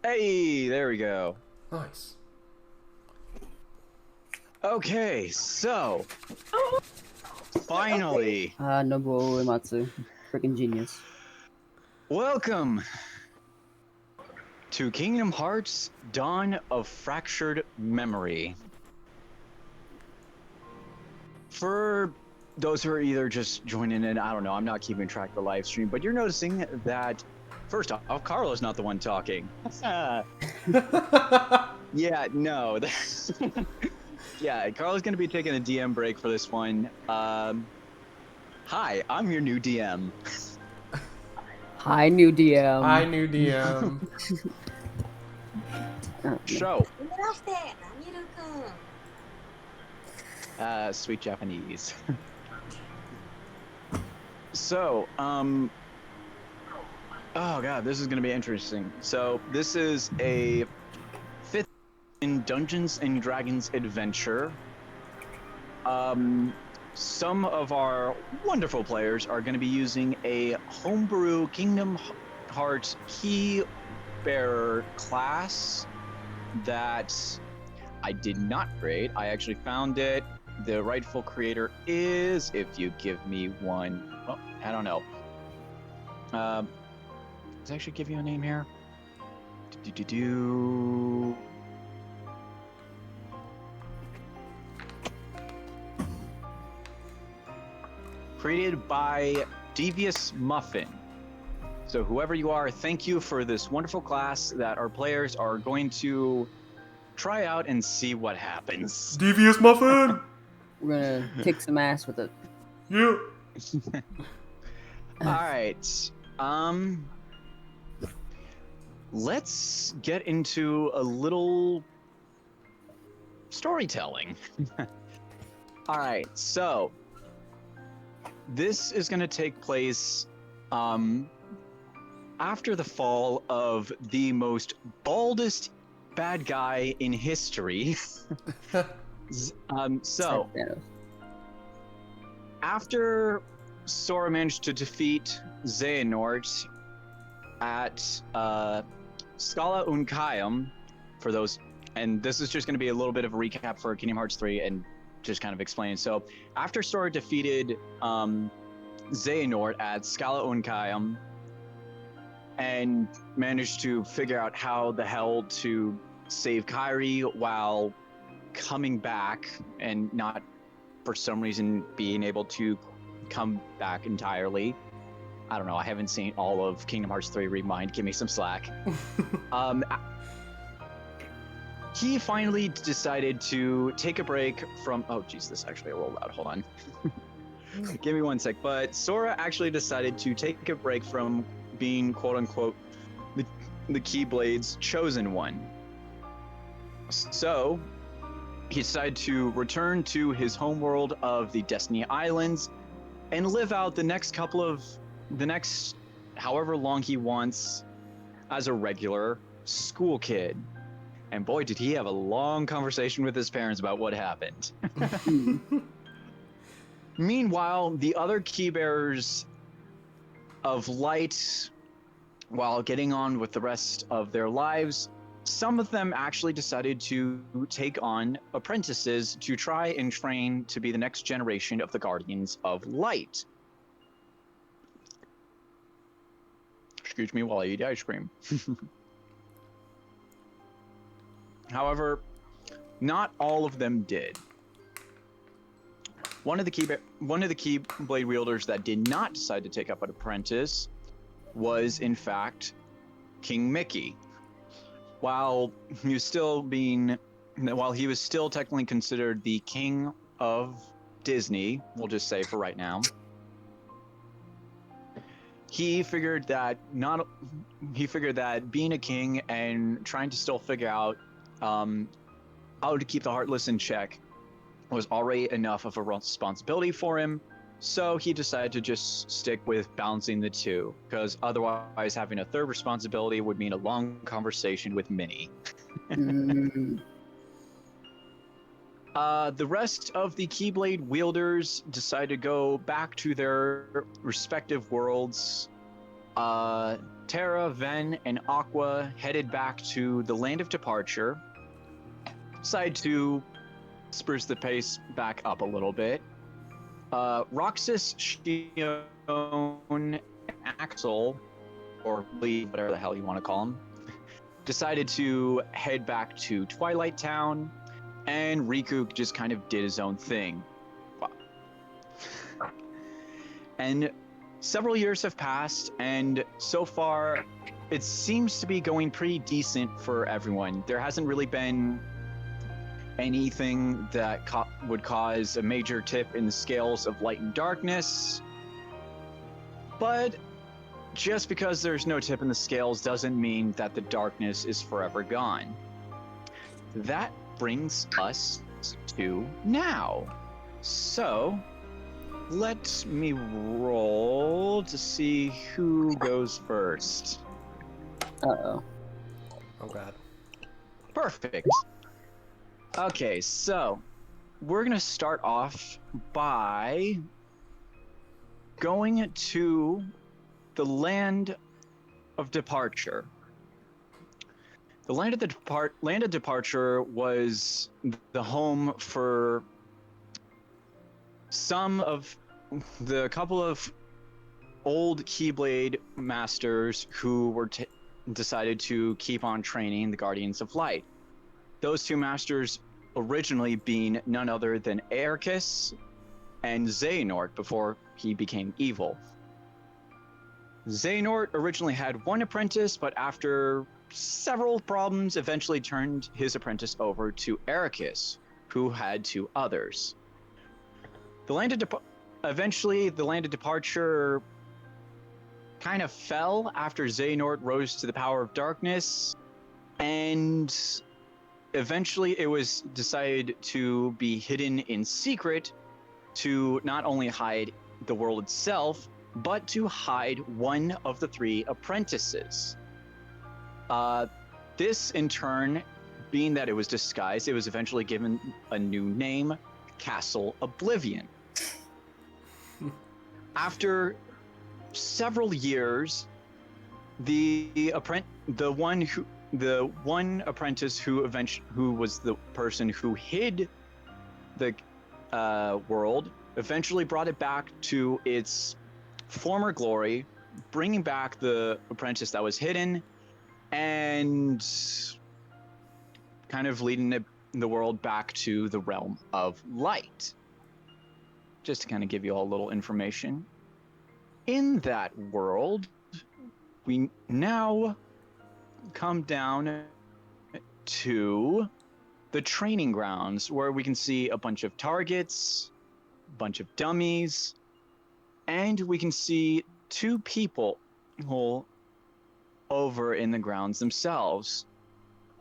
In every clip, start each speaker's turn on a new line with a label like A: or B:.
A: Hey, there we go.
B: Nice.
A: Okay, so finally,
C: Nobuo Uematsu. Freaking genius.
A: welcome to Kingdom Hearts Dawn of Fractured Memory. For those who are either just joining in, I don't know, I'm not keeping track of the live stream, but you're noticing that, first off, Carlo's not the one talking. Yeah, no. Yeah, Carlo's going to be taking a DM break for this one. Hi, I'm your new DM.
C: Hi, new DM.
B: Hi, new DM.
A: Show. Sweet Japanese. So, oh god, this is going to be interesting. So, this is a 5th in Dungeons and Dragons adventure. Some of our wonderful players are going to be using a homebrew Kingdom Hearts key bearer class that I did not create. I actually found it. The rightful creator is, if you give me one, well, I don't know. Does it actually give you a name here? Created by Devious Muffin. So whoever you are, thank you for this wonderful class that our players are going to try out and see what happens.
B: Devious Muffin!
C: We're gonna kick some ass with it.
B: Yeah.
A: Alright. Let's get into a little storytelling. Alright, so this is going to take place after the fall of the most baldest bad guy in history. So, after Sora managed to defeat Xehanort at Scala Unkayam, for those, and this is just going to be a little bit of a recap for Kingdom Hearts 3 and just kind of explain. So, after Sora defeated Xehanort at Scala Unkayam and managed to figure out how the hell to save Kairi while coming back and not for some reason being able to come back entirely. I don't know, I haven't seen all of Kingdom Hearts 3 Remind, give me some slack. He finally decided to take a break from, oh geez, this is actually a little loud, hold on. Give me one sec, but Sora actually decided to take a break from being quote unquote the Keyblade's chosen one. So he decided to return to his homeworld of the Destiny Islands and live out the next however long he wants as a regular school kid. And boy, did he have a long conversation with his parents about what happened. Meanwhile, the other keybearers of light, while getting on with the rest of their lives, some of them actually decided to take on apprentices to try and train to be the next generation of the Guardians of Light. Excuse me while I eat ice cream. However, not all of them did. One of the Keyblade wielders that did not decide to take up an apprentice was, in fact, King Mickey. While he was still technically considered the king of Disney, we'll just say for right now, he figured that being a king and trying to still figure out how to keep the Heartless in check was already enough of a responsibility for him. So he decided to just stick with balancing the two, because otherwise having a third responsibility would mean a long conversation with Minnie. The rest of the Keyblade wielders decided to go back to their respective worlds Terra, Ven, and Aqua headed back to the land of departure. Decided to spruce the pace back up a little bit. Roxas, Shion, and Axel, or Lee, whatever the hell you want to call him, decided to head back to Twilight Town, and Riku just kind of did his own thing. And several years have passed, and so far, it seems to be going pretty decent for everyone. There hasn't really been anything that would cause a major tip in the scales of light and darkness. But just because there's no tip in the scales doesn't mean that the darkness is forever gone. That brings us to now. So, let me roll to see who goes first.
C: Uh-oh.
B: Oh god.
A: Perfect. Okay, so we're gonna start off by going to the land of departure. The land of departure was the home for some of the couple of old Keyblade masters who were decided to keep on training the Guardians of Light. Those two masters originally being none other than Ericus and Xehanort before he became evil. Xehanort originally had one apprentice, but after several problems, eventually turned his apprentice over to Ericus, who had two others. Eventually, the land of departure kind of fell after Xehanort rose to the power of darkness, and eventually it was decided to be hidden in secret to not only hide the world itself, but to hide one of the three apprentices. This, in turn, being that it was disguised, it was eventually given a new name, Castle Oblivion. After several years, the one apprentice who was the person who hid the world eventually brought it back to its former glory, bringing back the apprentice that was hidden and kind of leading the world back to the realm of light. Just to kind of give you all a little information. In that world, we now come down to the training grounds where we can see a bunch of targets, a bunch of dummies, and we can see two people over in the grounds themselves.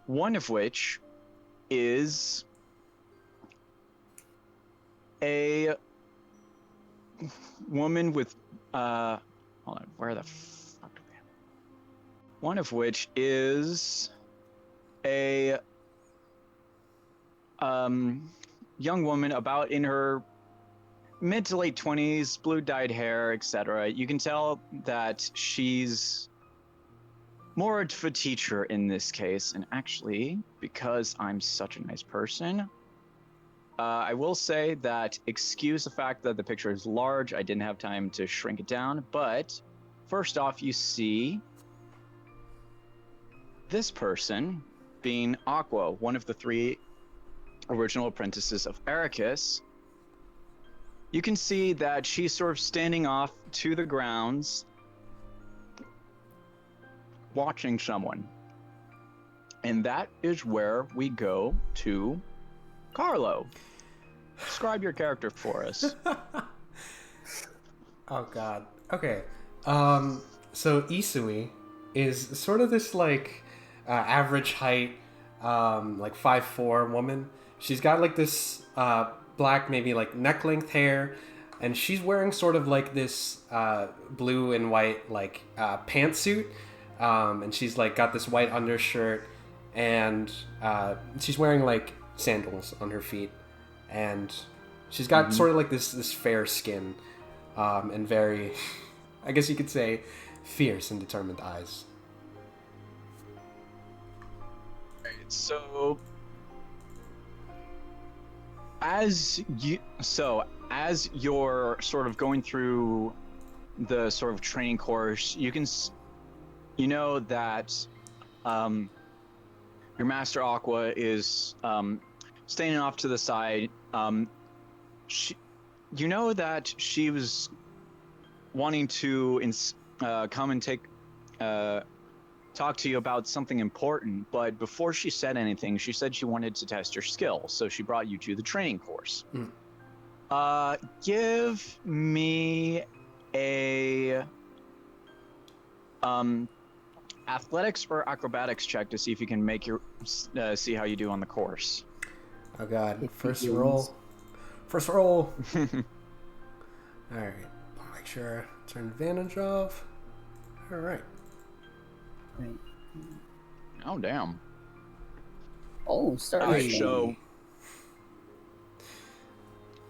A: One of which is a woman with hold on, where the fuck do we have? One of which is a young woman about in her mid to late 20s, blue dyed hair, etc. You can tell that she's more of a teacher in this case, and actually, because I'm such a nice person, I will say that, excuse the fact that the picture is large, I didn't have time to shrink it down, but first off, you see this person being Aqua, one of the three original apprentices of Ericus. You can see that she's sort of standing off to the grounds, watching someone. And that is where we go to Carlo. Describe your character for us.
B: Oh god. Okay. So Isui is sort of this like average height, like 5'4" woman. She's got like this black, maybe like neck length hair, and she's wearing sort of like this blue and white like pantsuit, and she's like got this white undershirt, and she's wearing like sandals on her feet, and she's got sort of like this fair skin, and very, I guess you could say, fierce and determined eyes.
A: So as you're sort of going through the sort of training course, you know that your master Aqua is standing off to the side. You know that she was wanting to come and talk to you about something important, but before she said anything, she said she wanted to test your skills, so she brought you to the training course. Give me a athletics or acrobatics check to see if you can make your see how you do on the course.
B: Oh god,
C: If
B: first
C: he
B: roll.
C: wins.
B: First roll. Alright, I'll make sure I turn advantage off. Alright.
C: Right.
A: Oh damn.
C: Oh, start
A: All right,
C: with
A: so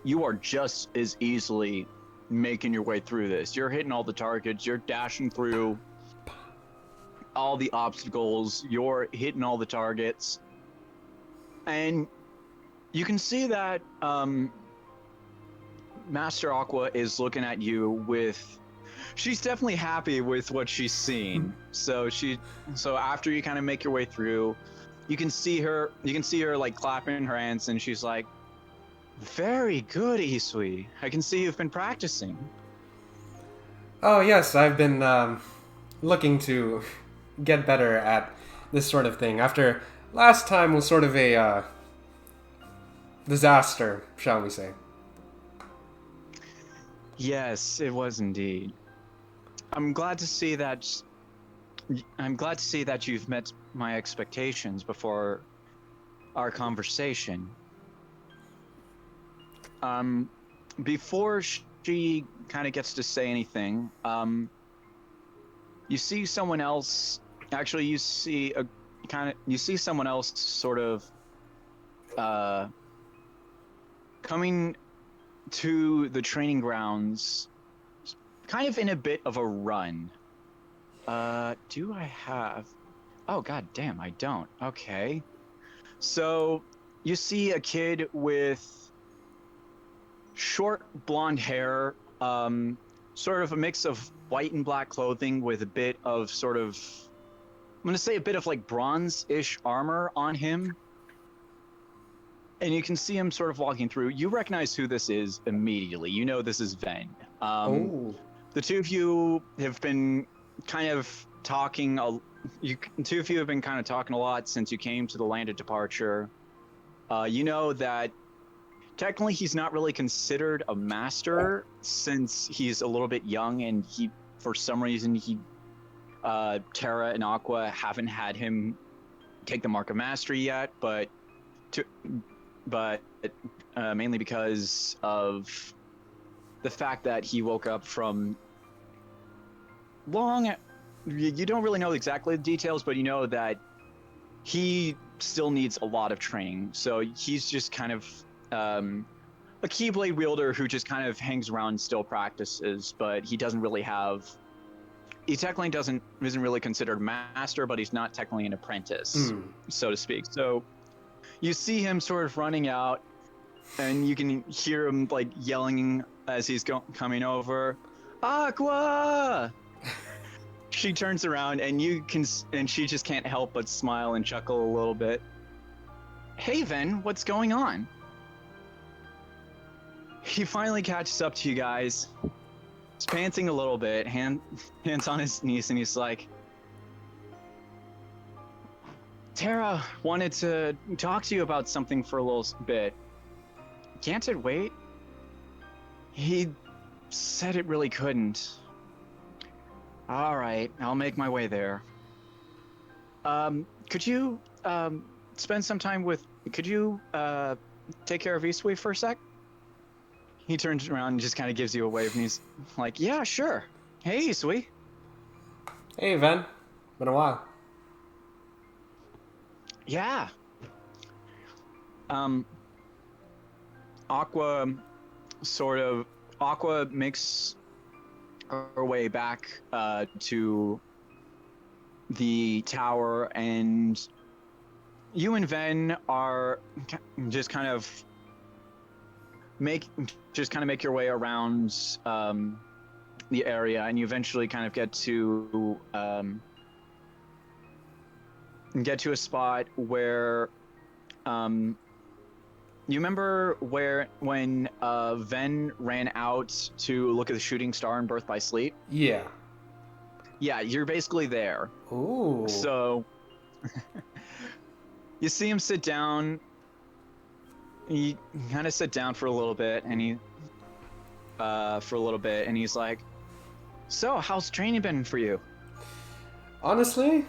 A: you are just as easily making your way through this. You're hitting all the targets. You're dashing through all the obstacles. You're hitting all the targets, and you can see that Master Aqua is looking at you with. She's definitely happy with what she's seen. So after you kind of make your way through, you can see her like clapping her hands, and she's like, "Very good, Isui. I can see you've been practicing."
B: Oh yes, I've been looking to get better at this sort of thing. After last time was sort of a disaster, shall we say.
A: Yes, it was indeed. I'm glad to see that you've met my expectations before our conversation. Before she kind of gets to say anything, you see someone else. Actually, you see someone else sort of coming to the training grounds, kind of in a bit of a run. Do I have? Oh god damn, I don't. Okay. So you see a kid with short blonde hair, sort of a mix of white and black clothing with a bit of sort of, I'm gonna say a bit of like bronze-ish armor on him. And you can see him sort of walking through. You recognize who this is immediately. You know this is Ven. The two of you have been kind of talking. Two of you have been kind of talking a lot since you came to the land of departure. You know that technically he's not really considered a master since he's a little bit young, and for some reason, Terra and Aqua haven't had him take the mark of mastery yet, but mainly because of the fact that he woke up from you don't really know exactly the details, but you know that he still needs a lot of training. So he's just kind of a Keyblade wielder who just kind of hangs around and still practices, but he technically isn't really considered master, but he's not technically an apprentice, so to speak. So you see him sort of running out, and you can hear him like yelling as he's coming over, "Aqua!" She turns around, and she just can't help but smile and chuckle a little bit. "Hey, Ven, what's going on?" He finally catches up to you guys. He's panting a little bit, hands on his knees, and he's like, "Terra wanted to talk to you about something for a little bit. Can't it wait?" He said it really couldn't. All right, I'll make my way there. Could you spend some time could you take care of Isui for a sec? He turns around and just kind of gives you a wave, and he's like, "Yeah, sure. Hey, Isui."
B: Hey, Ven. Been a while.
A: Yeah. Aqua makes our way back to the tower, and you and Ven are just kind of make your way around the area, and you eventually kind of get to a spot where you remember when Ven ran out to look at the shooting star in Birth by Sleep?
B: Yeah.
A: Yeah, you're basically there.
B: Ooh.
A: So you see him sit down. He kind of sit down for a little bit, and he's like, "So, how's training been for you?"
B: Honestly,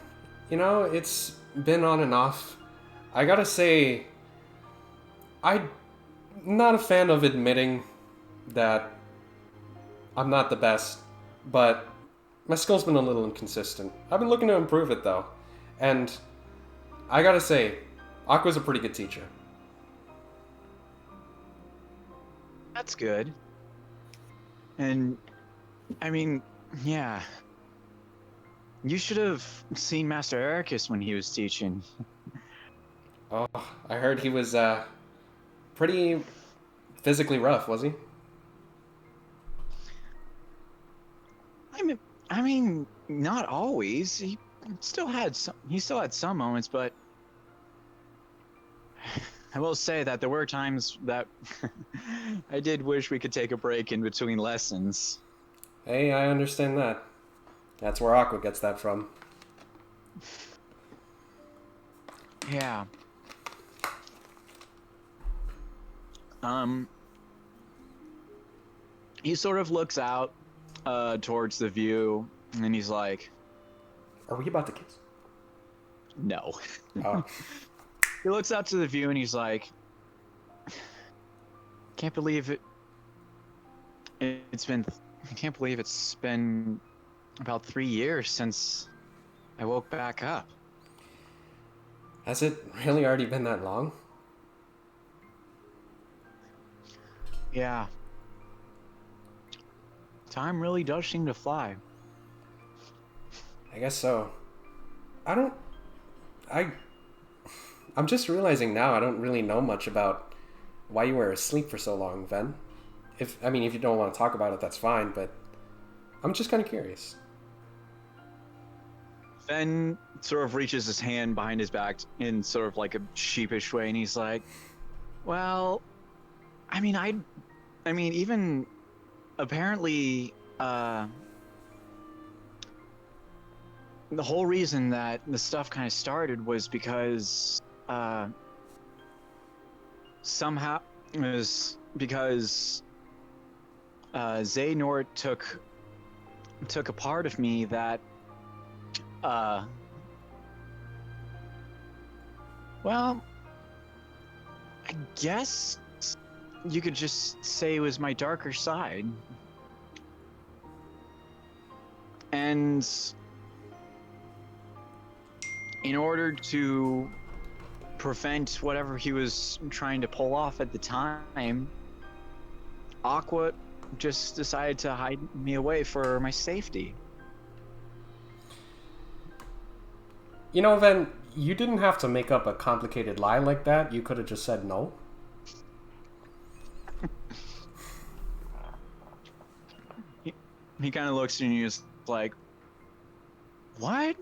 B: it's been on and off. I gotta say, I'm not a fan of admitting that I'm not the best, but my skill's been a little inconsistent. I've been looking to improve it, though. And I gotta say, Aqua's a pretty good teacher.
A: That's good. And, I mean, yeah. You should have seen Master Ericus when he was teaching.
B: Oh, I heard he was, pretty physically rough, was he?
A: I mean, not always. He still had some moments, but I will say that there were times that I did wish we could take a break in between lessons.
B: Hey, I understand that. That's where Aqua gets that from.
A: Yeah. He sort of looks out towards the view, and then he's like,
B: Are we about to kiss?
A: "No."
B: Oh.
A: He looks out to the view, and he's like, "Can't believe it. I can't believe it's been about 3 years since I woke back up."
B: Has it really already been that long?
A: Yeah. Time really does seem to fly.
B: I guess so. I'm just realizing now I don't really know much about why you were asleep for so long, Ven. If you don't want to talk about it, that's fine, but I'm just kind of curious.
A: Ven sort of reaches his hand behind his back in sort of like a sheepish way, and he's like, "Well, even apparently, the whole reason that the stuff kind of started was because somehow it was because Xehanort took a part of me that well, I guess you could just say it was my darker side. And in order to prevent whatever he was trying to pull off at the time, Aqua just decided to hide me away for my safety.
B: Ven, you didn't have to make up a complicated lie like that. You could have just said no.
A: He kind of looks at you and is like, "What?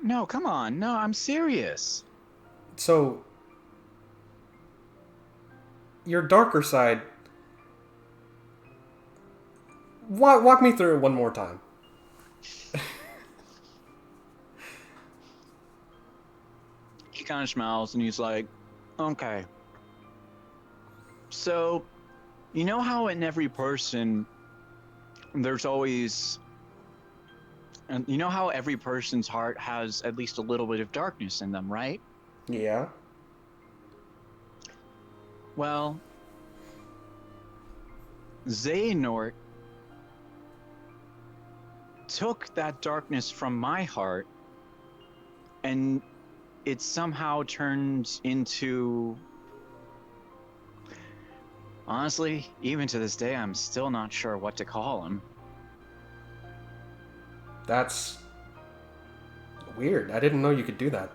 A: No, come on. No, I'm serious."
B: So, your darker side. Walk me through it one more time.
A: He kind of smiles and he's like, "Okay. So, you know how in every person there's always, and you know how every person's heart has at least a little bit of darkness in them, right?
B: Yeah.
A: Well, Xehanort took that darkness from my heart, and it somehow turned into... Honestly, even to this day, I'm still not sure what to call him.
B: That's weird. I didn't know you could do that.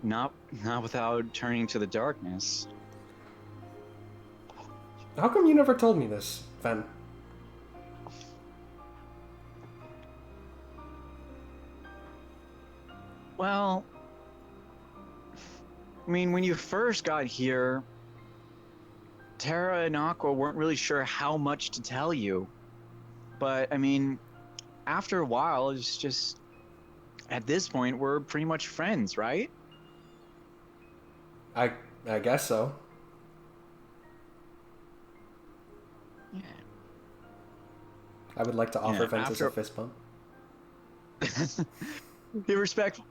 A: Not without turning to the darkness.
B: How come you never told me this, Ven?
A: Well, I mean, when you first got here, Terra and Aqua weren't really sure how much to tell you. But, I mean, after a while, it's just... At this point, we're pretty much friends, right?
B: I guess so.
A: Yeah.
B: I would like to offer
A: Yeah,
B: Ventus a
A: after-
B: fist bump.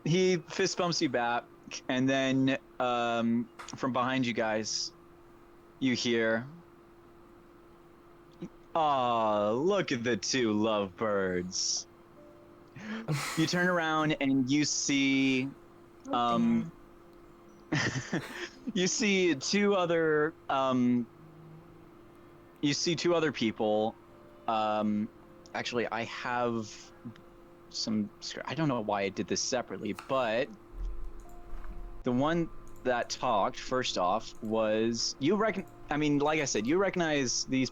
A: He fist bumps you back, and then from behind you guys, you hear, "Aw, look at the two lovebirds." You turn around and you see, you see two other people. Actually, I have some. I don't know why I did this separately, but the one that talked first off was you. I mean, like I said, you recognize these.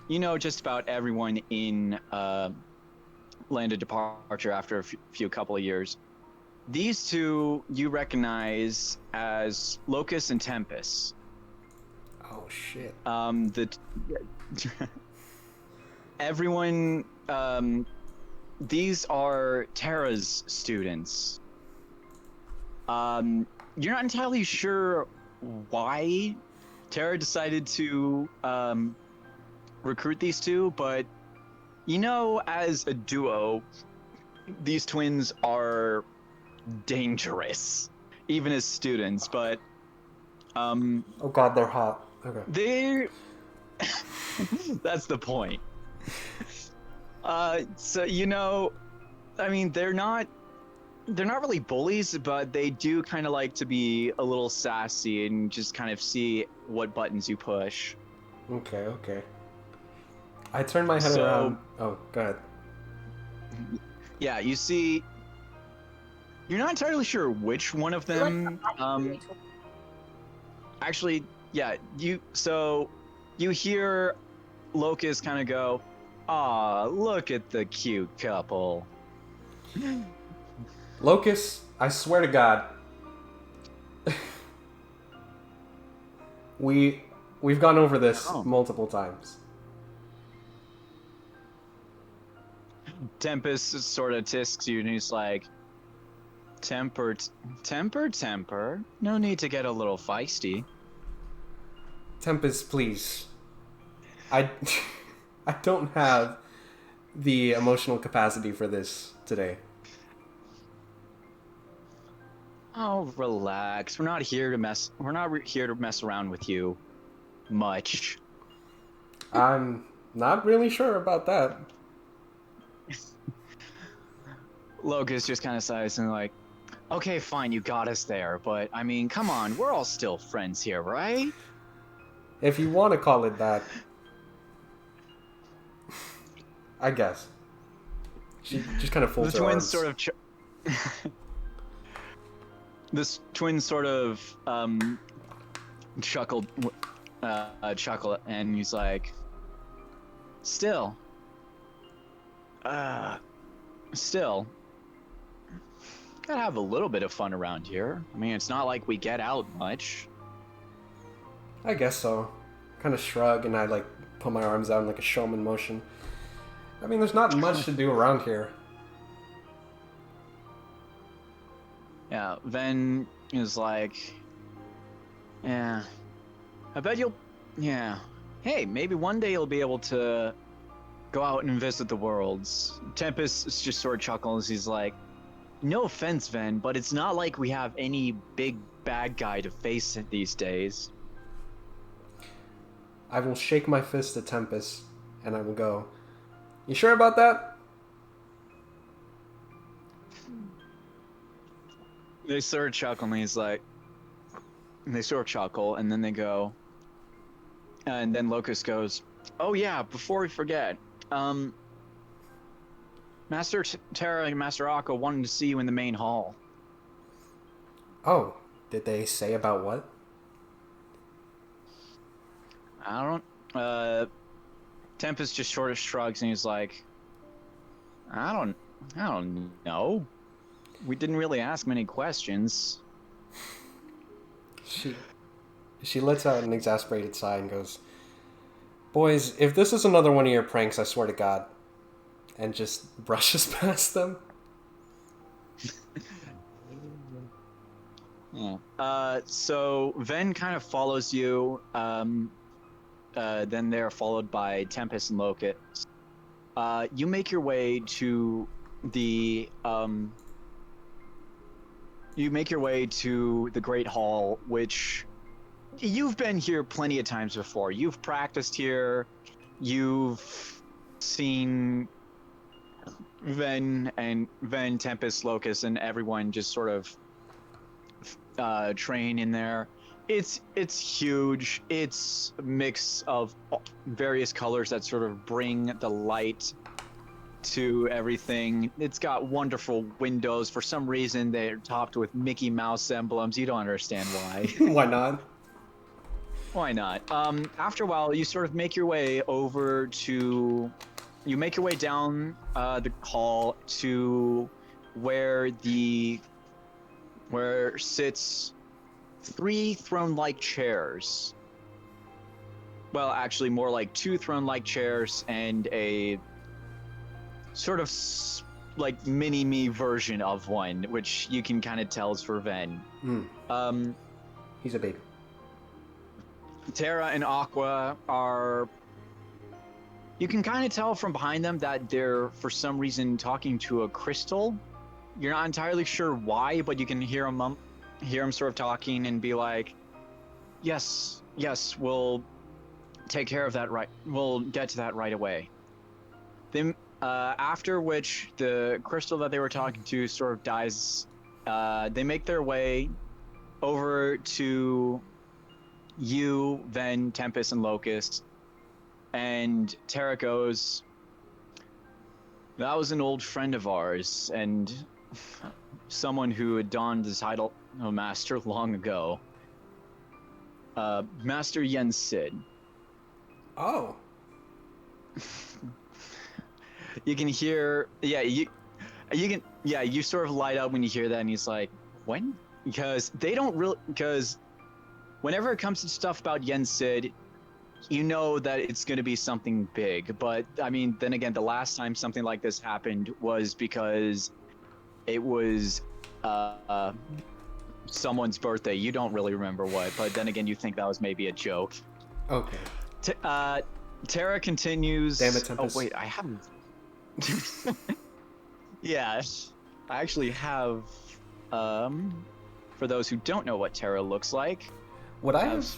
A: You know just about everyone in Land of Departure after a few couple of years. These two you recognize as Locust and Tempest.
B: Oh shit.
A: Everyone, these are Terra's students. You're not entirely sure why Terra decided to recruit these two, but you know, as a duo, these twins are dangerous, even as students, but
B: Oh god, they're hot. Okay.
A: they're that's the point. So you know, I mean, they're not really bullies, but they do kind of like to be a little sassy and just kind of see what buttons you push.
B: Okay. I turned my head
A: So-
B: around. Oh, go ahead.
A: Yeah, you see, you're not entirely sure which one of them. Actually, yeah, you hear Locust kind of go, "Aw, look at the cute couple."
B: Locust, I swear to God. We've gone over this
A: Oh.
B: multiple times.
A: Tempest sort of tisks you and he's like, temper. No need to get a little feisty.
B: Tempest, please. I don't have the emotional capacity for this today.
A: Oh, relax. We're not here to mess around with you much.
B: I'm not really sure about that.
A: Locust just kind of sighs and like, okay, fine, you got us there, but I mean, come on, we're all still friends here, right?
B: If you want to call it that. I guess. She just kind of folds
A: The
B: her
A: twins
B: arms.
A: sort of this twin sort of chuckled, and he's like, still, gotta have a little bit of fun around here. I mean, it's not like we get out much.
B: I guess so. Kind of shrug and I like put my arms out in like a showman motion. I mean, there's not much to do around here.
A: Yeah, Ven is like, yeah, I bet you'll, yeah. Hey, maybe one day you'll be able to go out and visit the worlds. Tempest just sort of chuckles. He's like, no offense, Ven, but it's not like we have any big bad guy to face these days.
B: I will shake my fist at Tempest and I will go, you sure about that?
A: They sort of chuckle, and he's like, they sort of chuckle, and then they go, and then Locust goes, Oh yeah, before we forget, um, Master Terra and Master Aqua wanted to see you in the main hall.
B: Oh, did they say about what?
A: I don't. Tempest just sort of shrugs and he's like, I don't. I don't know. We didn't really ask many questions.
B: She lets out an exasperated sigh and goes, "Boys, if this is another one of your pranks, I swear to God," and just brushes past them.
A: Yeah. So Ven kind of follows you. Then they're followed by Tempest and Locust. You make your way to the you make your way to the Great Hall, which you've been here plenty of times before. You've practiced here. You've seen Ven, Tempest, Locust, and everyone just sort of train in there. It's huge. It's a mix of various colors that sort of bring the light to everything. It's got wonderful windows. For some reason, they're topped with Mickey Mouse emblems. You don't understand why.
B: Why not?
A: Why not? After a while, you sort of make your way over to. You make your way down the hall to where sits 3 throne-like chairs. Well, actually, more like 2 throne-like chairs and a sort of like mini-me version of one, which you can kind of tell is for Ven.
B: He's a baby.
A: Terra and Aqua are. You can kind of tell from behind them that they're, for some reason, talking to a crystal. You're not entirely sure why, but you can hear them sort of talking and be like, yes, we'll take care of that we'll get to that right away. Then, after which the crystal that they were talking to sort of dies. They make their way over to you, Ven, Tempest, and Locust. And Terra goes, that was an old friend of ours, and someone who had donned the title of Master long ago. Master Yensid.
B: Oh.
A: You can hear, you sort of light up when you hear that, and he's like, when? Because they don't really, because whenever it comes to stuff about Yensid, you know that it's going to be something big. But I mean, then again, the last time something like this happened was because it was someone's birthday. You don't really remember what, but then again, you think that was maybe a joke.
B: Okay.
A: Terra continues.
B: Damn it, Tempest.
A: Oh wait, I haven't. Yeah, I actually have. For those who don't know what Terra looks like,
B: Would I have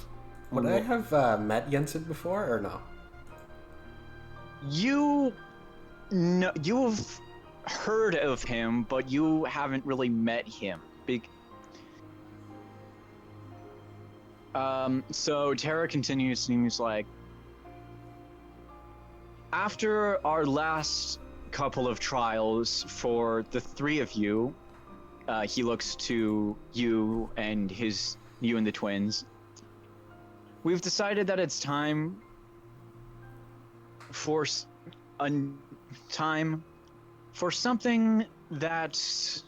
B: met Yensid before or no?
A: you've heard of him, but you haven't really met him. So Terra continues and he's like, after our last couple of trials for the 3 of you, he looks to you and the twins. We've decided that it's time for something that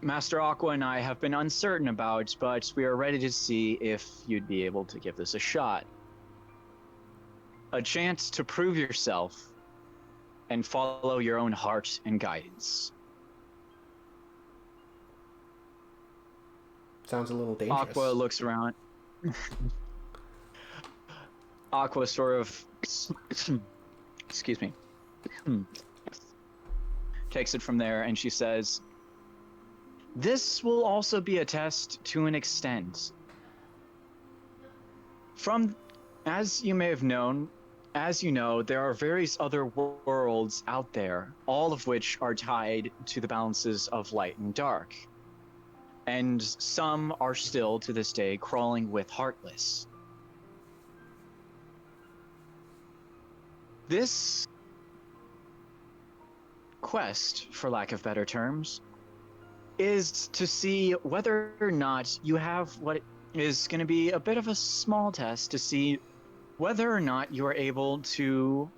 A: Master Aqua and I have been uncertain about, but we are ready to see if you'd be able to give this a shot. A chance to prove yourself and follow your own heart and guidance.
B: Sounds a little dangerous.
A: Aqua looks around. Aqua sort of, excuse me, takes it from there and she says, this will also be a test to an extent. As you may have known, as you know, there are various other worlds out there, all of which are tied to the balances of light and dark. And some are still, to this day, crawling with Heartless. This quest, for lack of better terms, is to see whether or not you have what is going to be a bit of a small test to see whether or not you are able to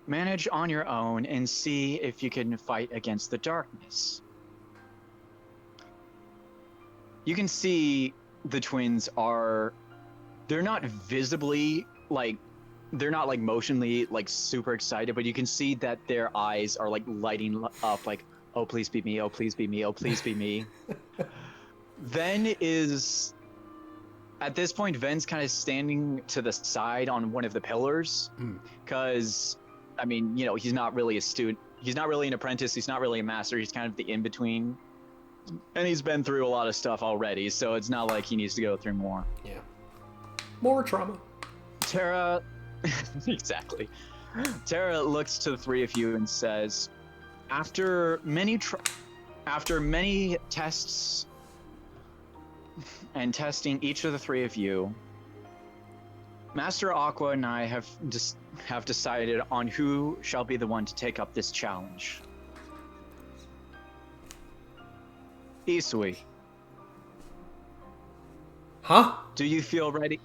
A: manage on your own and see if you can fight against the darkness. You can see the twins they're not visibly they're not like motionally like super excited, but you can see that their eyes are like lighting up like, oh please be me, oh please be me, oh please be me. At this point, Ven's kind of standing to the side on one of the pillars because I mean, you know, he's not really a student, he's not really an apprentice, he's not really a master, he's kind of the in-between. And he's been through a lot of stuff already, so it's not like he needs to go through more.
B: Yeah. More trauma.
A: Tara, exactly. Tara looks to the three of you and says, after many tests and testing each of the three of you, Master Aqua and I have decided on who shall be the one to take up this challenge. Isui.
B: Huh?
A: Do you feel ready?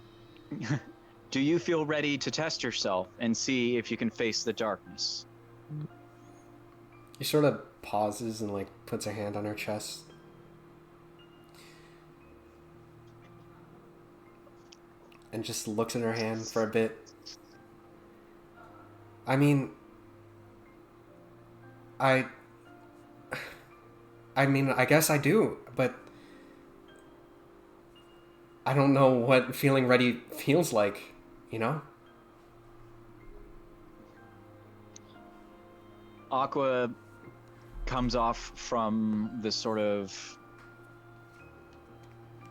A: Do you feel ready to test yourself and see if you can face the darkness?
B: He sort of pauses and like puts a hand on her chest. And just looks at her hand for a bit. I mean, I guess I do, but I don't know what feeling ready feels like, you know?
A: Aqua comes off from the sort of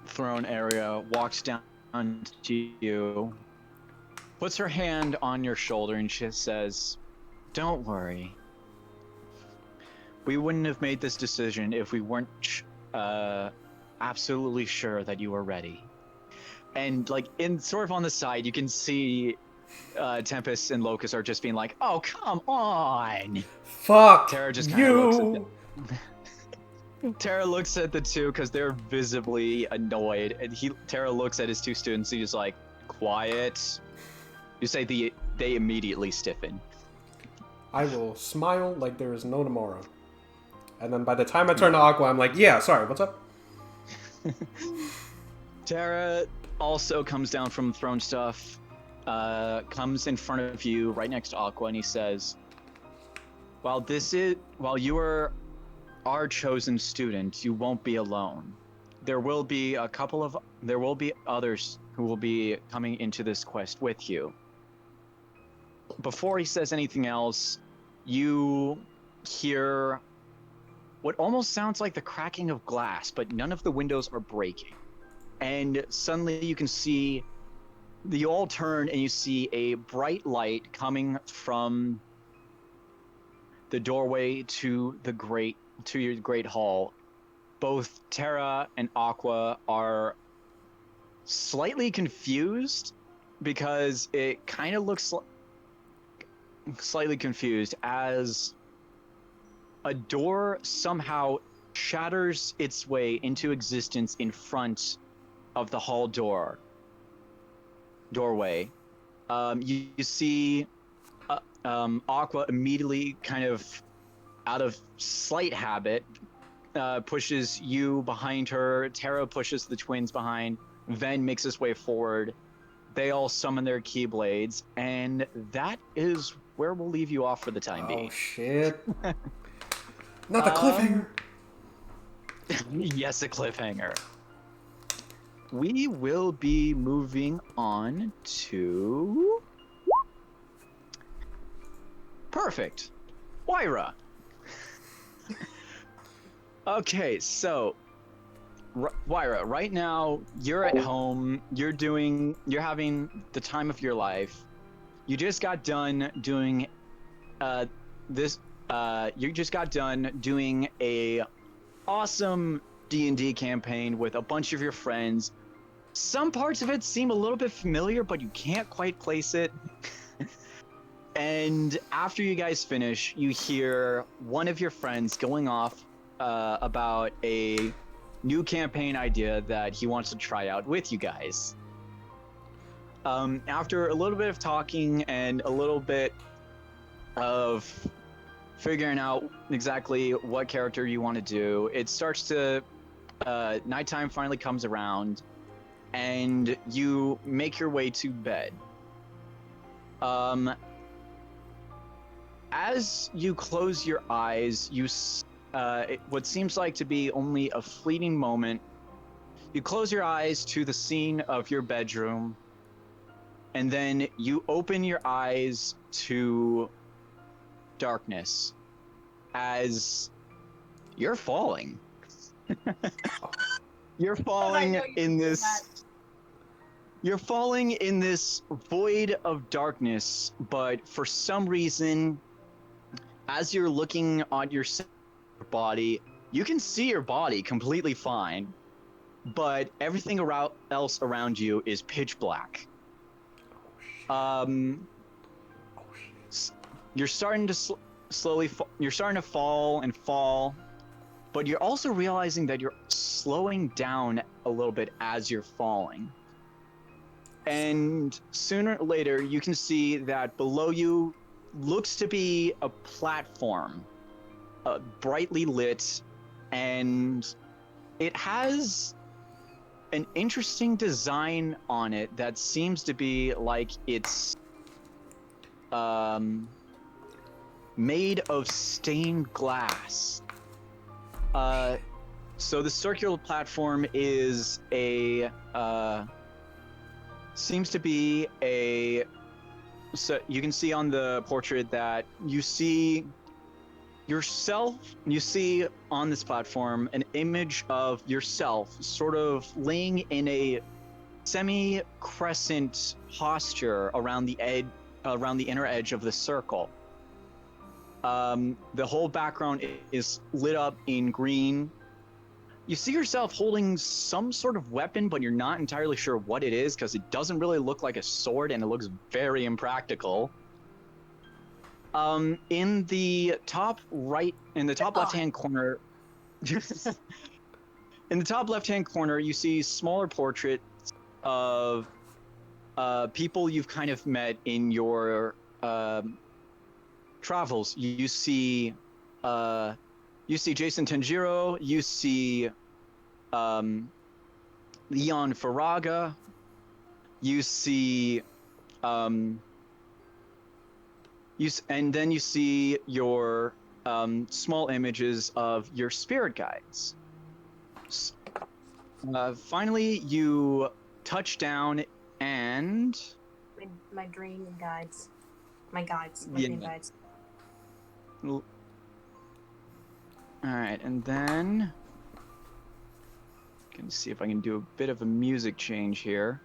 A: throne area, walks down to you, puts her hand on your shoulder, and she says, "Don't worry. We wouldn't have made this decision if we weren't absolutely sure that you were ready." And like in sort of on the side, you can see Tempest and Locust are just being like, "Oh, come on!"
B: Fuck
A: Tara just kind of looks at them. Tara looks at the two because they're visibly annoyed, and Tara looks at his two students. He's like, "Quiet." You say they immediately stiffen.
B: I will smile like there is no tomorrow. And then by the time I turn to Aqua, I'm like, yeah, sorry, what's up?
A: Tara also comes down from throne stuff, comes in front of you right next to Aqua, and he says, while you are our chosen student, you won't be alone. There will be others who will be coming into this quest with you. Before he says anything else, you hear what almost sounds like the cracking of glass, but none of the windows are breaking. And suddenly you can see, you all turn and you see a bright light coming from the doorway to your great hall. Both Tara and Aqua are slightly confused because it kind of looks slightly confused as a door somehow shatters its way into existence in front of the hall doorway. You see Aqua immediately, kind of out of slight habit, pushes you behind her. Tara pushes the twins behind. Ven makes his way forward. They all summon their Keyblades, and that is where we'll leave you off for the time being.
B: Oh, shit. Not the cliffhanger.
A: Yes, a cliffhanger. We will be moving on to... Perfect. Wyra. Okay, so... Wyra, right now, you're at home, you're having the time of your life. You just got done doing you just got done doing a awesome D&D campaign with a bunch of your friends. Some parts of it seem a little bit familiar, but you can't quite place it. And after you guys finish, you hear one of your friends going off about a new campaign idea that he wants to try out with you guys. After a little bit of talking and a little bit of figuring out exactly what character you want to do, it starts to nighttime finally comes around, and you make your way to bed. As you close your eyes, what seems like to be only a fleeting moment, you close your eyes to the scene of your bedroom, and then you open your eyes to darkness as you're falling. You're falling in this. You're falling in this void of darkness, but for some reason, as you're looking on your body, you can see your body completely fine, but everything else around you is pitch black. You're starting to you're starting to fall and fall, but you're also realizing that you're slowing down a little bit as you're falling. And sooner or later, you can see that below you looks to be a platform, brightly lit, and it has an interesting design on it that seems to be like it's made of stained glass. So the circular platform is seems to be so you can see on the portrait that you see yourself, you see on this platform an image of yourself sort of laying in a semi-crescent posture around the inner edge of the circle. The whole background is lit up in green. You see yourself holding some sort of weapon, but you're not entirely sure what it is because it doesn't really look like a sword and it looks very impractical. In the top left-hand corner, you see smaller portraits of people you've kind of met in your travels. You see Jason Tanjiro, you see Leon Faraga, you see and then you see your small images of your spirit guides. Finally, you touch down and
D: my dream guides, my dream guides.
A: All right, and then can see if I can do a bit of a music change here.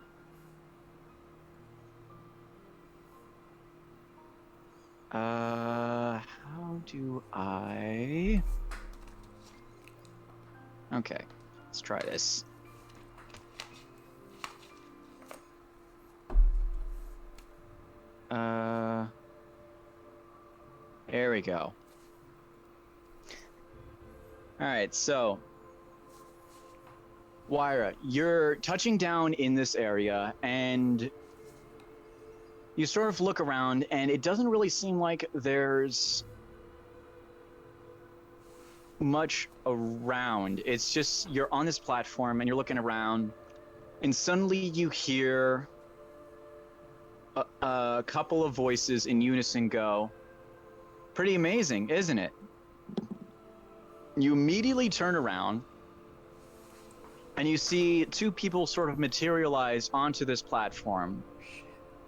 A: How do I? Okay, let's try this. There we go. All right, so Wyra, you're touching down in this area and you sort of look around and it doesn't really seem like there's much around. It's just you're on this platform and you're looking around and suddenly you hear a couple of voices in unison go, "Pretty amazing, isn't it?" You immediately turn around and you see two people sort of materialize onto this platform,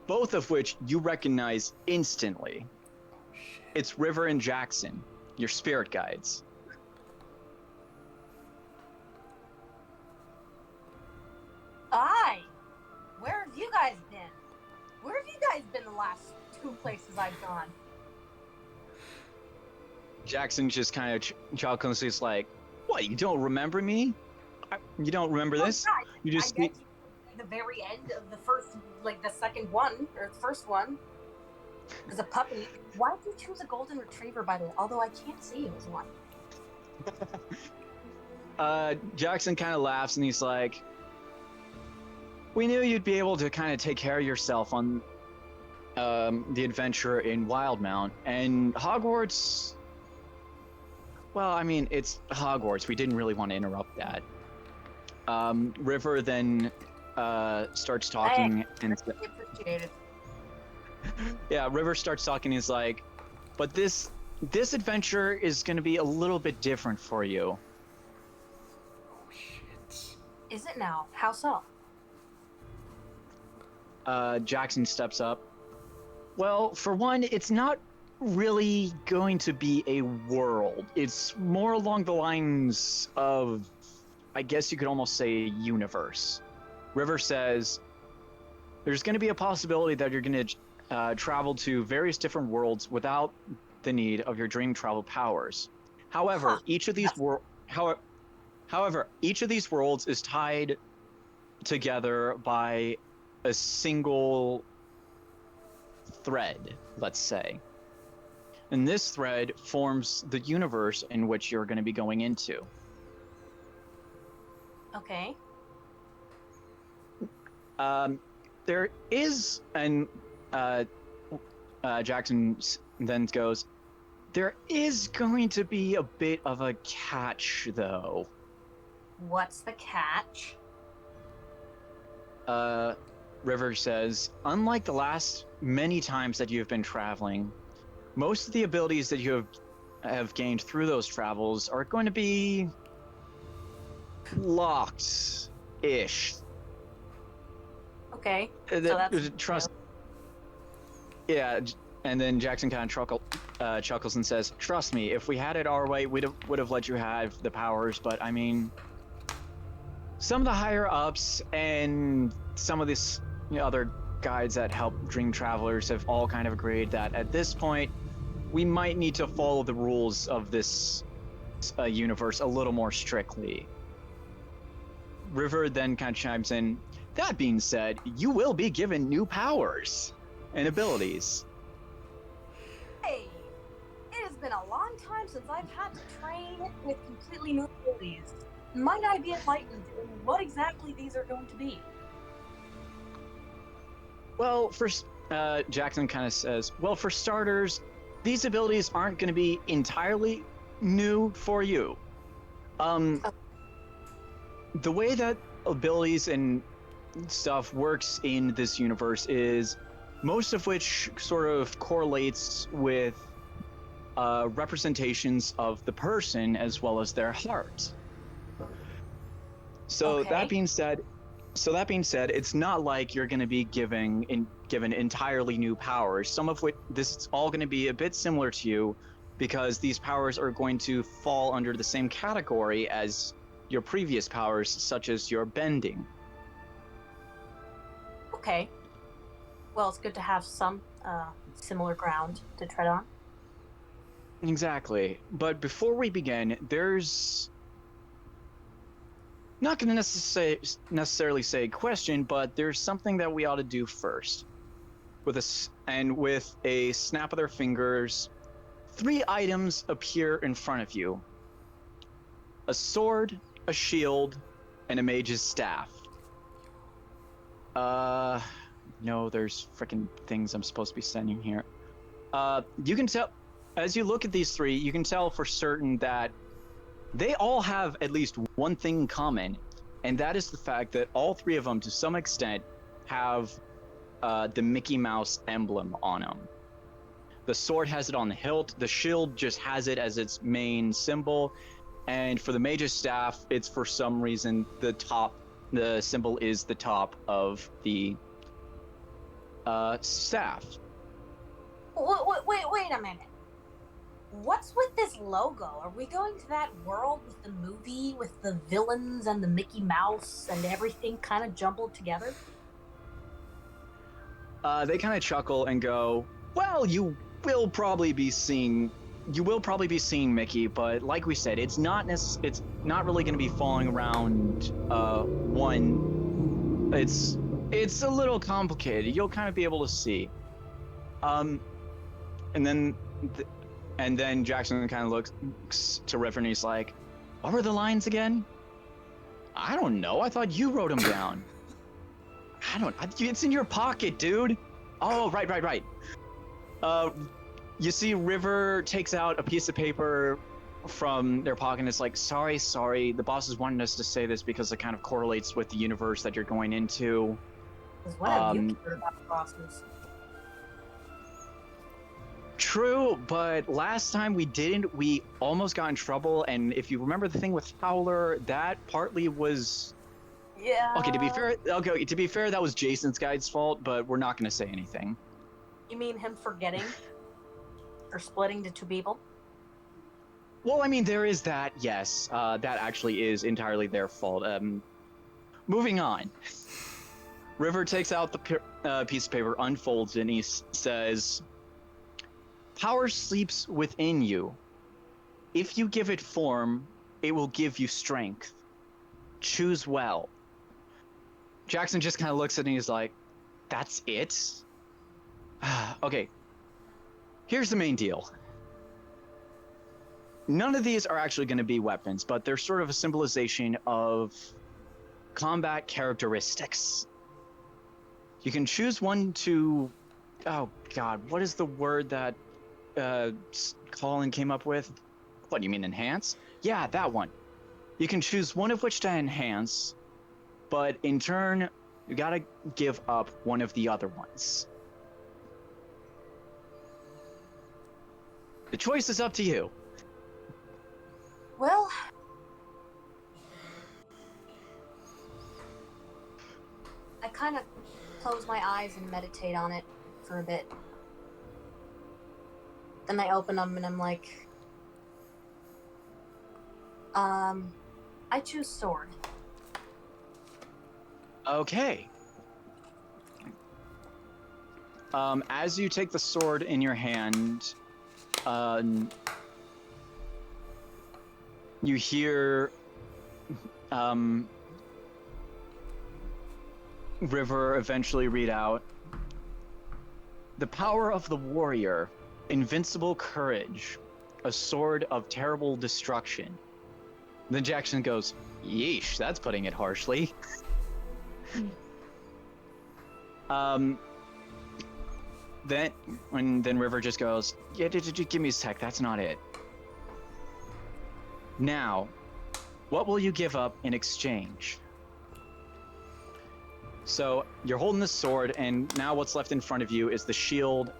A: both of which you recognize instantly. It's River and Jackson, your spirit guides.
D: Where have you guys been? Where have you guys been the last two places I've gone?
A: Jackson just kind of chuckles. He's like, "What? You don't remember me? You don't remember this?
D: Oh,
A: You just
D: I get you at the very end of the first, like the second one or the first one." As a puppy, why did you choose a golden retriever, by the way? Although I can't see you as one.
A: Jackson kind of laughs and he's like, we knew you'd be able to kind of take care of yourself on the adventure in Wildmount. And Hogwarts, well, I mean, it's Hogwarts. We didn't really want to interrupt that. River then starts talking. And
D: Appreciate it.
A: yeah, River starts talking. He's like, but this adventure is going to be a little bit different for you.
B: Oh shit.
D: Is it now? How so?
A: Jackson steps up. Well, for one, it's not really going to be a world. It's more along the lines of, I guess you could almost say, a universe. River says there's going to be a possibility that you're going to travel to various different worlds without the need of your dream travel powers. However, each of these each of these worlds is tied together by a single thread, let's say. And this thread forms the universe in which you're going to be going into.
D: Okay.
A: There is, and Jackson then goes, there is going to be a bit of a catch, though.
D: What's the catch?
A: River says, unlike the last many times that you've been traveling, most of the abilities that you have gained through those travels are going to be locked-ish.
D: Okay. So that's
A: Trust. Yeah, and then Jackson kind of chuckles and says, "Trust me, if we had it our way, would have let you have the powers. But I mean, some of the higher ups and some of these other guides that help dream travelers have all kind of agreed that at this point, we might need to follow the rules of this universe a little more strictly." River then kind of chimes in. That being said, you will be given new powers and abilities.
D: Hey, it has been a long time since I've had to train with completely new abilities. Might I be enlightened in what exactly these are going to be?
A: Well, first, Jackson kind of says, well, for starters, these abilities aren't going to be entirely new for you. The way that abilities and stuff works in this universe is most of which sort of correlates with representations of the person as well as their heart. So
D: Okay.
A: that being said, it's not like you're going to be given entirely new powers. Some of which this is all going to be a bit similar to you, because these powers are going to fall under the same category as your previous powers, such as your bending.
D: Okay. Well, it's good to have some similar ground to tread on.
A: Exactly. But before we begin, there's not going to necessarily say question, but there's something that we ought to do first. With a snap of their fingers, 3 items appear in front of you: a sword, a shield, and a mage's staff. No, there's freaking things I'm supposed to be sending here. You can tell, as you look at these 3, you can tell for certain that they all have at least one thing in common, and that is the fact that all 3 of them, to some extent, have the Mickey Mouse emblem on them. The sword has it on the hilt, the shield just has it as its main symbol, and for the mage's staff, it's for some reason the symbol is the top of the staff.
D: Wait a minute. What's with this logo? Are we going to that world with the movie with the villains and the Mickey Mouse and everything kind of jumbled together?
A: They kind of chuckle and go, well, you will probably be seeing Mickey, but like we said, it's not really going to be falling around one. It's a little complicated. You'll kind of be able to see. And then, and then Jackson kind of looks to River and he's like, "What were the lines again?" "I don't know. I thought you wrote them down." It's in your pocket, dude. Oh, right. You see River takes out a piece of paper from their pocket and it's like, sorry. The bosses wanted us to say this because it kind of correlates with the universe that you're going into.
D: Because what have you heard about the bosses?
A: True, but last time we almost got in trouble, and if you remember the thing with Howler, that partly was...
D: Yeah.
A: Okay, to be fair, that was Jason's guide's fault, but we're not going to say anything.
D: You mean him forgetting? Or splitting to two people?
A: Well, I mean, there is that, yes. That actually is entirely their fault. Moving on. River takes out the piece of paper, unfolds it, and he says, "Power sleeps within you. If you give it form, it will give you strength. Choose well." Jackson just kind of looks at it and he's like, "That's it?" Okay. Here's the main deal. None of these are actually going to be weapons, but they're sort of a symbolization of combat characteristics. You can choose one to... Oh, God, what is the word that Colin came up with? What, you mean enhance? Yeah, that one. You can choose one of which to enhance, but in turn, you gotta give up one of the other ones. The choice is up to you.
D: Well... I kind of close my eyes and meditate on it for a bit. Then I open them and I'm like... I choose sword.
A: Okay. As you take the sword in your hand, you hear River eventually read out, "The power of the warrior, invincible courage, a sword of terrible destruction." Then Jackson goes, "Yeesh, that's putting it harshly." Then River just goes, "Yeah, give me a sec, that's not it. Now, what will you give up in exchange?" So you're holding the sword, and now what's left in front of you is the shield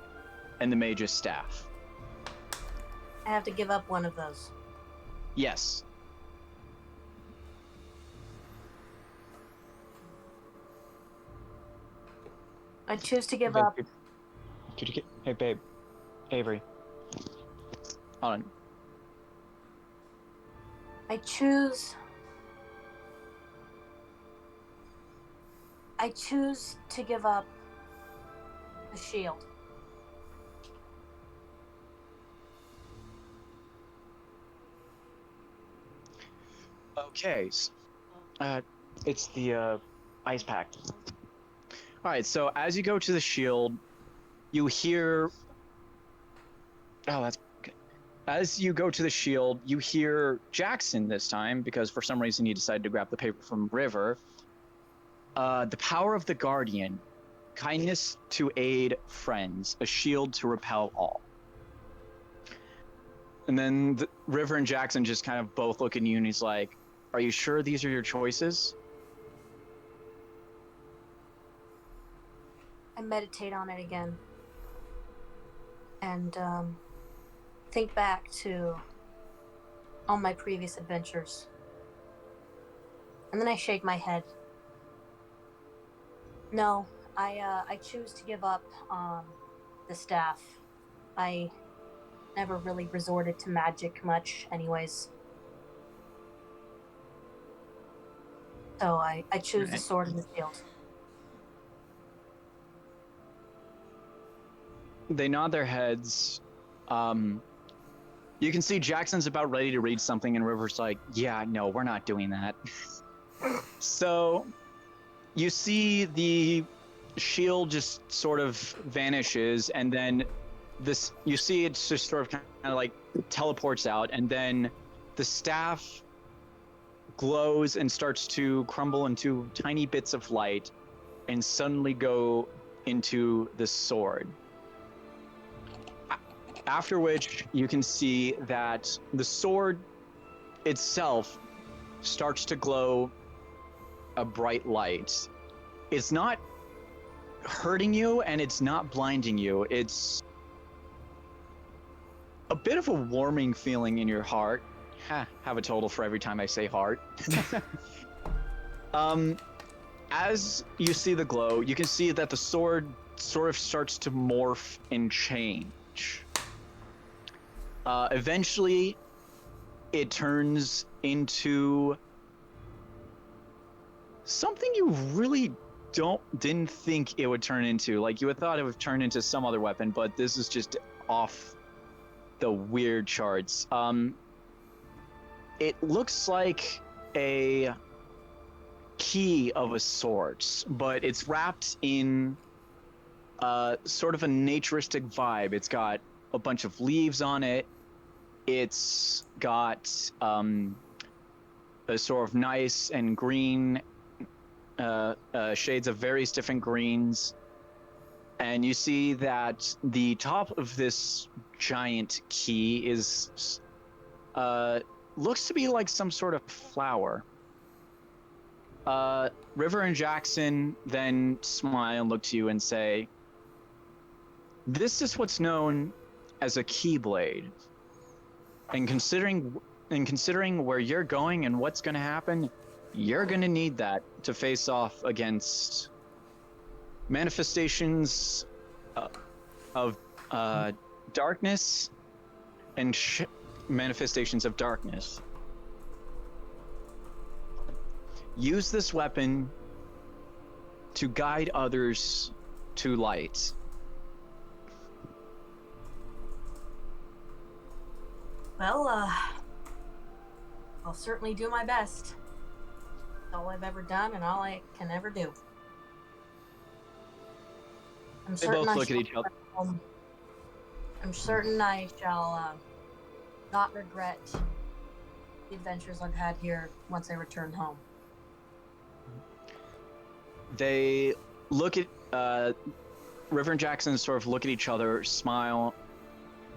A: and the mage's staff.
D: I have to give up one of those.
A: Yes.
D: I choose to give up...
A: Could you get... Hey, babe. Avery. Hold on.
D: I choose to give up the shield.
A: Okay. It's the ice pack. All right, so as you go to the shield, you hear... Oh, that's... Okay. As you go to the shield, you hear Jackson this time, because for some reason he decided to grab the paper from River. "The power of the guardian, kindness to aid friends, a shield to repel all." And then River and Jackson just kind of both look at you and he's like, "Are you sure these are your choices?"
D: I meditate on it again. And think back to all my previous adventures. And then I shake my head. No, I choose to give up the staff. I never really resorted to magic much anyways. So I choose the sword and the shield.
A: They nod their heads. You can see Jackson's about ready to read something, and River's like, "Yeah, no, we're not doing that." So you see the shield just sort of vanishes, and then this, you see it just sort of kind of like teleports out, and then the staff glows and starts to crumble into tiny bits of light and suddenly go into the sword. After which you can see that the sword itself starts to glow a bright light. It's not hurting you and it's not blinding you. It's a bit of a warming feeling in your heart. Have a total for every time I say heart. As you see the glow, you can see that the sword sort of starts to morph and change. Eventually, it turns into something you really didn't think it would turn into. Like, you had thought it would turn into some other weapon, but this is just off the weird charts. It looks like a key of a sort, but it's wrapped in sort of a naturistic vibe. It's got a bunch of leaves on it. It's got a sort of nice and green shades of various different greens. And you see that the top of this giant key is looks to be like some sort of flower. River and Jackson then smile and look to you and say, "This is what's known as a Keyblade. And considering where you're going and what's going to happen, you're going to need that to face off against manifestations of darkness and manifestations of darkness. Use this weapon to guide others to light."
D: Well, I'll certainly do my best. It's all I've ever done and all I can ever do. I'm
A: They
D: certain
A: both look at each other.
D: I'm certain I shall not regret the adventures I've had here once I return home.
A: They look at River and Jackson sort of look at each other, smile,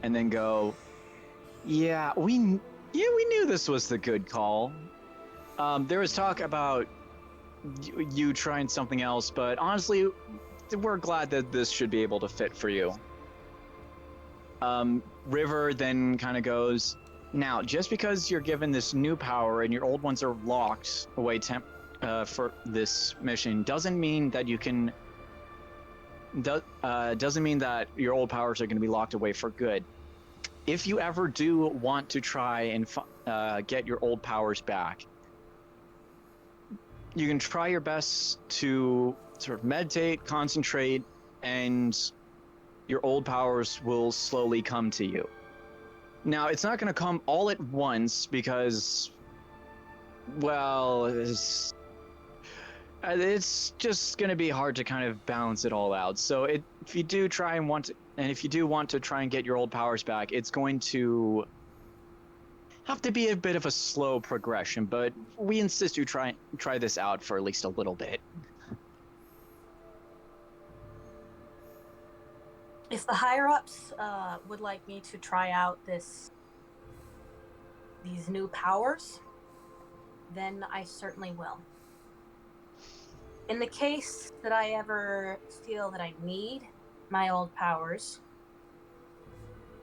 A: and then go, "Yeah, we knew this was the good call. There was talk about you trying something else, but honestly, we're glad that this should be able to fit for you." River then kind of goes, "Now, just because you're given this new power and your old ones are locked away for this mission, doesn't mean that you can. Doesn't mean that your old powers are going to be locked away for good. If you ever do want to try and get your old powers back, you can try your best to sort of meditate, concentrate, and your old powers will slowly come to you. Now, it's not going to come all at once because, well, it's just going to be hard to kind of balance it all out. So if you do want to try and get your old powers back, it's going to have to be a bit of a slow progression, but we insist you try this out for at least a little bit."
D: If the higher-ups would like me to try out these new powers, then I certainly will. In the case that I ever feel that I need my old powers,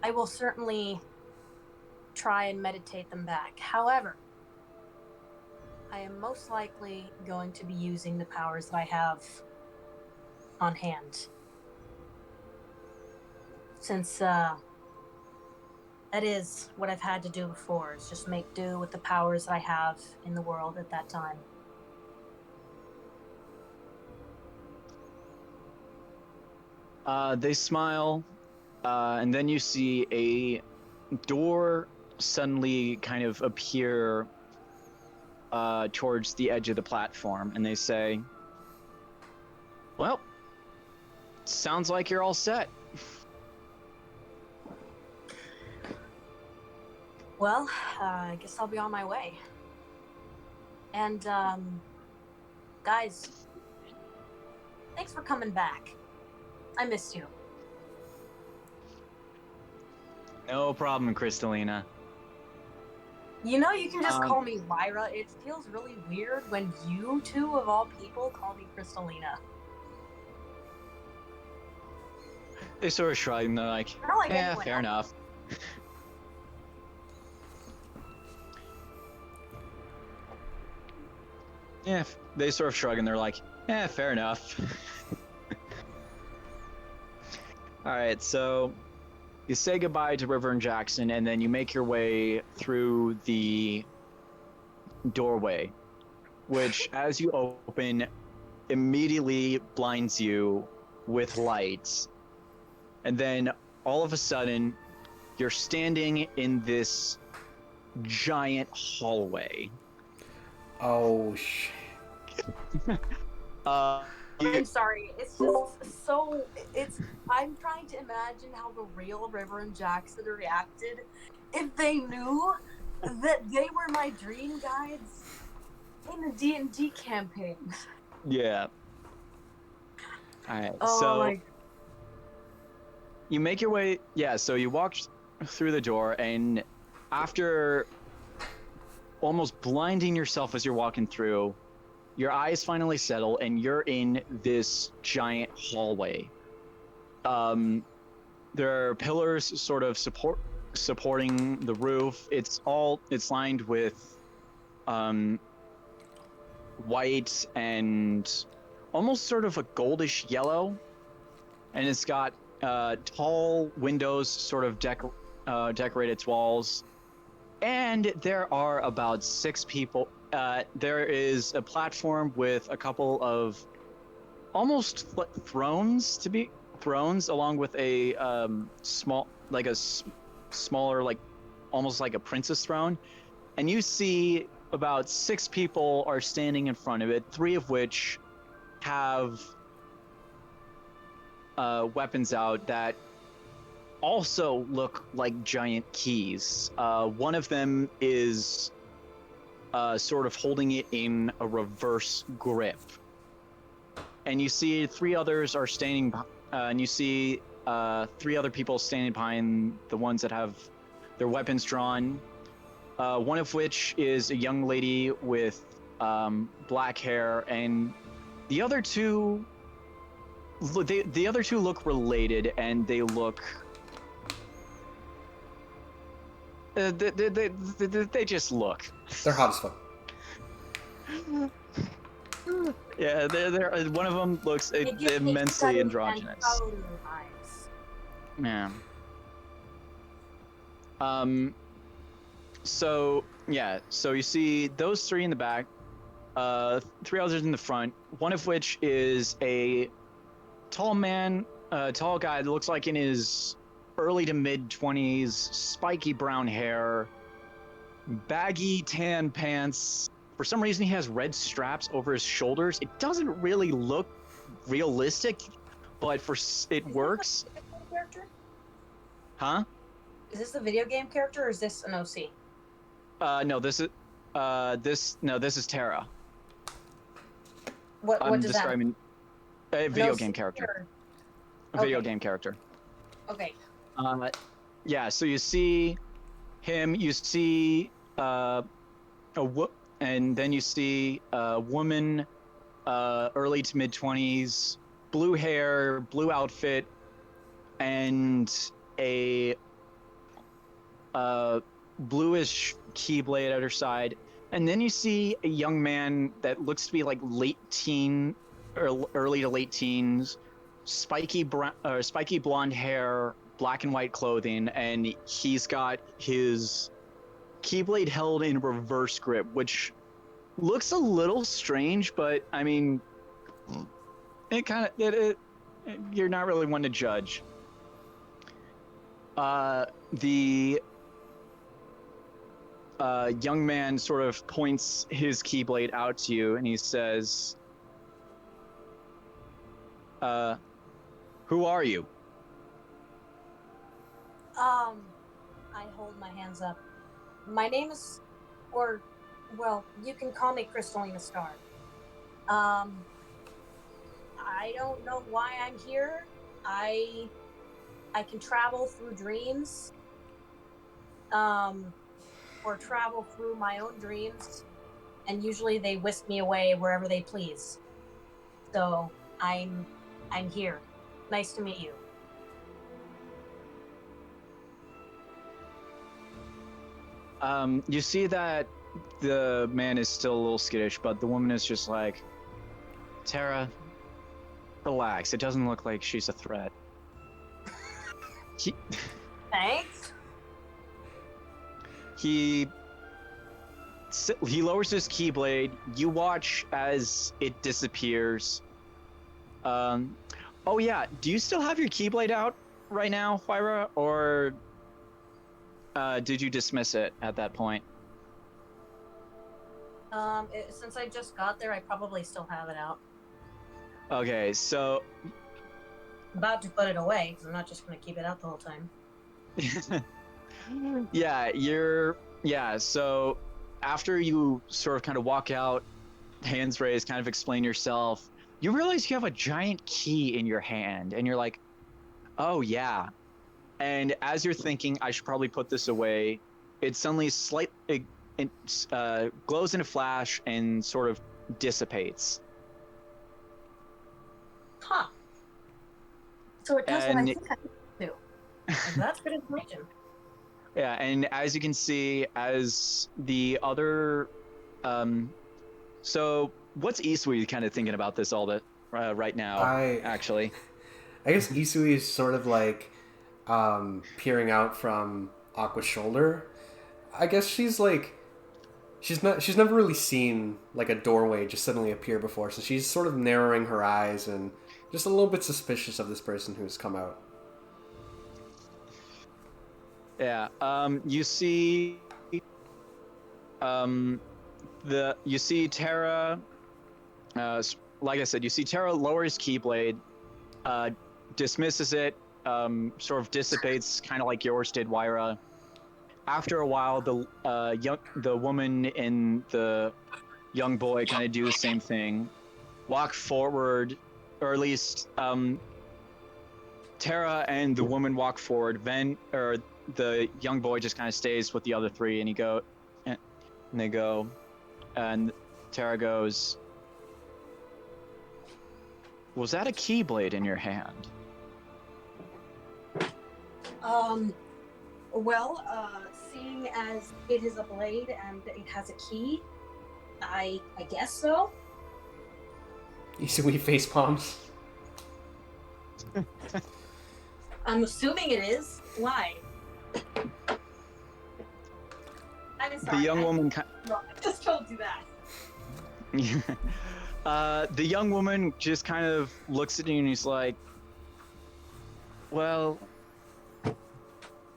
D: I will certainly try and meditate them back. However, I am most likely going to be using the powers that I have on hand. Since that is what I've had to do before, is just make do with the powers that I have in the world at that time.
A: They smile, and then you see a door suddenly kind of appear towards the edge of the platform, and they say, "Well, sounds like you're all set."
D: Well, I guess I'll be on my way. And, guys, thanks for coming back. I missed you.
A: No problem, Crystalina.
D: You know, you can just
A: Um,
D: call me Lyra. It feels really weird when you two, of all people, call me Crystalina.
A: They sort of shrug and they're like,
D: Not like
A: yeah,
D: anyone
A: fair
D: else.
A: enough. Yeah, they sort of shrug and they're like, yeah, fair enough. All right, so you say goodbye to River and Jackson, and then you make your way through the doorway, which, as you open, immediately blinds you with light. And then all of a sudden, you're standing in this giant hallway.
B: Oh shit.
A: Uh,
D: I'm sorry. It's just so. I'm trying to imagine how the real River and Jackson reacted if they knew that they were my dream guides in the D&D campaign.
A: yeah. All right.
D: Oh
A: So
D: my.
A: you make your way. Yeah. So you walk through the door, and after almost blinding yourself as you're walking through, your eyes finally settle, and you're in this giant hallway. There are pillars sort of supporting the roof. It's lined with white and almost sort of a goldish yellow, and it's got tall windows sort of decorated its walls. And there are about 6 people. There is a platform with a couple of almost thrones, along with a smaller, like almost like a princess throne. And you see about 6 people are standing in front of it, 3 of which have weapons out that also look like giant keys. One of them is sort of holding it in a reverse grip. And you see 3 others are standing, and you see 3 other people standing behind the ones that have their weapons drawn. One of which is a young lady with black hair, and the other 2, the other 2 look related, and they look. They just look.
B: They're hot as fuck.
A: Yeah, they're one of them looks
D: They give me
A: immensely
D: stunning
A: androgynous.
D: and powder vibes.
A: Yeah. So yeah, so you see those 3 in the back, 3 others in the front. One of which is a tall man, tall guy that looks like in his early to mid 20s, spiky brown hair, baggy tan pants. For some reason, he has red straps over his shoulders. It doesn't really look realistic, but it works.
D: Character?
A: Huh?
D: Is this a video game character or is this an OC?
A: No, this is Terra.
D: What
A: I'm
D: does
A: describing a
D: that?
A: video game character. A video game character.
D: Okay.
A: Yeah. So you see him. You see and then you see a woman, early to mid 20s, blue hair, blue outfit, and a bluish keyblade at her side. And then you see a young man that looks to be like late teen or early to late teens, spiky blonde hair, black and white clothing, and he's got his keyblade held in reverse grip, which looks a little strange, but I mean, it kind of you're not really one to judge. The young man sort of points his keyblade out to you, and he says, "Who are you?"
D: I hold my hands up. my name is, or, well, you can call me Crystalina Star. I don't know why I'm here. I can travel through dreams, or travel through my own dreams, and usually they whisk me away wherever they please. So I'm here. Nice to meet you.
A: You see that the man is still a little skittish, but the woman is just like, Tara, relax. It doesn't look like she's a threat.
D: Thanks.
A: He lowers his keyblade. You watch as it disappears. Oh yeah, do you still have your keyblade out right now, Huayra, or did you dismiss it at that point?
D: Since I just got there, I probably still have it out.
A: Okay, so
D: I'm about to put it away because I'm not just going to keep it out the whole time.
A: so after you sort of kind of walk out, hands raised, kind of explain yourself, you realize you have a giant key in your hand, and you're like, oh yeah. And as you're thinking, I should probably put this away, it suddenly glows in a flash and sort of dissipates.
D: Huh. So it does what I
A: And-
D: think I do. And that's good information.
A: Yeah, and as you can see, as the other, so what's Isui kind of thinking about this all the right now? Actually,
B: I guess Isui is sort of like peering out from Aqua's shoulder. I guess she's never really seen like a doorway just suddenly appear before, so she's sort of narrowing her eyes and just a little bit suspicious of this person who's come out.
A: yeah. You see, you see Terra. Like I said, you see Terra lowers Keyblade, dismisses it, sort of dissipates, kind of like yours did, Huayra. After a while, the woman and the young boy kind of do the same thing, walk forward, or at least Terra and the woman walk forward. The young boy just kind of stays with the other three, and they go, and Terra goes, "Was that a Keyblade in your hand?"
D: Well, seeing as it is a blade and it has a key, I guess so.
B: Isui face palms.
D: I'm assuming it is. Why? I'm sorry.
A: The young woman.
D: No, I just told you that.
A: The young woman just kind of looks at you and he's like, well,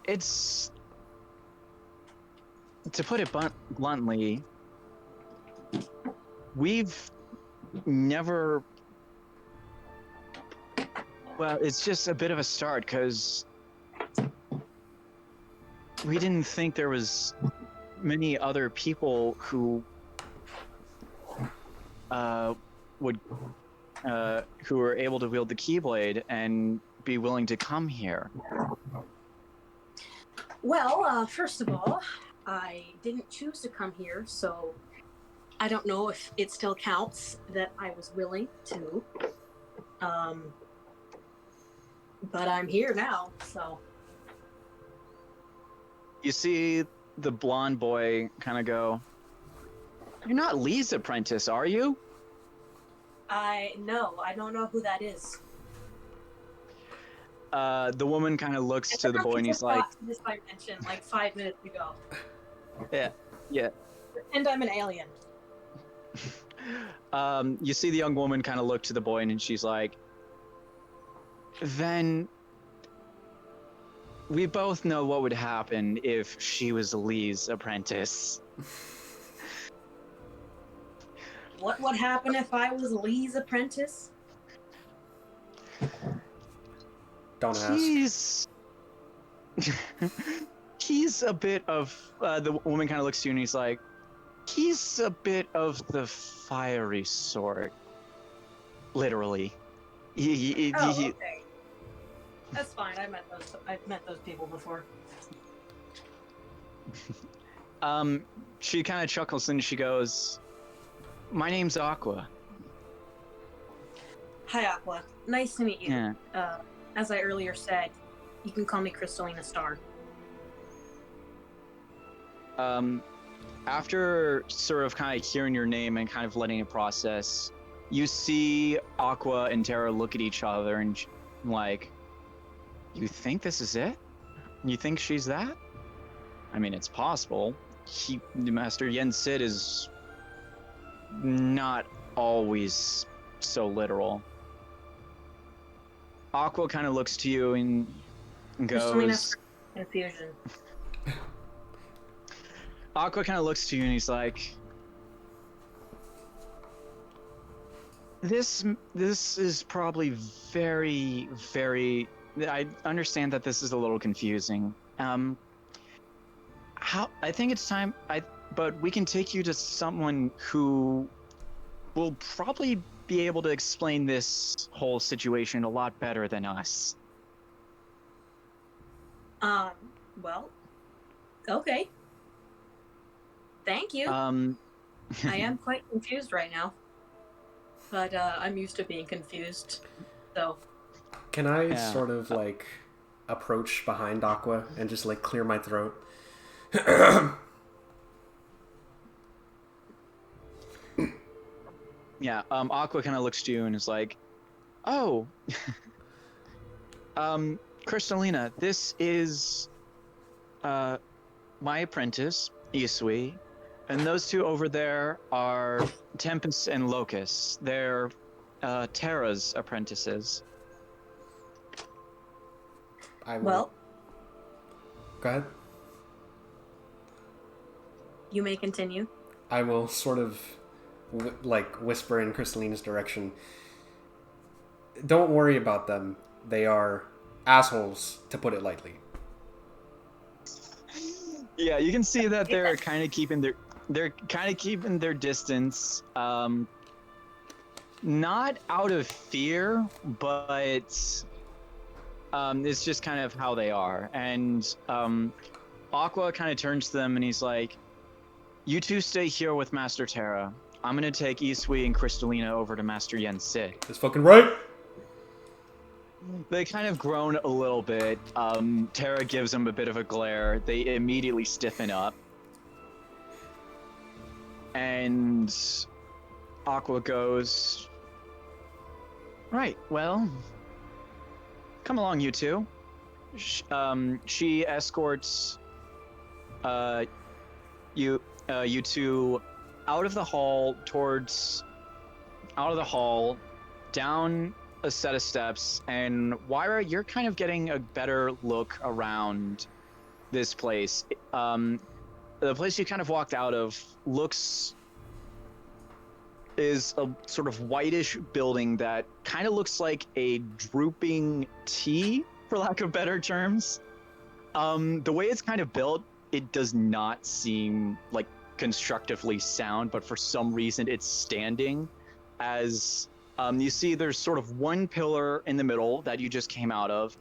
A: it's, to put it bluntly, we've never, well, it's just a bit of a start because we didn't think there was many other people who who were able to wield the Keyblade and be willing to come here.
D: Well, first of all, I didn't choose to come here, so I don't know if it still counts that I was willing to. But I'm here now, so.
A: You see the blonde boy kind of go, "You're not Lee's apprentice, are you?"
D: No, I don't know who that is.
A: The woman kind of looks to the boy and he's like,
D: this I mentioned like 5 minutes ago.
A: yeah.
D: And I'm an alien.
A: You see the young woman kind of look to the boy and she's like, then we both know what would happen if she was Lee's apprentice.
D: What would happen if I was Lee's apprentice?
B: Don't ask.
A: he's a bit of the woman kind of looks to you and he's like, he's a bit of the fiery sort. Literally.
D: Okay. That's fine. I've met those people before.
A: She kind of chuckles and she goes, "My name's Aqua."
D: Hi, Aqua. Nice to meet you.
A: Yeah.
D: As I earlier said, you can call me Crystalina Star.
A: After sort of kind of hearing your name and kind of letting it process, you see Aqua and Terra look at each other and like, you think this is it? You think she's that? I mean, it's possible. Master Yen Sid is not always so literal. Aqua kind of looks to you and goes...
D: Confusion.
A: Aqua kind of looks to you and he's like, This is probably very, very... I understand that this is a little confusing. I think it's time... But we can take you to someone who will probably be able to explain this whole situation a lot better than us.
D: Well, okay. Thank you. I am quite confused right now. But I'm used to being confused, so...
B: Can I sort of, like, approach behind Aqua and just, like, clear my throat?
A: Yeah, Aqua kind of looks to you and is like, "Oh, Crystalina, this is, my apprentice, Isui, and those two over there are Tempest and Locust. They're, Terra's apprentices."
B: Well... Go ahead.
D: You may continue.
B: I will sort of, whisper in Crystalina's direction. Don't worry about them. They are assholes, to put it lightly.
A: Yeah, you can see that they're kind of keeping their distance. Not out of fear, but it's just kind of how they are. And Aqua kind of turns to them and he's like, "You two stay here with Master Terra. I'm gonna take Isui and Crystalina over to Master Yen Sid."
B: That's fucking right!
A: They kind of groan a little bit. Terra gives them a bit of a glare. They immediately stiffen up. And Aqua goes, "Right, well, come along, you two." She escorts you two out of the hall, down a set of steps, and Wyra, you're kind of getting a better look around this place. The place you kind of walked out of is a sort of whitish building that kind of looks like a drooping T, for lack of better terms. The way it's kind of built, it does not seem like constructively sound, but for some reason it's standing. As you see, there's sort of one pillar in the middle that you just came out of,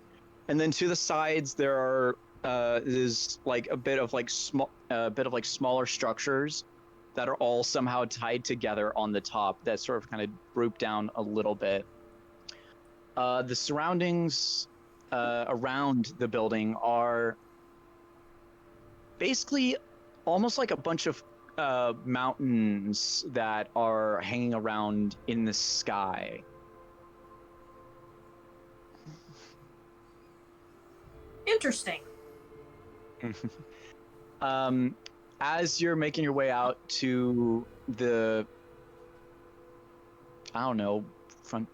A: and then to the sides there are there's like a bit of like smaller structures that are all somehow tied together on the top that sort of kind of group down a little bit. The surroundings around the building are basically almost like a bunch of mountains that are hanging around in the sky.
D: Interesting.
A: As you're making your way out to the, I don't know, front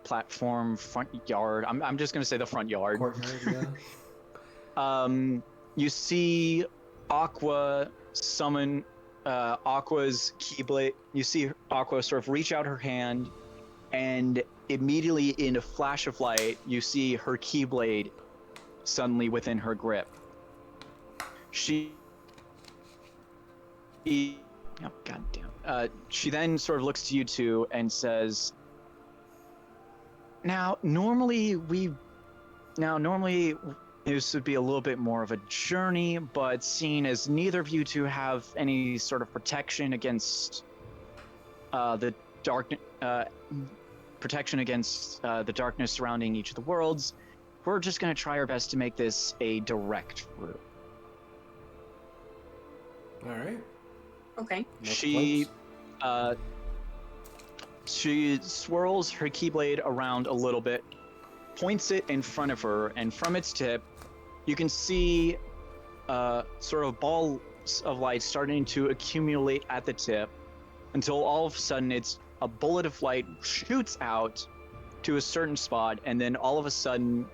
A: platform, front yard. I'm just gonna say the front yard.
B: Courtyard, yeah.
A: You see Aqua summon Aqua's Keyblade. You see Aqua sort of reach out her hand, and immediately in a flash of light, you see her Keyblade suddenly within her grip. She, oh goddamn. She then sort of looks to you two and says, Normally this would be a little bit more of a journey, but seeing as neither of you two have any sort of protection against the darkness surrounding each of the worlds, we're just going to try our best to make this a direct route.
B: All right.
D: Okay.
A: She swirls her Keyblade around a little bit, points it in front of her, and from its tip, you can see sort of balls of light starting to accumulate at the tip until all of a sudden a bullet of light shoots out to a certain spot, and then all of a sudden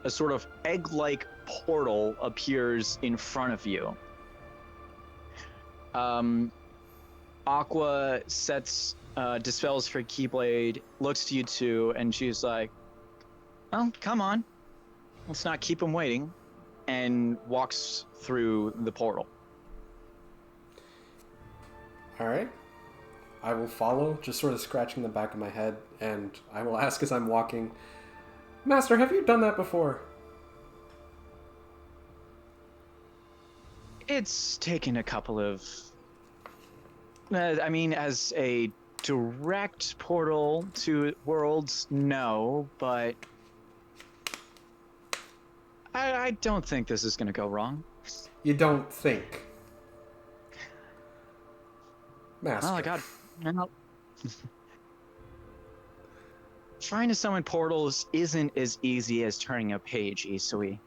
A: a sort of egg-like portal appears in front of you. Aqua dispels her Keyblade, looks to you two, and she's like, "Well, come on. Let's not keep him waiting," and walks through the portal.
B: All right. I will follow, just sort of scratching the back of my head, and I will ask as I'm walking, Master, have you done that before?
A: It's taken a couple of... as a direct portal to worlds, no, but... I don't think this is going to go wrong.
B: You don't think? Master.
A: Oh, I got... Trying to summon portals isn't as easy as turning a page, Isui.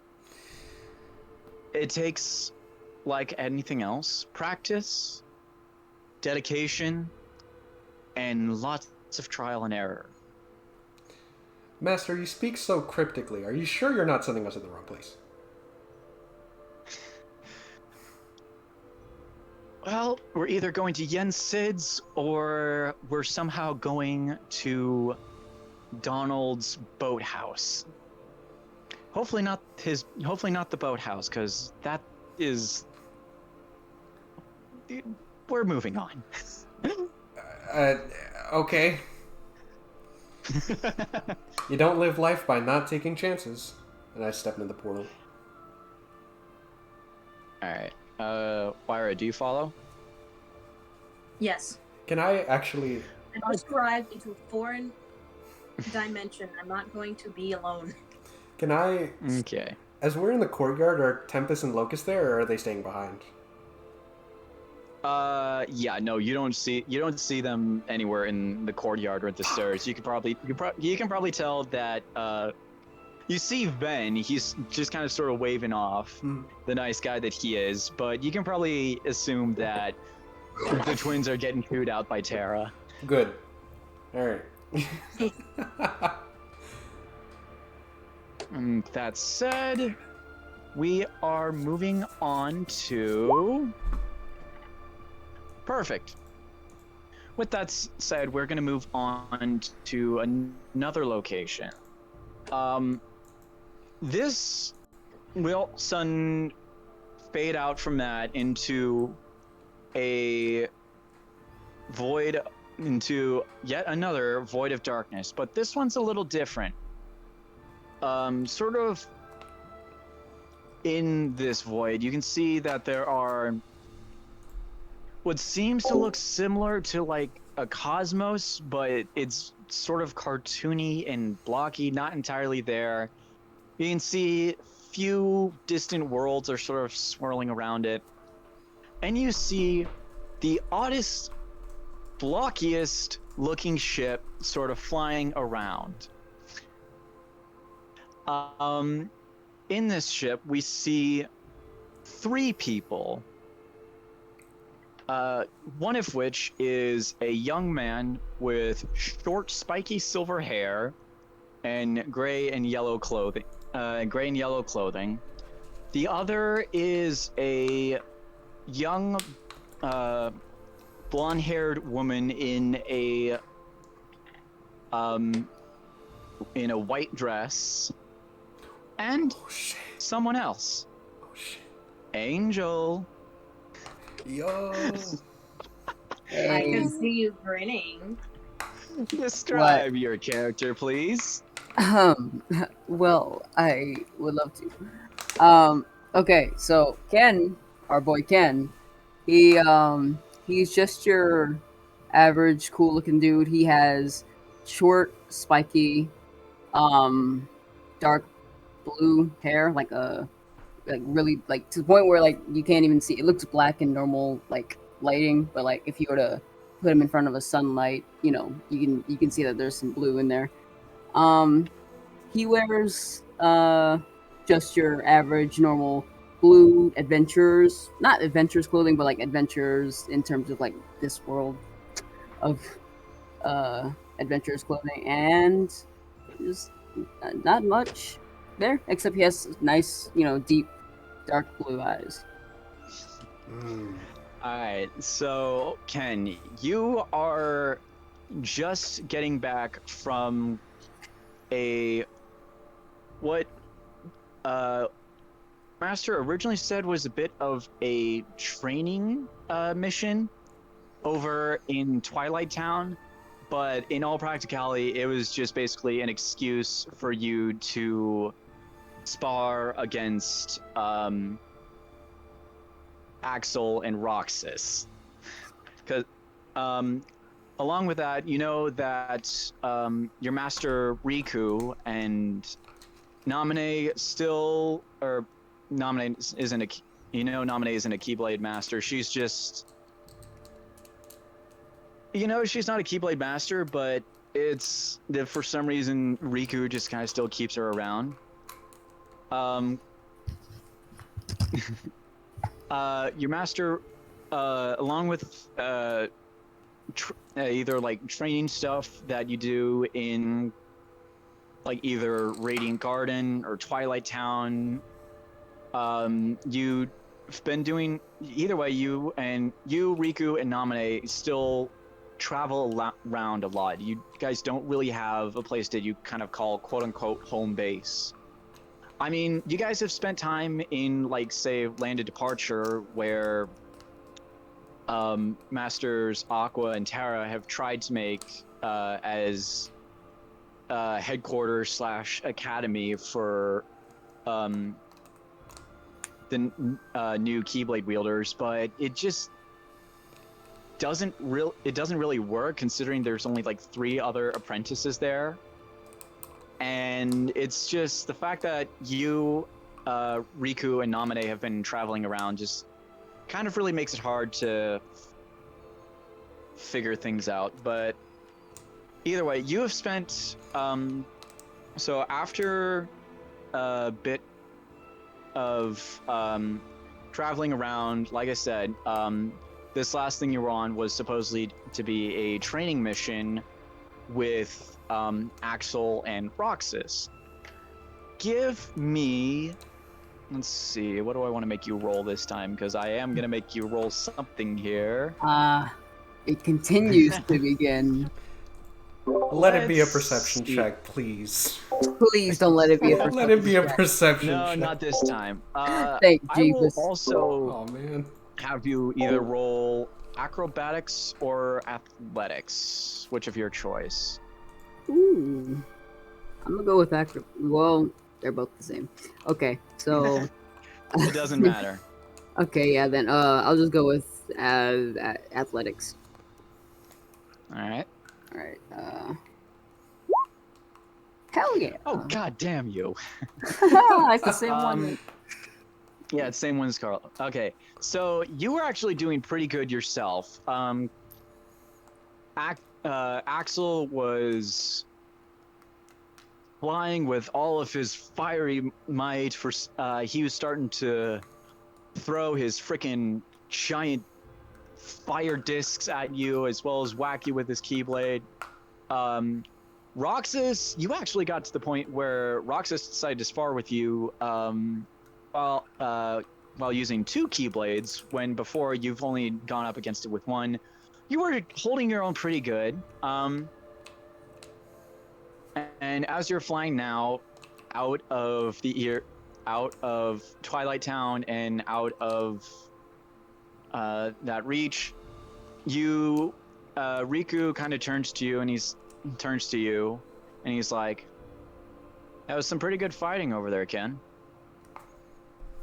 A: It takes, like anything else, practice, dedication, and lots of trial and error.
B: Master, you speak so cryptically. Are you sure you're not sending us to the wrong place?
A: Well, we're either going to Yen Sid's or we're somehow going to Donald's boathouse. Hopefully not the boathouse, because that is... We're moving on.
B: Okay. You don't live life by not taking chances. And I step into the portal.
A: Alright. Wyra, do you follow?
D: Yes.
B: Can I actually...
D: I just arrived into a foreign dimension. I'm not going to be alone.
B: Can I...
A: Okay.
B: As we're in the courtyard, are Tempest and Locust there, or are they staying behind?
A: Yeah, no, you don't see them anywhere in the courtyard or at the stairs. You can probably tell that, you see Ven, he's just kind of sort of waving off, the nice guy that he is, but you can probably assume that the twins are getting chewed out by Terra.
B: Good. Alright.
A: That said, we are moving on to... Perfect. With that said, we're going to move on to another location. This will sudden fade out from that into a void, into yet another void of darkness, but this one's a little different. Sort of in this void, you can see that there are what seems to look similar to like a cosmos, but it's sort of cartoony and blocky, not entirely there. You can see few distant worlds are sort of swirling around it. And you see the oddest, blockiest looking ship sort of flying around. In this ship, we see 3 people. One of which is a young man with short, spiky silver hair and gray and yellow clothing. The other is a young, blonde-haired woman in a white dress, and someone else. Angel.
B: Yo.
D: I
C: Hey,
D: can see you grinning.
A: Describe your character, please.
C: um, well, I would love to. Okay, so Ken, our boy Ken, he's just your average cool-looking dude. He has short, spiky, um, dark blue hair, like really like to the point where like you can't even see. It looks black in normal like lighting, but like if you were to put him in front of a sunlight, you can see that there's some blue in there. Um, he wears just your average normal blue adventurers, not adventurers clothing, but like adventurers in terms of like this world of adventurers clothing, and just not much there except he has nice, deep dark blue eyes.
A: All right, so Ken, you are just getting back from what Master originally said was a bit of a training mission over in Twilight Town, but in all practicality, it was just basically an excuse for you to spar against Axel and Roxas. Because along with that, you know that your master Riku and Namine still, or Namine isn't a, Namine isn't a Keyblade master. She's just, she's not a Keyblade master, but it's that for some reason Riku just kind of still keeps her around. Your master, along with either like training stuff that you do in like either Radiant Garden or Twilight Town, you've been doing either way. You, Riku, and Namine still travel around a lot. You guys don't really have a place that you kind of call quote unquote home base. I mean, you guys have spent time in, like, say, Land of Departure, where Masters Aqua and Terra have tried to make as headquarters / academy for the new Keyblade wielders, but it just doesn't really work, considering there's only like 3 other apprentices there. And it's just the fact that you, Riku, and Namine have been traveling around just kind of really makes it hard to figure things out. But either way, you have spent, so after a bit of traveling around, like I said, this last thing you were on was supposedly to be a training mission with Axel and Roxas. Give me, let's see, what do I want to make you roll this time? Because I am going to make you roll something here.
C: It continues to begin.
B: Let it be a perception check, please.
C: Please don't let it be a perception
B: Let it be a
C: check.
B: perception
A: No,
B: check.
A: not this time.
C: Thank
A: I will
C: Jesus.
A: also
B: Oh, man.
A: have you either roll acrobatics or athletics, which of your choice.
C: Ooh. I'm gonna go with well, they're both the same. Okay, so
A: It doesn't matter.
C: okay, yeah, then I'll just go with athletics.
A: All right.
C: All right. Hell yeah.
A: Oh, god damn you.
C: It's the same one.
A: Yeah, it's the same one as Carl. Okay, so you were actually doing pretty good yourself. Axel was flying with all of his fiery might. He was starting to throw his freaking giant fire discs at you, as well as whack you with his Keyblade. Roxas, you actually got to the point where Roxas decided to spar with you while using 2 Keyblades, when before you've only gone up against it with 1. You were holding your own pretty good. And as you're flying now out of the out of Twilight Town and out of that reach, you Riku kind of turns to you and he's like, that was some pretty good fighting over there, Ken.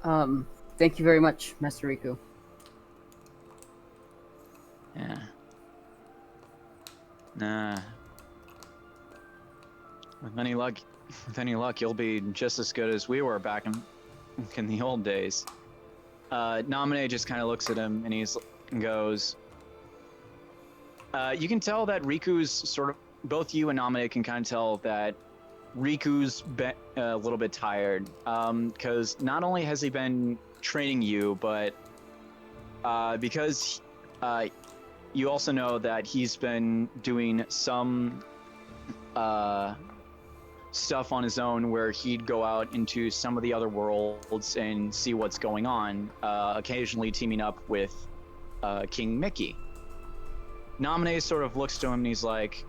C: Thank you very much, Master Riku.
A: Yeah. Nah. With any luck, you'll be just as good as we were back in the old days. Naminé just kind of looks at him and goes, you can tell that Riku's sort of, both you and Naminé can kind of tell that Riku's a little bit tired, because not only has he been training you, but because you also know that he's been doing some stuff on his own where he'd go out into some of the other worlds and see what's going on, occasionally teaming up with King Mickey. Naminé sort of looks to him and he's like,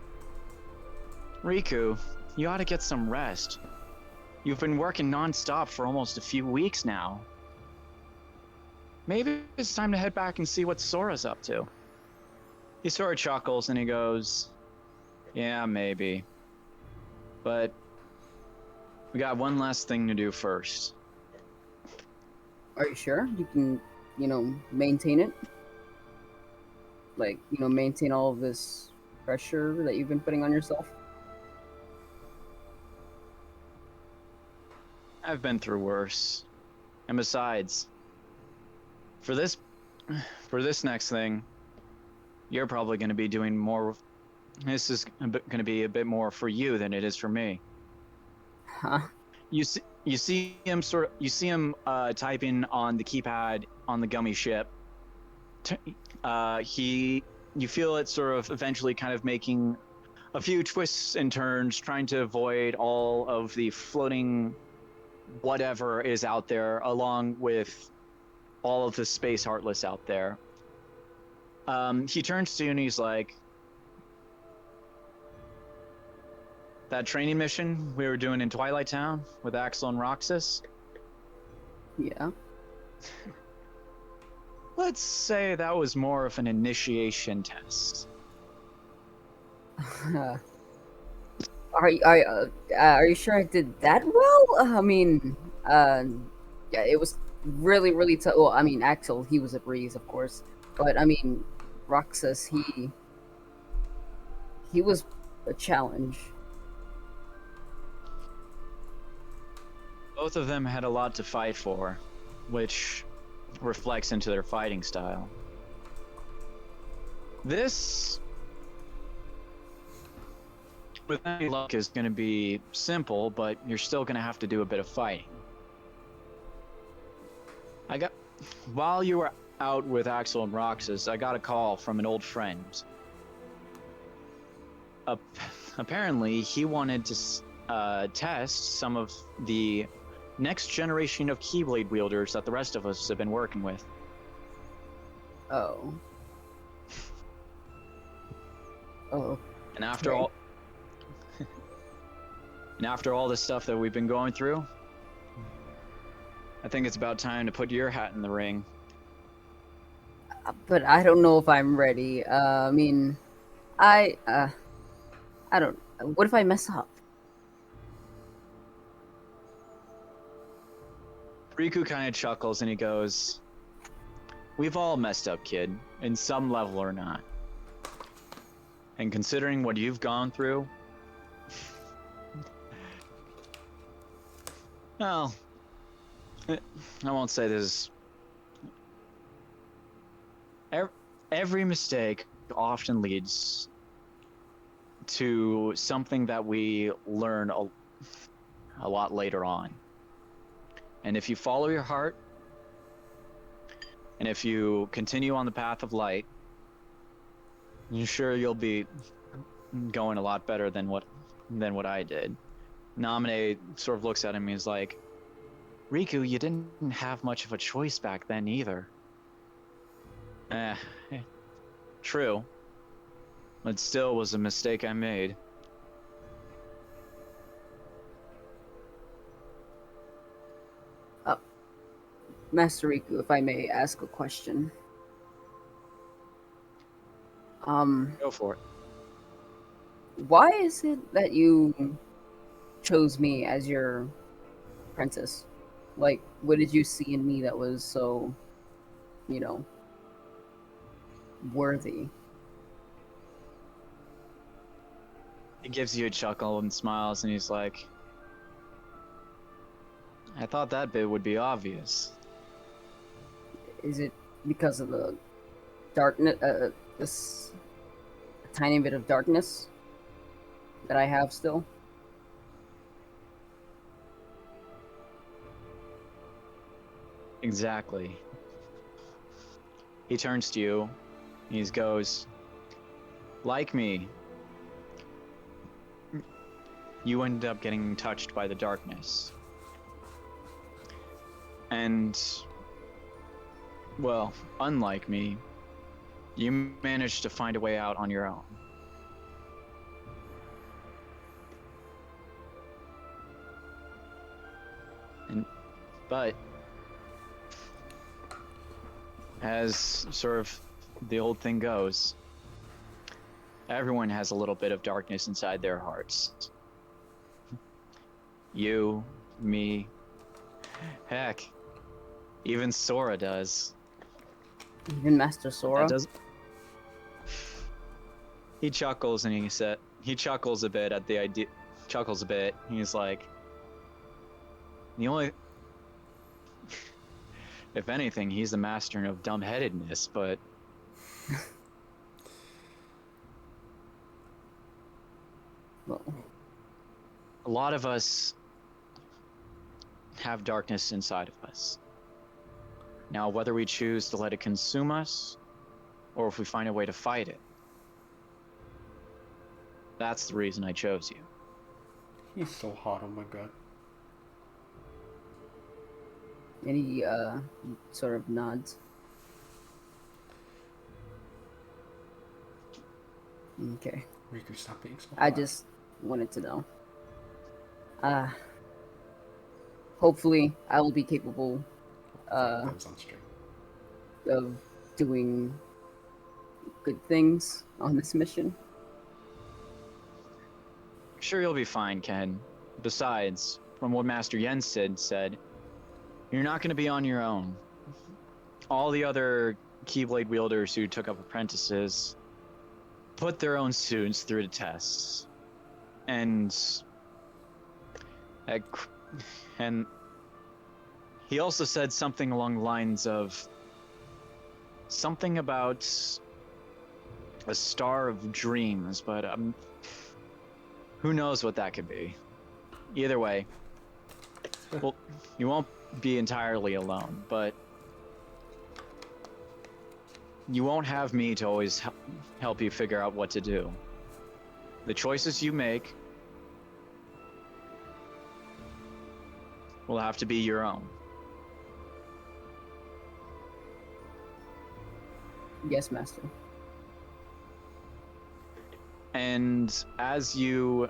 A: Riku, you ought to get some rest. You've been working non-stop for almost a few weeks now. Maybe it's time to head back and see what Sora's up to. He sort of chuckles and he goes, yeah, maybe. But we got one last thing to do first.
C: Are you sure you can, maintain it? Like, maintain all of this pressure that you've been putting on yourself?
A: I've been through worse. And besides, for this next thing, you're probably going to be doing more. This is going to be a bit more for you than it is for me.
C: Huh?
A: You see him typing on the keypad on the gummy ship. You feel it sort of eventually kind of making a few twists and turns, trying to avoid all of the floating whatever is out there, along with all of the space heartless out there. He turns to you and he's like, that training mission we were doing in Twilight Town with Axel and Roxas?
C: Yeah.
A: Let's say that was more of an initiation test.
C: Are you sure I did that well? Yeah, it was really, really tough. Well, Axel, he was a breeze, of course. But, Roxas, he was a challenge.
A: Both of them had a lot to fight for, which reflects into their fighting style. This, with any luck, is going to be simple, but you're still going to have to do a bit of fighting. While you were out with Axel and Roxas, I got a call from an old friend. Apparently, he wanted to test some of the next generation of Keyblade wielders that the rest of us have been working with.
C: Oh. Oh.
A: And after all this stuff that we've been going through, I think it's about time to put your hat in the ring.
C: But I don't know if I'm ready. I don't. What if I mess up?
A: Riku kind of chuckles and he goes, we've all messed up, kid, in some level or not. And considering what you've gone through, well, I won't say this. Every mistake often leads to something that we learn a lot later on. And if you follow your heart, and if you continue on the path of light, you're sure you'll be going a lot better than what I did. Naminé sort of looks at him and he's like, Riku, you didn't have much of a choice back then either. True. But still was a mistake I made.
C: Master Riku, if I may ask a question.
A: Go for it.
C: Why is it that you chose me as your apprentice? Like, what did you see in me that was so, you know, worthy?
A: He gives you a chuckle and smiles, and he's like, I thought that bit would be obvious.
C: Is it because of the darkness, this tiny bit of darkness that I have still?
A: Exactly. He turns to you. He goes, like me, you end up getting touched by the darkness. And, well, unlike me, you managed to find a way out on your own. But as sort of the old thing goes, everyone has a little bit of darkness inside their hearts. You, me, heck, even Sora does.
C: Even Master Sora?
A: He chuckles and he chuckles a bit at the idea. Chuckles a bit. He's like, the only. If anything, he's the master of dumbheadedness, but.
C: Well,
A: a lot of us have darkness inside of us. Now, whether we choose to let it consume us, or if we find a way to fight it, that's the reason I chose you.
B: He's so hot, oh my god.
C: any sort of nods? Okay.
B: Riku, stop being so hot.
C: I just wanted to know. Hopefully, I will be capable
B: That was on stream.
C: of doing good things on this mission.
A: Sure, you'll be fine, Ken. Besides, from what Master Yensid said, you're not going to be on your own. All the other Keyblade wielders who took up apprentices put their own students through the tests. And he also said something along the lines of something about a star of dreams, but who knows what that could be. Either way, well, you won't be entirely alone, but you won't have me to always help you figure out what to do. The choices you make will have to be your own.
C: Yes, Master.
A: And as you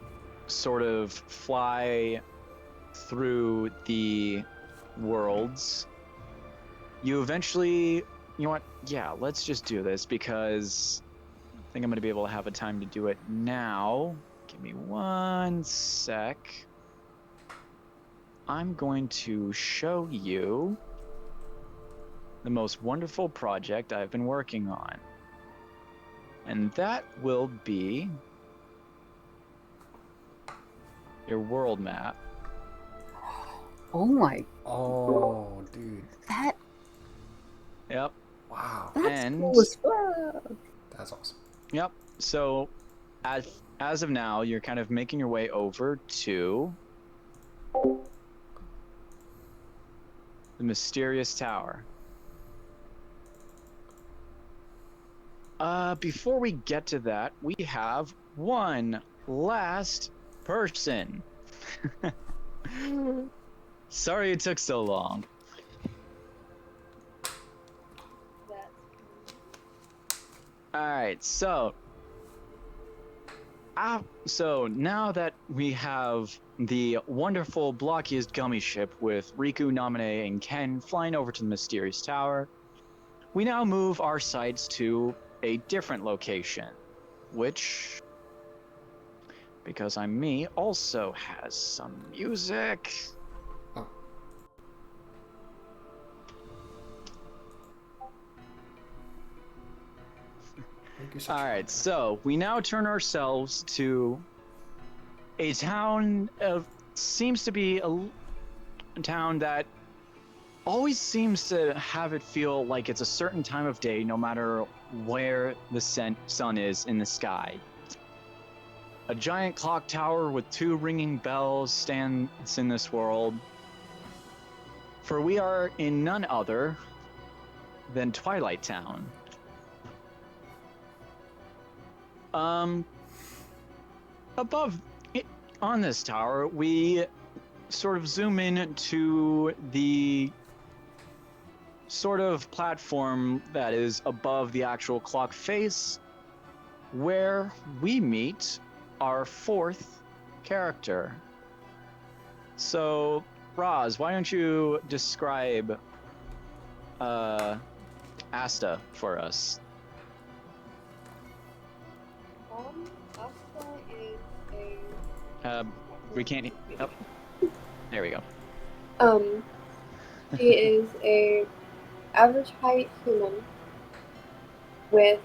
A: sort of fly through the worlds, you eventually, you know what? Yeah, let's just do this because I think I'm going to be able to have a time to do it now. Give me 1 sec. I'm going to show you the most wonderful project I've been working on. And that will be your world map.
C: Oh my!
B: Oh, dude.
C: That
A: Yep.
B: Wow.
C: that's
A: And-
C: cool as fuck.
B: That's awesome.
A: Yep. So, as of now, you're kind of making your way over to the mysterious tower. Before we get to that, we have one last person. Sorry it took so long. Alright, so So now that we have the wonderful blockiest gummy ship with Riku, Namine, and Ken flying over to the mysterious tower, we now move our sights to a different location, which, because I'm me, also has some music.
B: Oh.
A: All right, so we now turn ourselves to a town of seems to be a town that always seems to have it feel like it's a certain time of day, no matter where the sun is in the sky. A giant clock tower with 2 ringing bells stands in this world. For we are in none other than Twilight Town. Above on this tower, we sort of zoom in to the sort of platform that is above the actual clock face, where we meet our 4th character. So, Roz, why don't you describe Asta for us?
E: Asta is
A: We can't. Oh, there we go.
E: she is a average height human with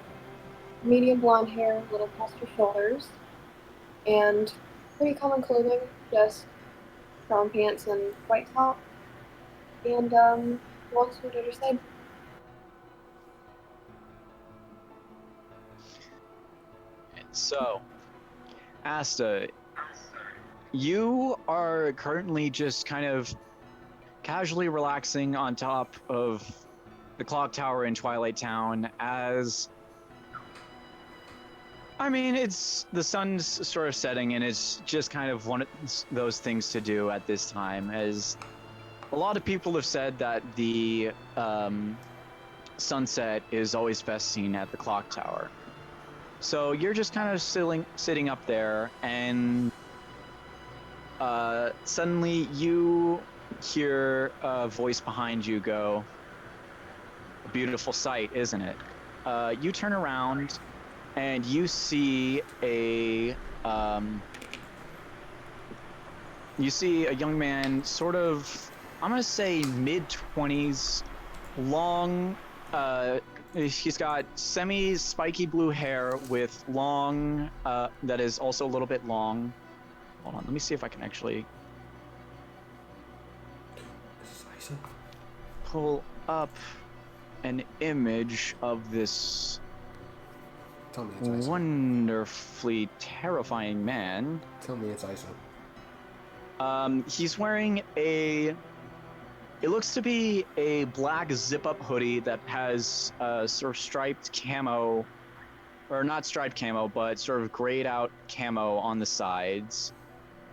E: medium blonde hair, little past her shoulders, and pretty common clothing, just brown pants and white top, and long sword at her side.
A: So, Asta, you are currently just kind of casually relaxing on top of the clock tower in Twilight Town as, I mean, it's the sun's sort of setting and it's just kind of one of those things to do at this time, as a lot of people have said that the sunset is always best seen at the clock tower. So you're just kind of sitting up there, and suddenly you hear a voice behind you go, "A beautiful sight, isn't it?" You turn around, and you see a young man, sort of, I'm gonna say mid-20s, long. He's got semi-spiky blue hair with long, that is also a little bit long. Hold on, let me see if I can actually pull up an image of this
B: Tell me it's Isa.
A: wonderfully terrifying man.
B: Tell me it's Isa.
A: He's wearing it looks to be a black zip-up hoodie that has sort of striped camo, or not striped camo, but sort of grayed out camo on the sides.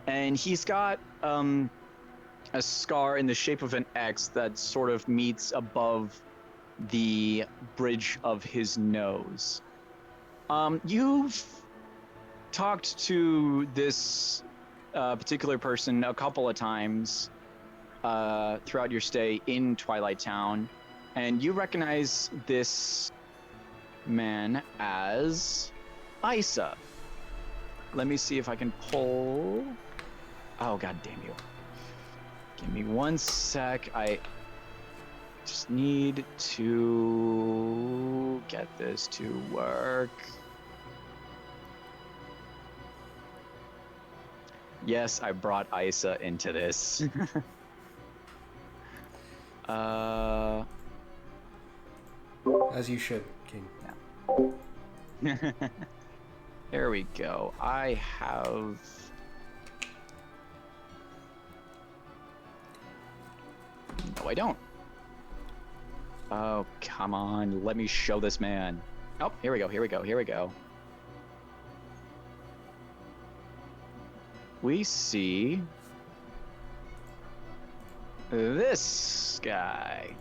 A: And he's got a scar in the shape of an X that sort of meets above the bridge of his nose. You've talked to this particular person a couple of times throughout your stay in Twilight Town, and you recognize this man as Isa. Let me see if I can pull. Oh, god damn you. Give me one sec. I just need to get this to work. Yes, I brought Isa into this.
B: As you should, King.
A: There we go. I have... No, I don't. Oh, come on. Let me show this man. Oh, here we go, here we go, here we go. We see... this guy.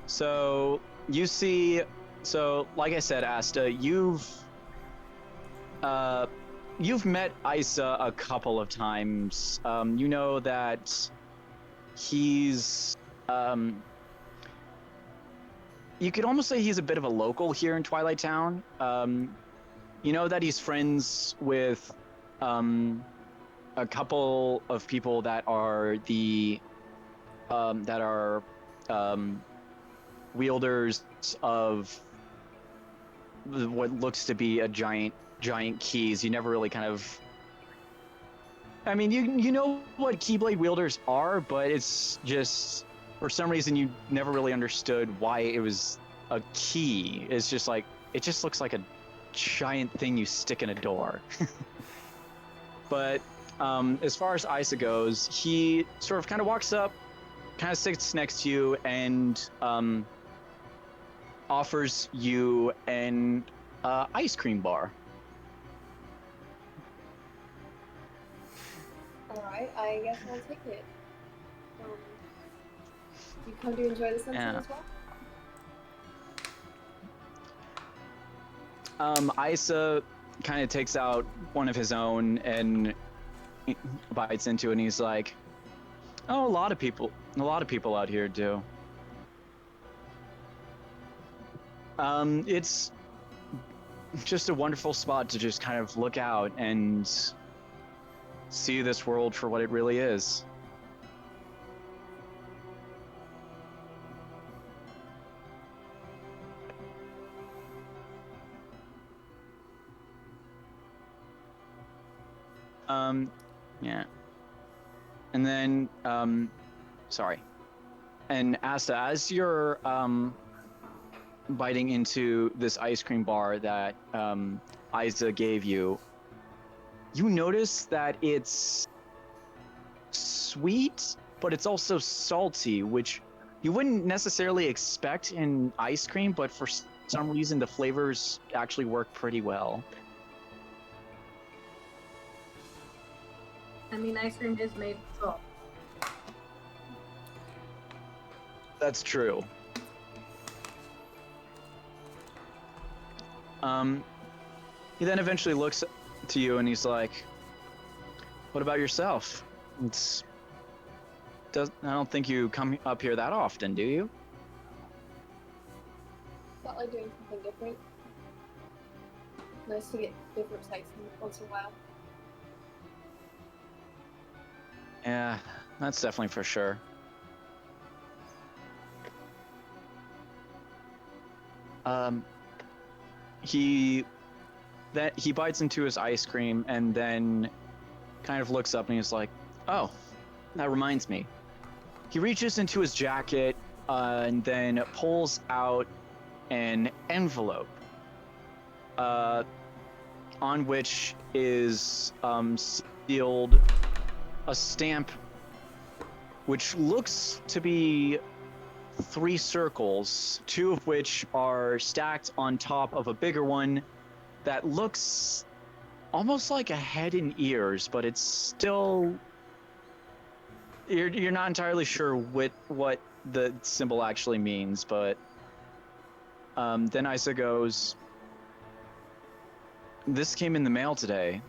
A: So you see So, like I said, Asta, you've met Isa a couple of times. You know that he's you could almost say he's a bit of a local here in Twilight Town. You know that he's friends with a couple of people that are the wielders of what looks to be a giant keys. You never really kind of, I mean, you know what Keyblade wielders are, but it's just for some reason you never really understood why it was a key. It's just like it just looks like a giant thing you stick in a door. But as far as Isa goes, he sort of kind of walks up, kind of sits next to you, and offers you an ice cream bar.
E: Alright, I guess I'll take it. You come to enjoy the sunset
A: Yeah.
E: as well?
A: Isa kind of takes out one of his own and bites into it, and he's like, "Oh, a lot of people out here do." It's just a wonderful spot to just kind of look out and see this world for what it really is. Yeah. And then, sorry. And Asta, as you're, biting into this ice cream bar that, Isa gave you, you notice that it's sweet, but it's also salty, which you wouldn't necessarily expect in ice cream, but for some reason the flavors actually work pretty well.
D: I mean, ice cream is made of salt.
A: That's true. He then eventually looks to you and he's like, "What about yourself? I don't think you come up here that often, do you?"
E: Felt like doing something different. Nice to get different sights once in a while.
A: Yeah, that's definitely for sure. He bites into his ice cream and then kind of looks up and he's like, "Oh, that reminds me." He reaches into his jacket and then pulls out an envelope on which is sealed a stamp which looks to be 3 circles, 2 of which are stacked on top of a bigger one that looks almost like a head and ears, but it's still you're not entirely sure what the symbol actually means. But then Isa goes, "This came in the mail today,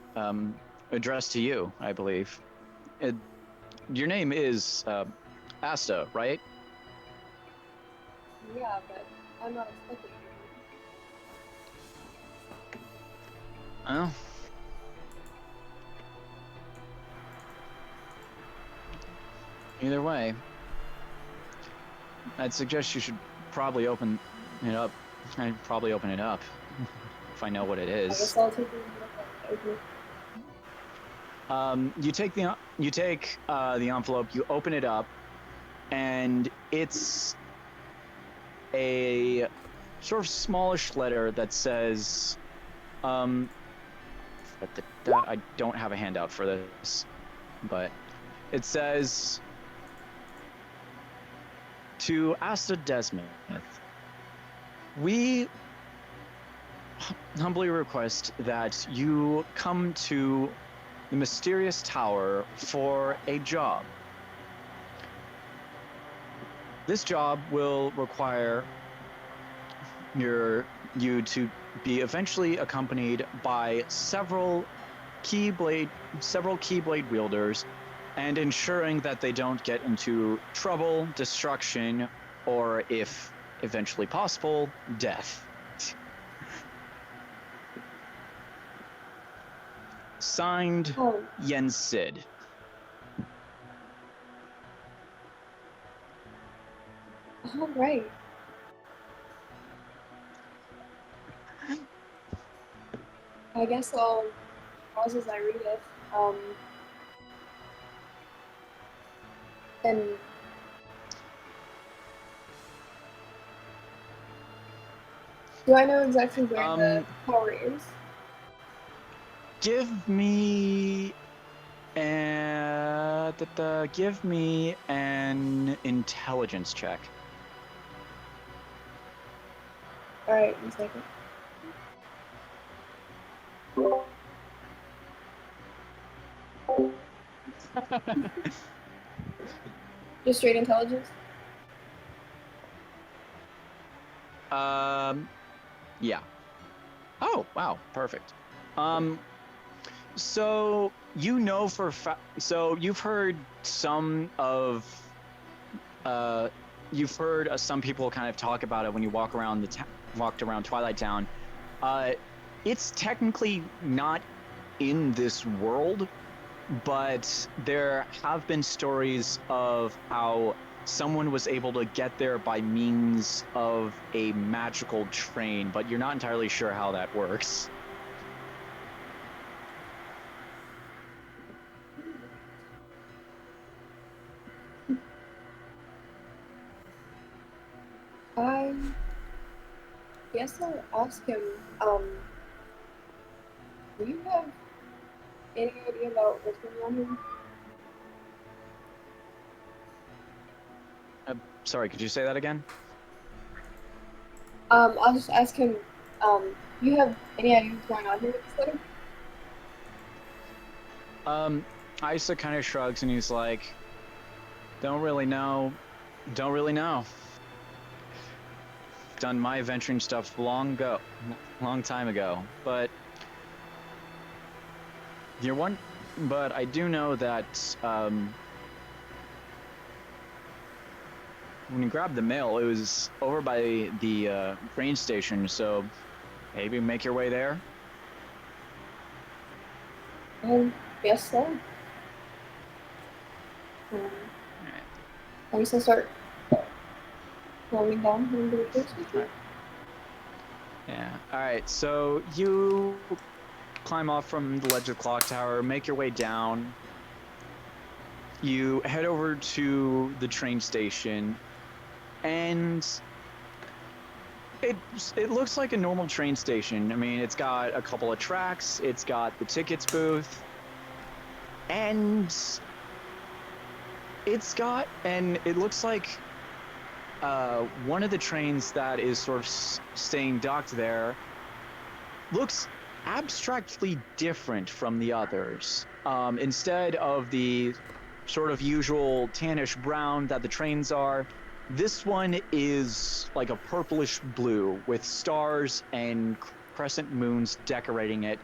A: addressed to you, I believe. Your name is Asta, right?"
E: Yeah, but I'm not expecting it.
A: Oh. Either way, I'd suggest you should probably open it up. I'd probably open it up if I know what it
E: I guess
A: is.
E: I'll take a look at it.
A: You take the envelope, you open it up, and it's a sort of smallish letter that says, I don't have a handout for this, but it says, "To Asta Desmond, we humbly request that you come to the mysterious tower for a job. This job will require you to be eventually accompanied by several Keyblade wielders, and ensuring that they don't get into trouble, destruction, or if eventually possible, death. Signed,
E: Oh,
A: Jens Sid.
E: all right. I guess I'll pause as I read it. And do I know exactly where the tower is?
A: Give me give me an intelligence check.
E: All right, 1 second. Just straight intelligence?
A: Yeah. Oh, wow, perfect. So you know so you've heard some of you've heard some people kind of talk about it when you walked around Twilight Town. It's technically not in this world, but there have been stories of how someone was able to get there by means of a magical train, but you're not entirely sure how that works.
E: I guess I'll ask him, do you have any idea about what's going on here?
A: Sorry, could you say that again?
E: I'll just ask him, do you have any idea what's going on here with this letter?
A: Isa kind of shrugs and he's like, don't really know. Done my adventuring stuff long time ago, but but I do know that when you grabbed the mail, it was over by the train station, so maybe make your way there.
E: Guess so. I guess I'll start climbing down into the train station.
A: Yeah. All right. So you climb off from the ledge of Clock Tower, make your way down. You head over to the train station, and it looks like a normal train station. I mean, it's got a couple of tracks, it's got the tickets booth, and it looks like one of the trains that is sort of staying docked there looks abstractly different from the others. Instead of the sort of usual tannish brown that the trains are, this one is like a purplish blue with stars and crescent moons decorating it,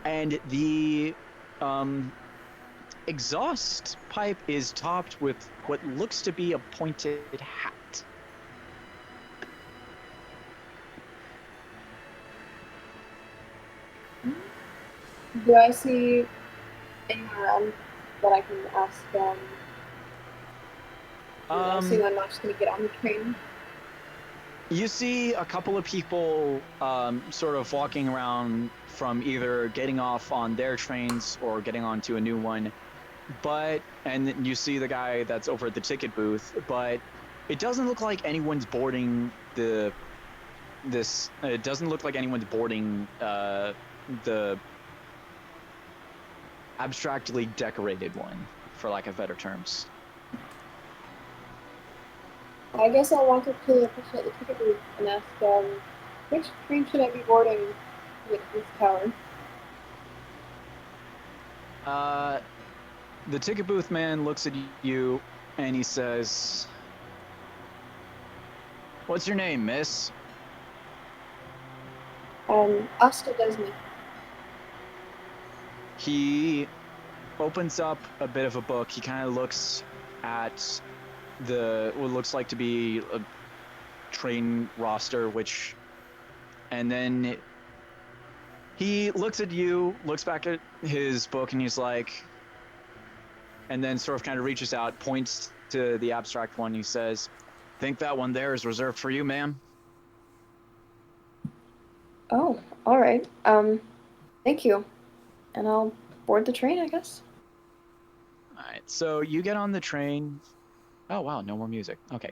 A: and the exhaust pipe is topped with what looks to be a pointed hat.
E: Do I see anyone around that I can ask assuming I'm not just gonna get on the train?
A: You see a couple of people sort of walking around from either getting off on their trains or getting onto a new one, and you see the guy that's over at the ticket booth, but it doesn't look like anyone's boarding the abstractly decorated one, for lack of better terms.
E: I guess I'll walk up to the person at the ticket booth and ask, which train should I be boarding with this tower?
A: The ticket booth man looks at you and he says, "What's your name, miss?"
E: Asta Disney.
A: He opens up a bit of a book. He kind of looks at what looks like to be a train roster, and then he looks at you, looks back at his book, and he's like, and then sort of kind of reaches out, points to the abstract one. He says, "Think that one there is reserved for you, ma'am."
E: Oh, all right. Thank you. And I'll board the train, I guess.
A: All right, so you get on the train. Oh, wow, no more music. Okay.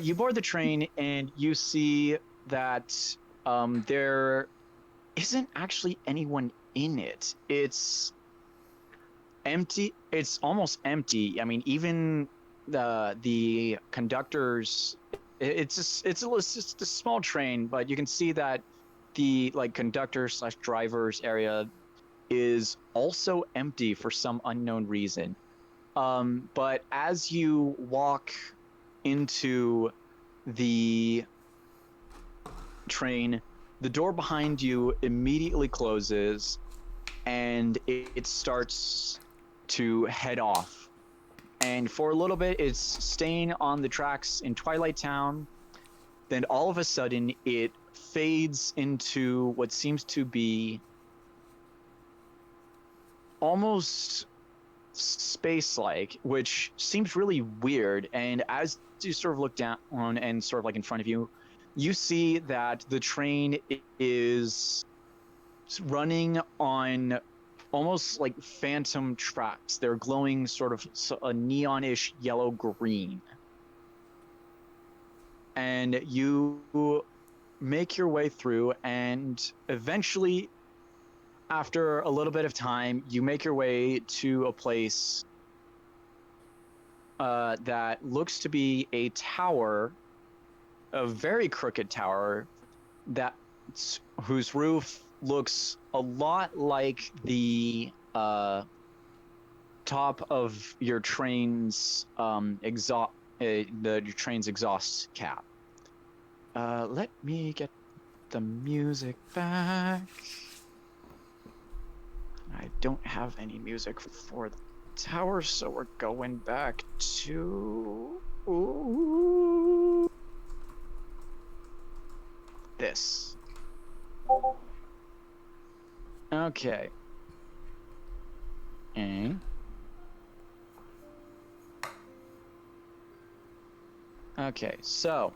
A: You board the train and you see that there isn't actually anyone in it. It's empty. It's almost empty. I mean, even the conductors. It's just a small train, but you can see that the conductor/drivers area is also empty for some unknown reason. But as you walk into the train, the door behind you immediately closes and it starts to head off. And for a little bit, it's staying on the tracks in Twilight Town. Then all of a sudden, it fades into what seems to be almost space-like, which seems really weird. And as you sort of look down and sort of like in front of you, you see that the train is running on almost like phantom tracks. They're glowing sort of a neonish yellow-green. And you make your way through, and eventually, after a little bit of time, you make your way to a place that looks to be a tower, a very crooked tower, whose roof looks a lot like the top of your train's your train's exhaust cap. Let me get the music back. I don't have any music for the tower, so we're going back to this. Okay. Okay, so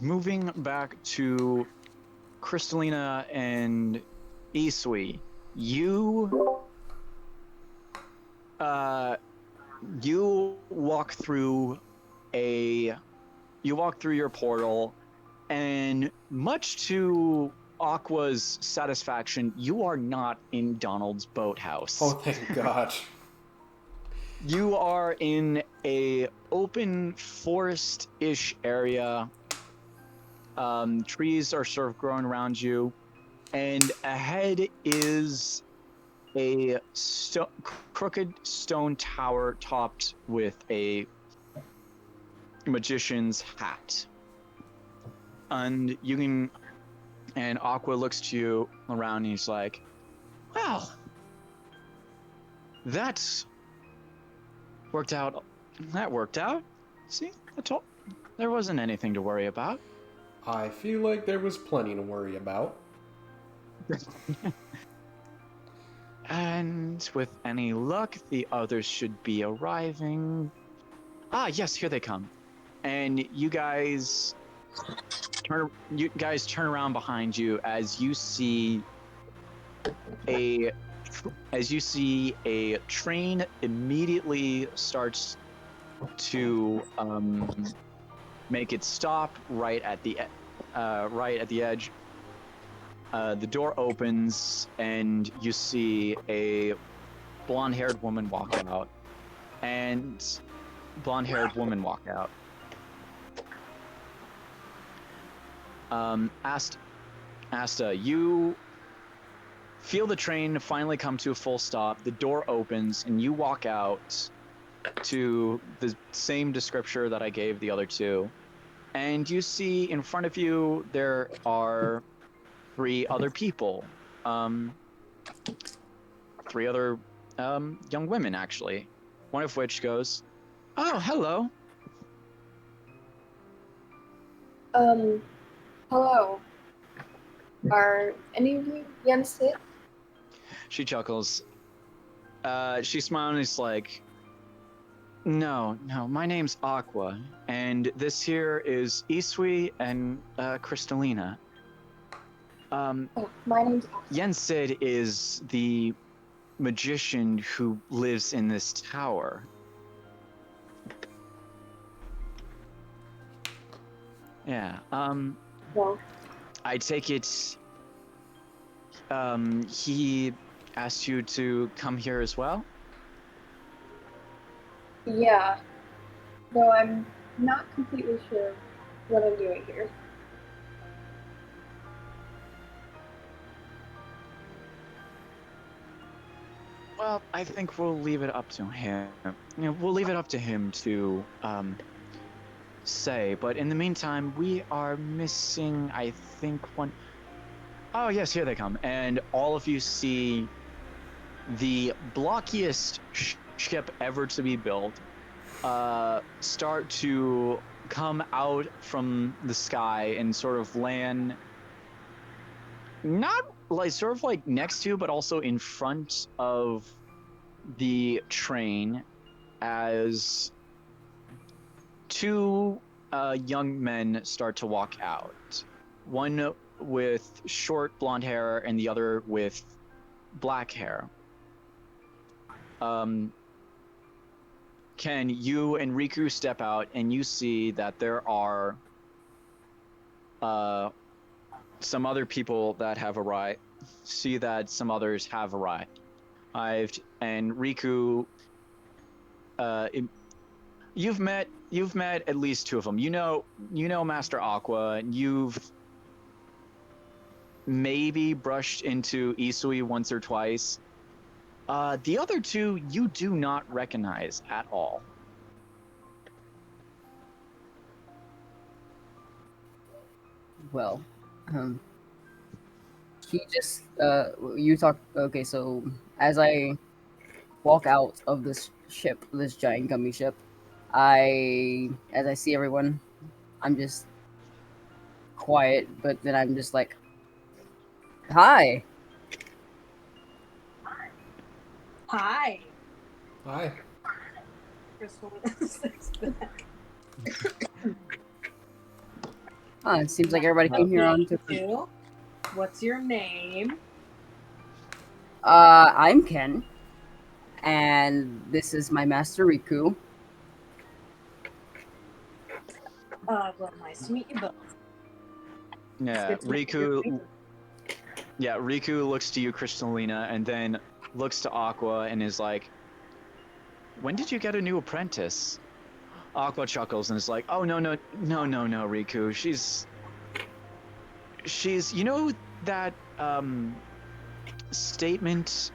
A: moving back to Crystalina and Isui, you walk through your portal, and much to Aqua's satisfaction, you are not in Donald's boathouse.
B: Oh, thank God.
A: You are in a open forest-ish area. Trees are sort of growing around you, and ahead is a crooked stone tower topped with a magician's hat. And Aqua looks to you around, and he's like, "Well, that worked out. See, there wasn't anything to worry about."
B: I feel like there was plenty to worry about.
A: And with any luck, the others should be arriving. Ah, yes, here they come. And you guys turn around behind you as you see a train immediately starts to make it stop right at the edge. The door opens, and you see a blonde-haired woman walk out. Asta, you feel the train finally come to a full stop. The door opens, and you walk out to the same descriptor that I gave the other two. And you see in front of you there are three other people. Three other young women, actually. One of which goes, "Oh, hello."
E: Hello. Are any of you Yensid?
A: She chuckles. She smiles and is like, no, my name's Aqua, and this here is Isui and Crystalina.
E: Oh, my name's
A: Yensid is the magician who lives in this tower. Yeah,
E: Well,
A: I take it, he asked you to come here as well?
E: yeah. Though I'm not completely sure what I'm doing here.
A: Well, I think we'll leave it up to him. We'll leave it up to him to say. But in the meantime, we are missing, I think, one. Oh yes, here they come, and all of you see the blockiest ship ever to be built start to come out from the sky and sort of land. Not like sort of like next to, but also in front of the train as two young men start to walk out. One with short blonde hair and the other with black hair. Ken, you and Riku step out and you see that there are some other people that have arrived. See that some others have arrived. And Riku, you've met at least two of them. You know Master Aqua. You've maybe brushed into Isui once or twice. The other two you do not recognize at all.
C: Well, he just you talk. Okay, so as I walk out of this ship, this giant gummy ship, as I see everyone, I'm just quiet, but then I'm just like, "Hi."
D: Hi.
B: Hi.
D: Crystal steps back.
C: It seems like everybody came here on to.
D: You. What's your name?
C: I'm Ken, and this is my master Riku.
D: Well, nice to meet you both.
A: Yeah,
D: It's good to meet you.
A: Riku looks to you, Crystalina, and then looks to Aqua and is like, "When did you get a new apprentice?" Aqua chuckles and is like, "Oh no, Riku. She's you know that statement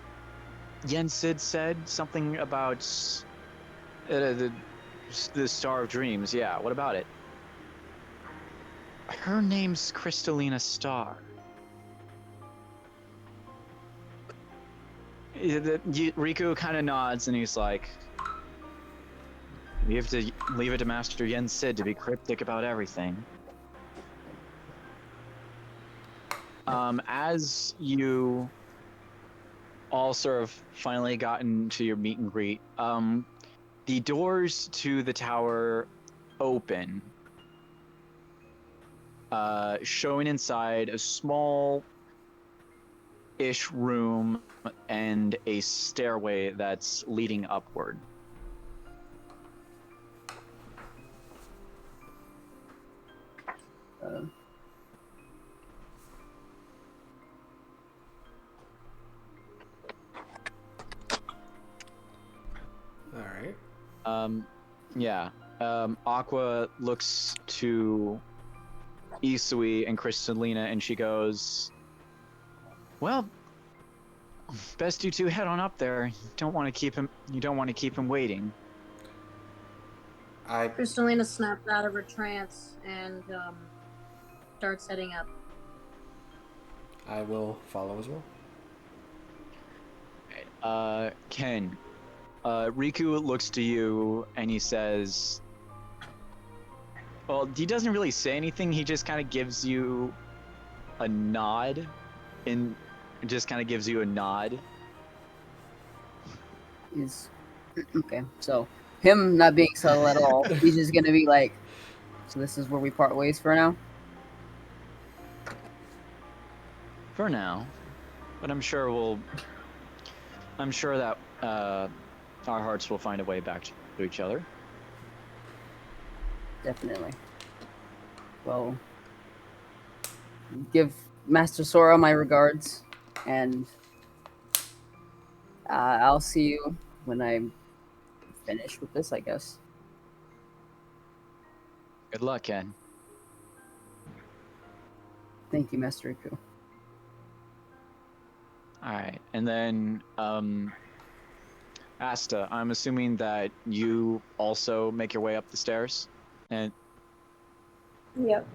A: Yensid said something about the Star of Dreams. Yeah, what about it? Her name's Crystalina Star." Riku kind of nods and he's like, "You have to leave it to Master Yensid to be cryptic about everything." As you all sort of finally gotten to your meet and greet, the doors to the tower open, showing inside a small-ish room and a stairway that's leading upward.
B: All right.
A: Aqua looks to Isui and Crystalina and she goes, "Well, best you two head on up there. You don't want to keep him waiting."
D: Crystalina snaps out of her trance and starts heading up.
B: I will follow as well.
A: Ken, Riku looks to you and he says, well, he doesn't really say anything. He just kind of gives you a nod and just kind of gives you a nod.
C: Is okay. So him not being subtle at all, he's just gonna be like, so this is where we part ways for now.
A: For now, but I'm sure that our hearts will find a way back to each other.
C: Definitely. Well, give Master Sora my regards, and I'll see you when I'm finished with this, I guess.
A: Good luck, Ken.
C: Thank you, Master Riku.
A: All right, and then Asta, I'm assuming that you also make your way up the stairs, and
E: Yep.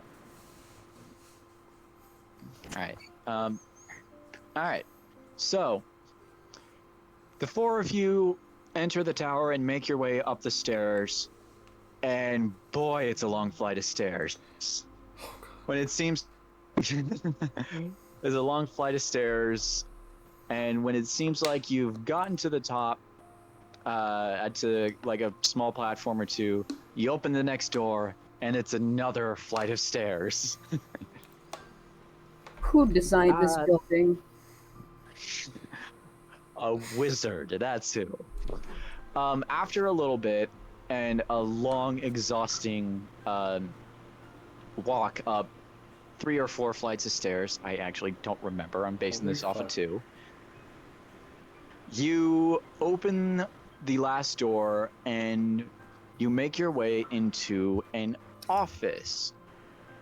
A: all right. So the four of you enter the tower and make your way up the stairs, and boy, it's a long flight of stairs. When it seems there's a long flight of stairs, and when it seems like you've gotten to the top, to like a small platform or two, you open the next door, and it's another flight of stairs.
C: Who designed this building?
A: A wizard, that's who. After a little bit and a long, exhausting walk up 3 or 4 flights of stairs, I actually don't remember, I'm basing this off of 2. You open the last door and you make your way into an office.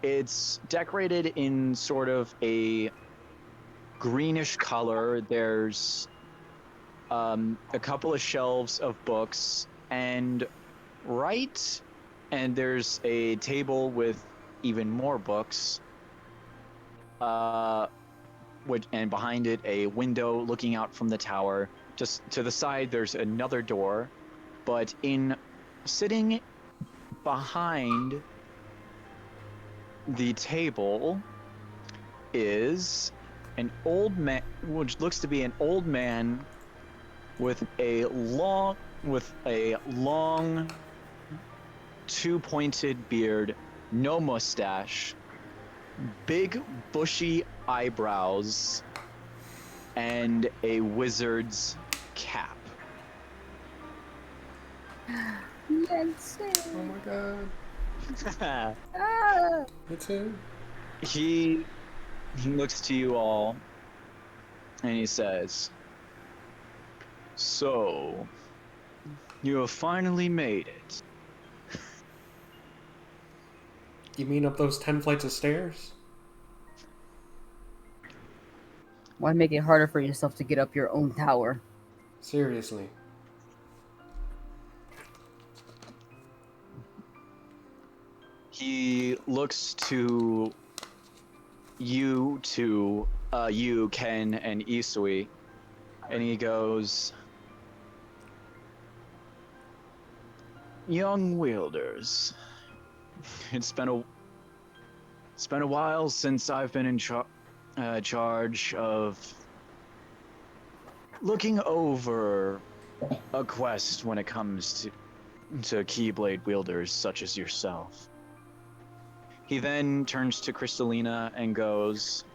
A: It's decorated in sort of a greenish color. There's a couple of shelves of books, and there's a table with even more books. And behind it, a window looking out from the tower. Just to the side, there's another door, but sitting behind the table is an old man, which looks to be an old man with a long, two-pointed beard, no mustache, big bushy eyebrows, and a wizard's cap.
C: Yes.
B: Oh my god. It's him.
A: He looks to you all and he says, "So, you have finally made it."
B: You mean up those 10 flights of stairs?
C: Why make it harder for yourself to get up your own tower?
B: Seriously.
A: He looks to you Ken, and Isui, and he goes, "Young wielders, it's been a while since I've been in charge of looking over a quest when it comes to Keyblade wielders such as yourself." He then turns to Crystalina and goes,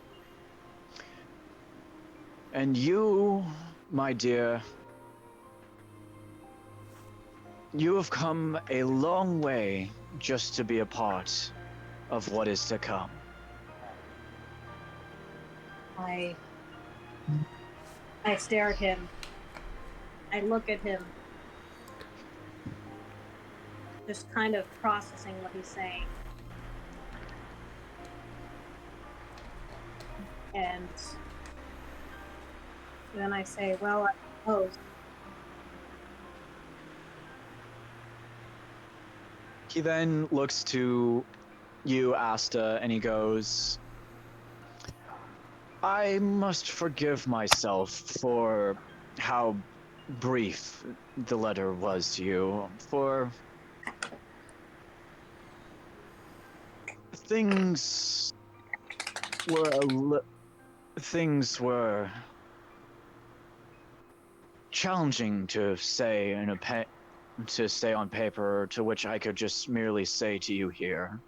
A: "And you, my dear, you have come a long way just to be a part of what is to come."
D: I stare at him. I look at him. Just kind of processing what he's saying. And then I say, well, I suppose
A: He then looks to you, Asta, and he goes, I must forgive myself for how brief the letter was to you, for things things were challenging to say to say on paper, to which I could just merely say to you here.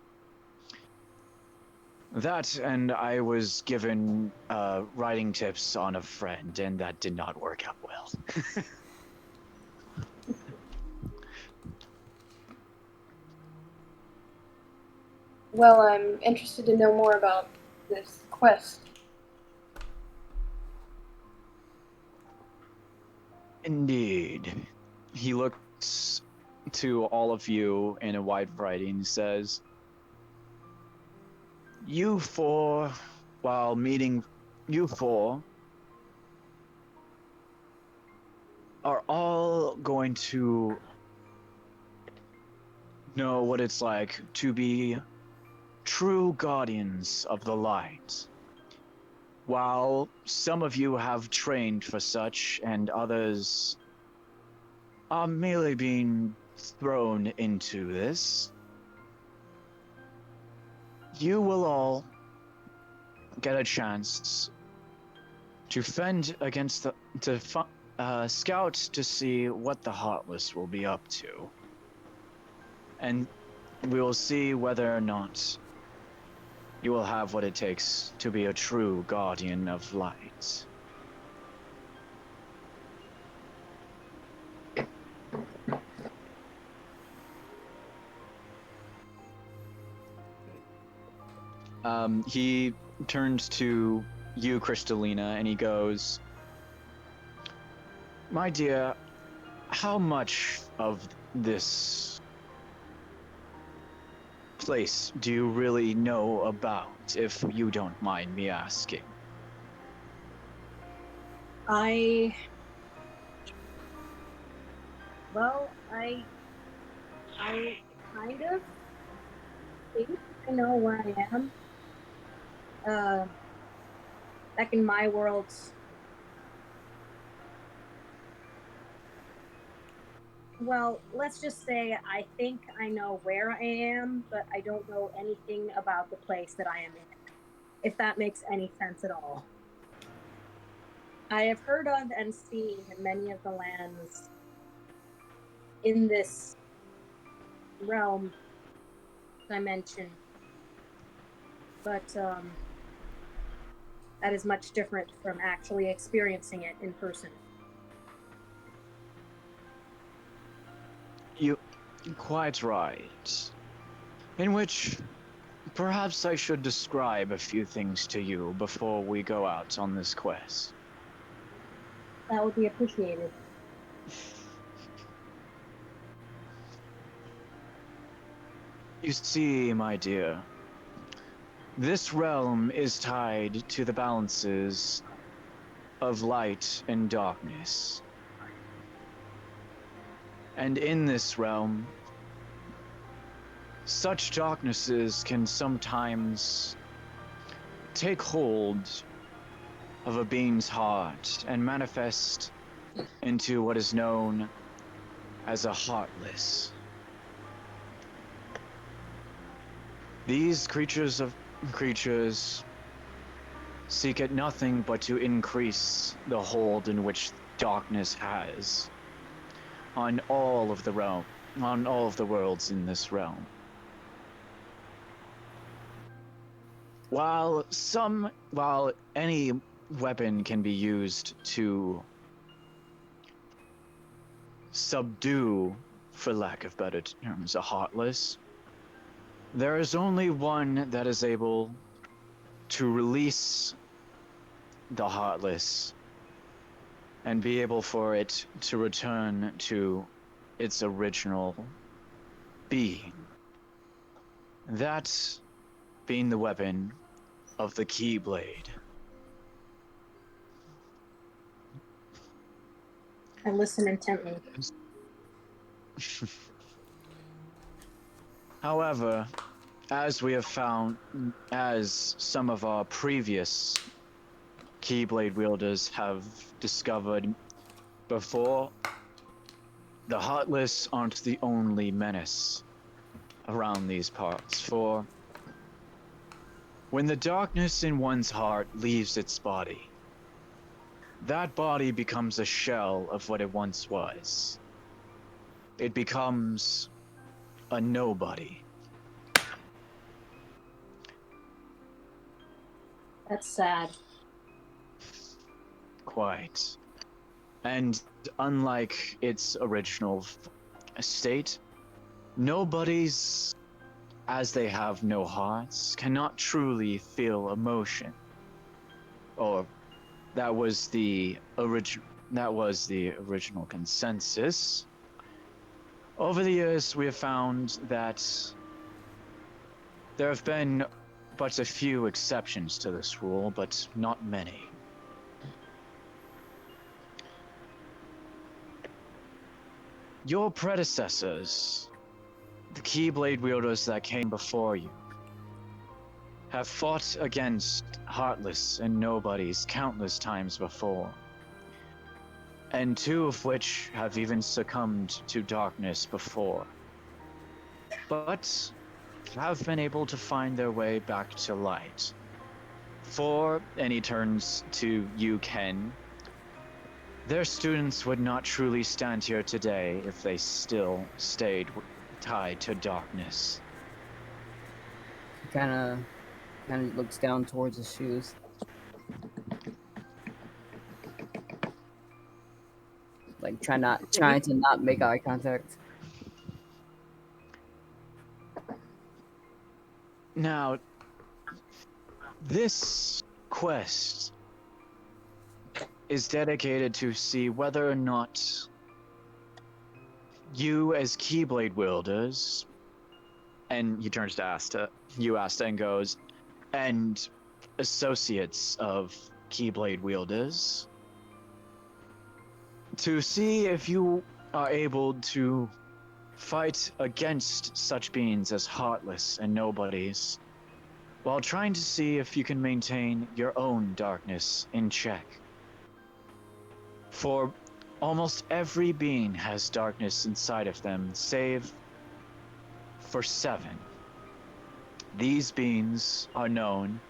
A: That, and I was given writing tips on a friend, and that did not work out well.
E: Well, I'm interested to know more about this quest.
A: Indeed. He looks to all of you in a wide variety and says, you four, while meeting you four, are all going to know what it's like to be true guardians of the light. While some of you have trained for such, and others are merely being thrown into this, you will all get a chance to fend against scout to see what the Heartless will be up to. And we will see whether or not you will have what it takes to be a true guardian of light. He turns to you, Crystalina, and he goes, my dear, how much of this place do you really know about, if you don't mind me asking?
D: I kind of think I know where I am. Back in my world, well, let's just say I think I know where I am, but I don't know anything about the place that I am in, if that makes any sense at all. I have heard of and seen many of the lands in this realm dimension, but that is much different from actually experiencing it in person.
A: You quite right. In which perhaps I should describe a few things to you before we go out on this quest.
D: That would be appreciated.
A: You see, my dear, this realm is tied to the balances of light and darkness. And in this realm, such darknesses can sometimes take hold of a being's heart and manifest into what is known as a heartless. These creatures seek at nothing but to increase the hold in which darkness has on all of the worlds in this realm. While any weapon can be used to subdue, for lack of better terms, a heartless, there is only one that is able to release the heartless and be able for it to return to its original being. That being the weapon of the Keyblade.
D: I listen intently.
A: However, as we have found, as some of our previous Keyblade wielders have discovered before, the Heartless aren't the only menace around these parts, for when the darkness in one's heart leaves its body, that body becomes a shell of what it once was. It becomes a nobody.
D: That's sad.
A: Quite. And unlike its original state, nobodies, as they have no hearts, cannot truly feel emotion. Or that was the original consensus. Over the years, we have found that there have been but a few exceptions to this rule, but not many. Your predecessors, the Keyblade wielders that came before you, have fought against Heartless and Nobodies countless times before, and two of which have even succumbed to darkness before, but have been able to find their way back to light. And he turns to you, Ken, their students would not truly stand here today if they still stayed tied to darkness.
C: Kind of looks down towards his shoes. Like trying to not make eye contact.
A: Now, this quest is dedicated to see whether or not you as Keyblade wielders, and he turns to Asta, and goes, and associates of Keyblade wielders, to see if you are able to fight against such beings as Heartless and Nobodies, while trying to see if you can maintain your own darkness in check. For almost every being has darkness inside of them, save for 7. These beings are known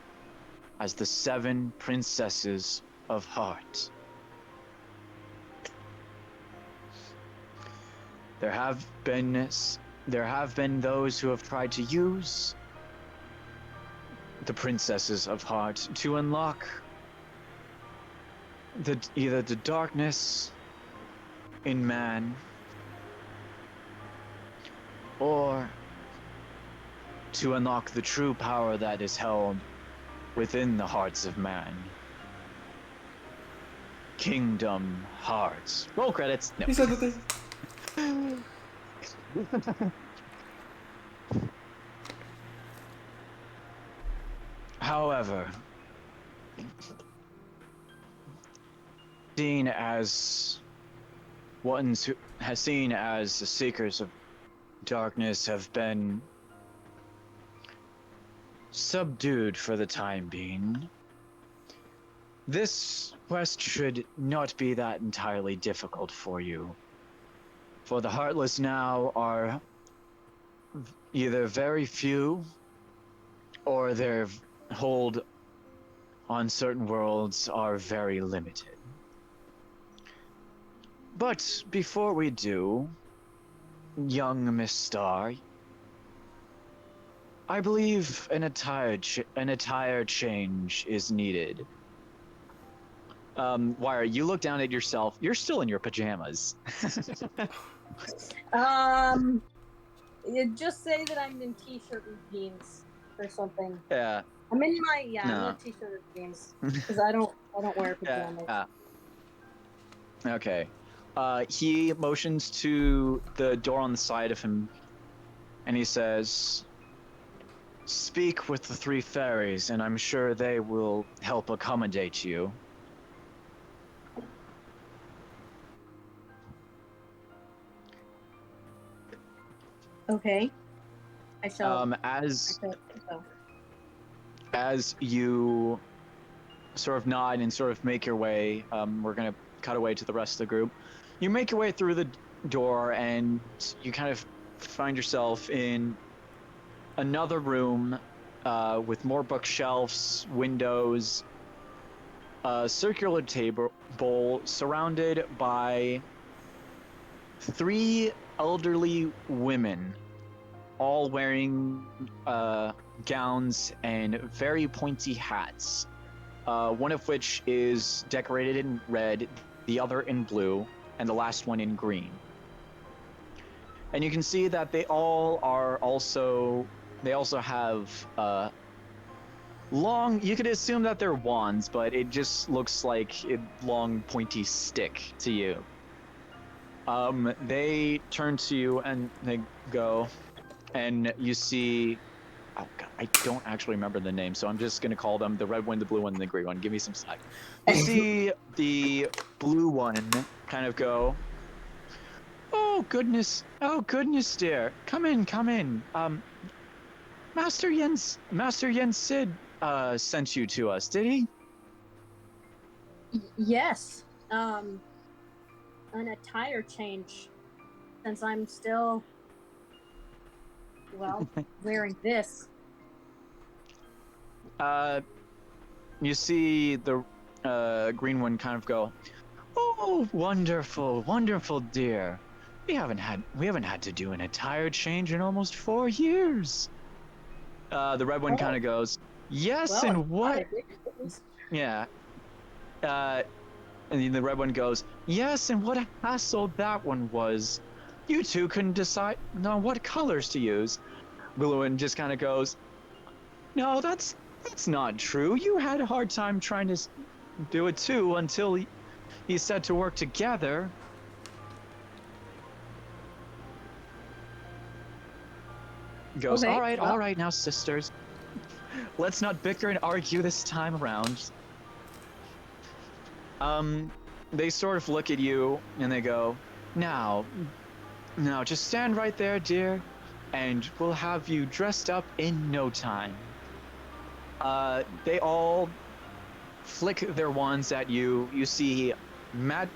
A: as the 7 Princesses of Heart. There have been those who have tried to use the Princesses of Heart to unlock either the darkness in man, or to unlock the true power that is held within the hearts of man. Kingdom Hearts. Roll credits. No.
B: He said the thing.
A: However, seen as ones who has seen as the seekers of darkness have been subdued for the time being, this quest should not be that entirely difficult for you. For the Heartless now are either very few, or their hold on certain worlds are very limited. But before we do, young Miss Star, I believe an attire change is needed. Wire, you look down at yourself. You're still in your pajamas.
D: You just say that I'm in t-shirt and jeans or something.
A: Yeah.
D: I'm in my I'm
A: No.
D: in t-shirt and jeans because I don't wear pajamas.
A: Okay. He motions to the door on the side of him, and he says, "Speak with the 3 fairies, and I'm sure they will help accommodate you."
D: Okay. I shall.
A: As
D: I shall think so.
A: as you sort of nod and sort of make your way, we're gonna cut away to the rest of the group. You make your way through the door, and you kind of find yourself in another room with more bookshelves, windows, a circular table bowl surrounded by 3 elderly women, all wearing gowns and very pointy hats. One of which is decorated in red, the other in blue, and the last one in green. And you can see that they all are also, they also have long, you could assume that they're wands, but it just looks like a long pointy stick to you. They turn to you and they go, and you see, oh god, I don't actually remember the name, so I'm just gonna call them the red one, the blue one, and the green one. Give me some slack. You see the blue one kind of go, oh goodness, dear, come in. Master Jens Sid sent you to us, did he?
D: Yes. An attire change, since I'm still, well, wearing this.
A: You see the green one kind of go, oh, wonderful, dear. We haven't had to do an attire change in almost 4 years. The red one kind of goes, yes,
D: Well,
A: and what?
D: it's-
A: Yeah. And then the red one goes, yes, and what a hassle that one was. You two couldn't decide on what colors to use. Blue one just kind of goes, no, that's not true. You had a hard time trying to do it too until he said to work together. Goes,
D: Okay,
A: all right, now, sisters. Let's not bicker and argue this time around. They sort of look at you and they go, now, just stand right there, dear, and we'll have you dressed up in no time. They all flick their wands at you. You see magical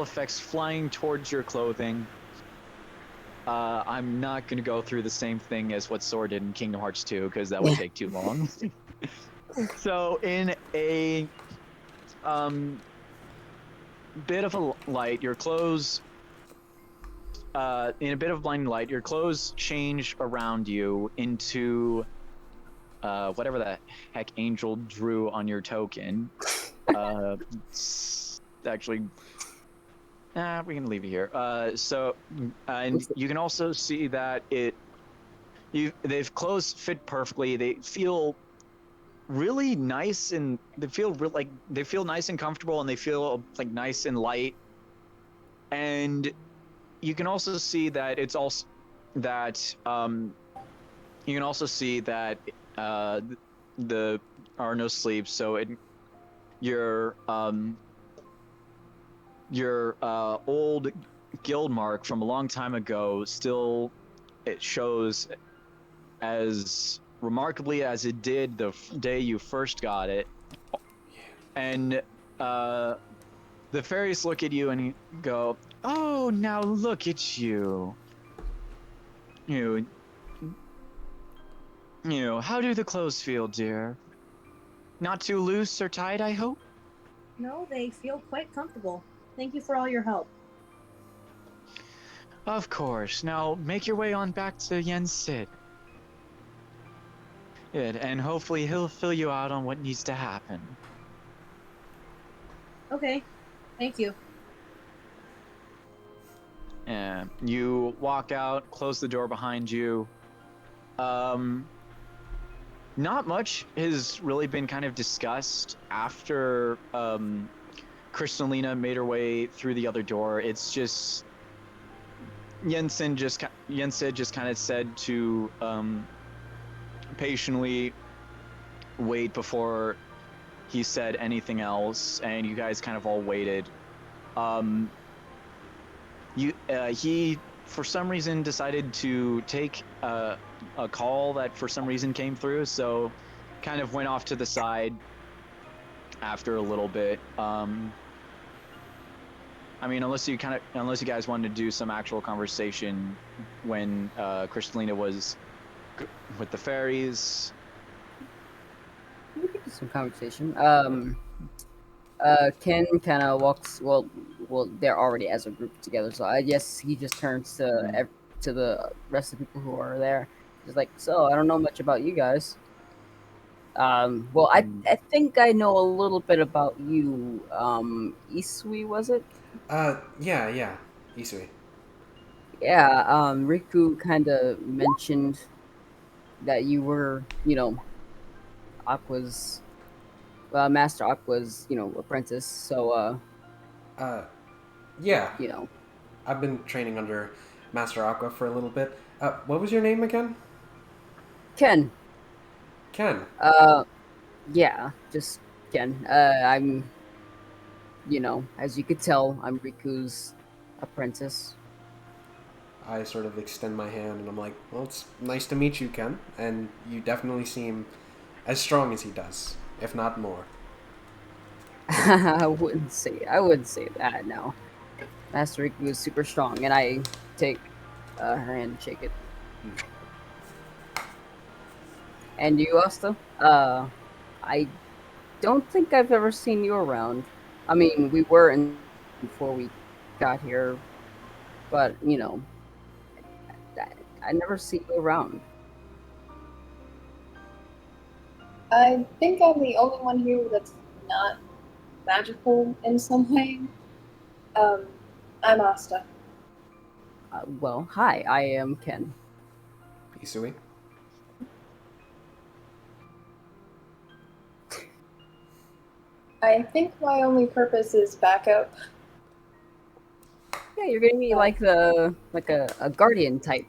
A: effects flying towards your clothing. I'm not going to go through the same thing as what Sora did in Kingdom Hearts 2, because that would take too long. So in a bit of a light, your clothes, in a bit of blinding light, your clothes change around you into whatever the heck Angel drew on your token. Actually, we can leave it here. And you can also see that they've clothes fit perfectly. They feel really nice, and they feel nice and comfortable, and they feel like nice and light. And you can also see that it's also that you can also see that the are no sleeves, so your old guild mark from a long time ago still, it shows as remarkably as it did the day you first got it. And the fairies look at you and go, oh, now look at you. You know, how do the clothes feel, dear? Not too loose or tight, I hope?
D: No, they feel quite comfortable. Thank you for all your help.
A: Of course. Now make your way on back to Jens Sid. Good, and hopefully he'll fill you out on what needs to happen.
D: Okay, thank you.
A: And you walk out, close the door behind you. Not much has really been kind of discussed after Kristalina made her way through the other door. It's just Jens Sid just kind of said to patiently wait before he said anything else, and you guys kind of all waited. He for some reason decided to take a call that for some reason came through, so kind of went off to the side after a little bit. I mean, unless you guys wanted to do some actual conversation when Kristalina was with the fairies.
C: We could do some conversation. Ken kind of walks. Well, they're already as a group together, so I guess he just turns to to the rest of the people who are there. He's like, "So I don't know much about you guys. Well, I think I know a little bit about you. Isui, was it?
B: Yeah, Isui.
C: Yeah. Riku kind of mentioned that you were, Aqua's, Master Aqua's, apprentice. So,
B: Yeah,
C: you know,
B: I've been training under Master Aqua for a little bit. What was your name again?
C: Ken.
B: Ken.
C: Uh, yeah, just Ken. I'm, as you could tell, I'm Riku's apprentice.
B: I sort of extend my hand and I'm like, well, it's nice to meet you, Ken. And you definitely seem as strong as he does, if not more.
C: I wouldn't say that. No, Master Riku is super strong, and I take her hand and shake it. And you, Asta? I don't think I've ever seen you around. I mean, we were in before we got here, but I, I never see you around.
E: I think I'm the only one here that's not magical in some way. I'm Asta.
C: Well, hi, I am Ken.
B: Isui?
E: I think my only purpose is backup.
C: Yeah, you're gonna be like a guardian type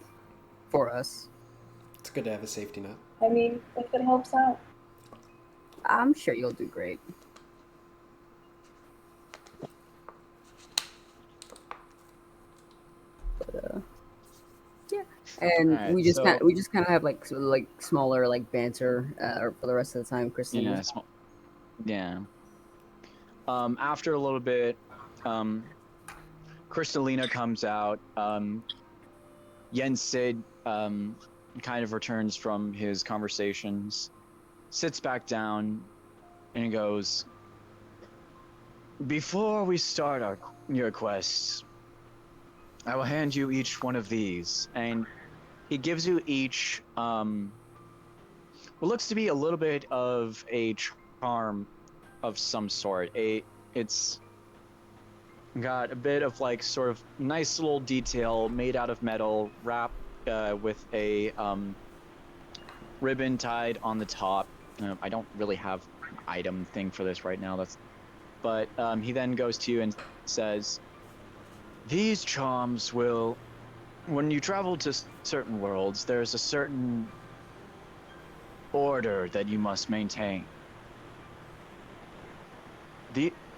C: for us.
B: It's good to have a safety net.
E: I mean, if it helps out.
C: I'm sure you'll do great. But yeah, and
A: Alright,
C: we just
A: so-
C: we just kind of have like smaller like banter for the rest of the time. Christina.
A: Yeah. After a little bit, Kristalina comes out. Yen Sid kind of returns from his conversations, sits back down, and he goes, "Before we start your quests, I will hand you each one of these." And he gives you each what looks to be a little bit of a charm of some sort. It's got a bit of like sort of nice little detail made out of metal, wrapped with a ribbon tied on the top. I don't really have an item thing for this right now. But he then goes to you and says, "These charms will, when you travel to certain worlds, there's a certain order that you must maintain.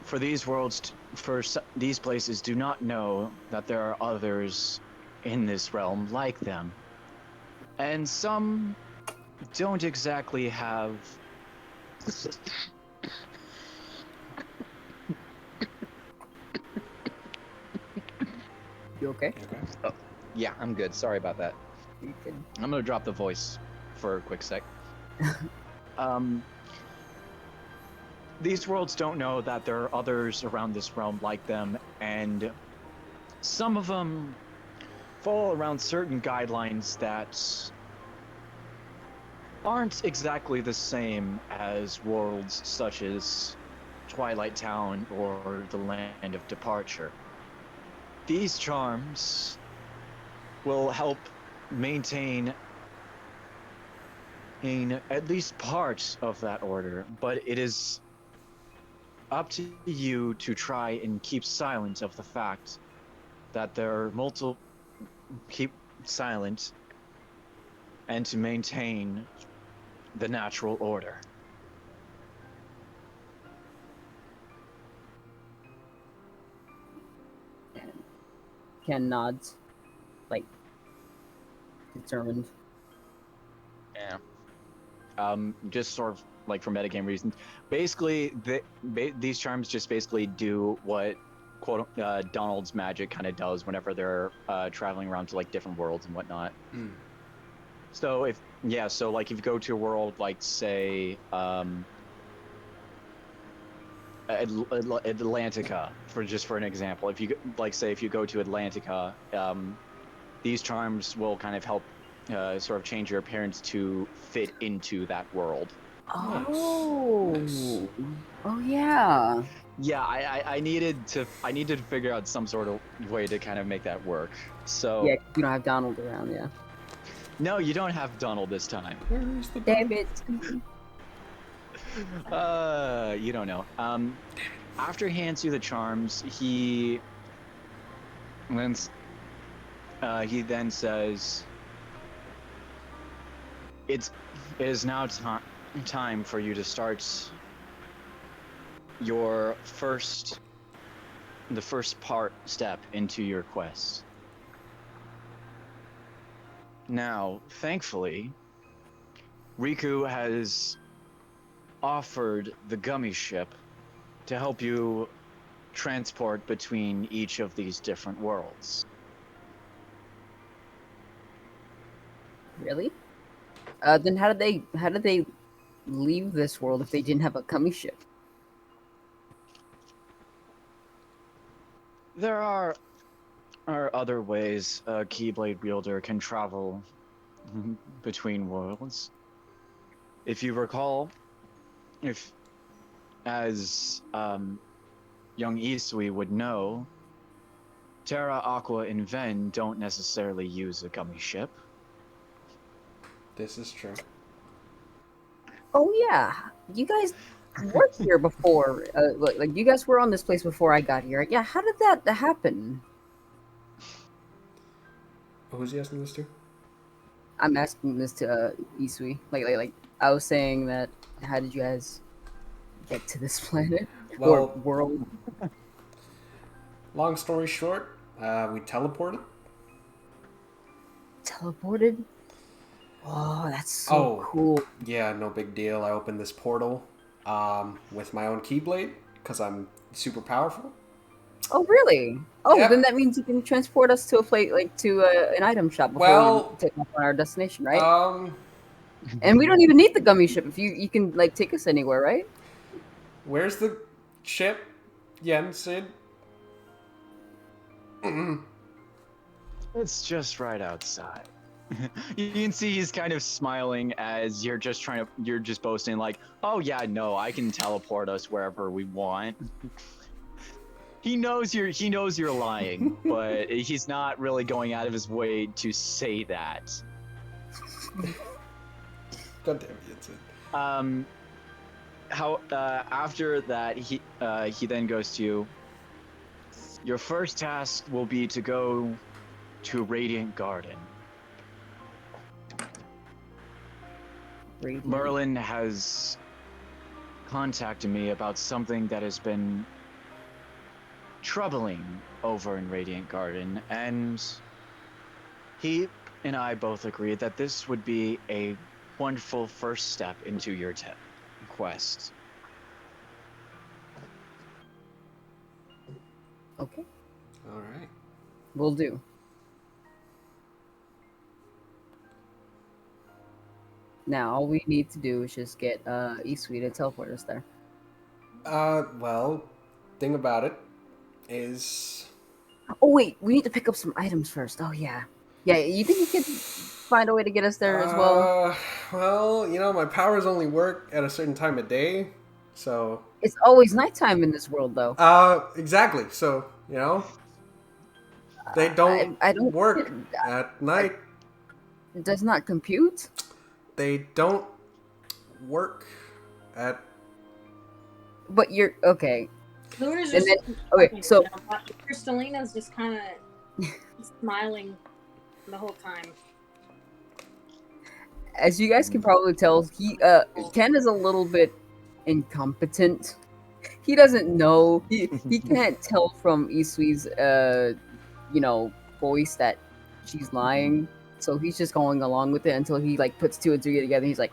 A: For these worlds, these places do not know that there are others in this realm like them. And some don't exactly have..."
C: You okay?
B: Okay.
A: Oh, yeah, I'm good. Sorry about that.
C: You can.
A: I'm gonna drop the voice for a quick sec. These worlds don't know that there are others around this realm like them, and some of them fall around certain guidelines that aren't exactly the same as worlds such as Twilight Town or the Land of Departure. These charms will help maintain at least part of that order, but it is up to you to try and keep silent of the fact that there are keep silent and to maintain the natural order.
C: Ken nods, determined.
A: Yeah. Just sort of like for metagame reasons. Basically, these charms just basically do what Donald's magic kind of does whenever they're traveling around to like different worlds and whatnot.
B: Mm.
A: So if like if you go to a world like say Atlantica, for an example, if you if you go to Atlantica, these charms will kind of help sort of change your appearance to fit into that world.
C: Oh.
B: Nice.
C: Oh yeah.
A: Yeah, I needed to figure out some sort of way to kind of make that work. So
C: Yeah, you don't have Donald around, yeah.
A: no, you don't have Donald this time.
B: Where is the
C: Damn it.
A: You don't know. After he hands you the charms, he then says, it is now time for you to start your the first step into your quest. Now, thankfully, Riku has offered the gummy ship to help you transport between each of these different worlds.
C: Really? Then how did they leave this world if they didn't have a gummy ship?
A: There are other ways a Keyblade wielder can travel between worlds. If you recall, as young Isui would know, Terra, Aqua, and Ven don't necessarily use a gummy ship.
B: This is true.
C: Oh yeah, you guys worked here before. Like you guys were on this place before I got here. Yeah, how did that happen?
B: Who's he asking this to?
C: I'm asking this to Isui. Like I was saying that. How did you guys get to this planet or
B: Well,
C: world?
B: long story short, we teleported.
C: Teleported? Oh, that's so cool.
B: Yeah, no big deal. I opened this portal with my own Keyblade because I'm super powerful.
C: Oh, really? Oh,
B: Yep.
C: then that means you can transport us to a place, like to an item shop before
B: Well,
C: we take off on our destination, right?
B: Um,
C: And we don't even need the gummy ship if you can like take us anywhere, right?
B: where's the ship, Sid?
A: It's just right outside. You can see he's kind of smiling as you're just boasting like, oh yeah, no, I can teleport us wherever we want. He knows you're lying, but he's not really going out of his way to say that.
B: God damn it, Sid.
A: After that, he then goes to, your first task will be to go to Radiant Garden.
C: Radiant.
A: Merlin has contacted me about something that has been troubling over in Radiant Garden, and he and I both agreed that this would be a wonderful first step into your quest.
C: Okay,
B: All right.
C: will do. Now all we need to do is just get Isui to teleport us there.
B: Well, thing about it is,
C: Oh wait, we need to pick up some items first. Oh yeah, yeah. You think you could find a way to get us there as well?
B: Well, my powers only work at a certain time of day, so.
C: It's always nighttime in this world, though.
B: Exactly. So, they don't,
C: I don't
B: work at night.
C: It does not compute.
B: They don't work at.
C: But you're okay.
D: Luna's
C: And
D: just
C: then okay, so
D: Crystalina's just kind of smiling the whole time.
C: as you guys can probably tell, Ken is a little bit incompetent. He doesn't know. He can't tell from Isui's voice that she's lying. So he's just going along with it until he like puts two and two together. He's like,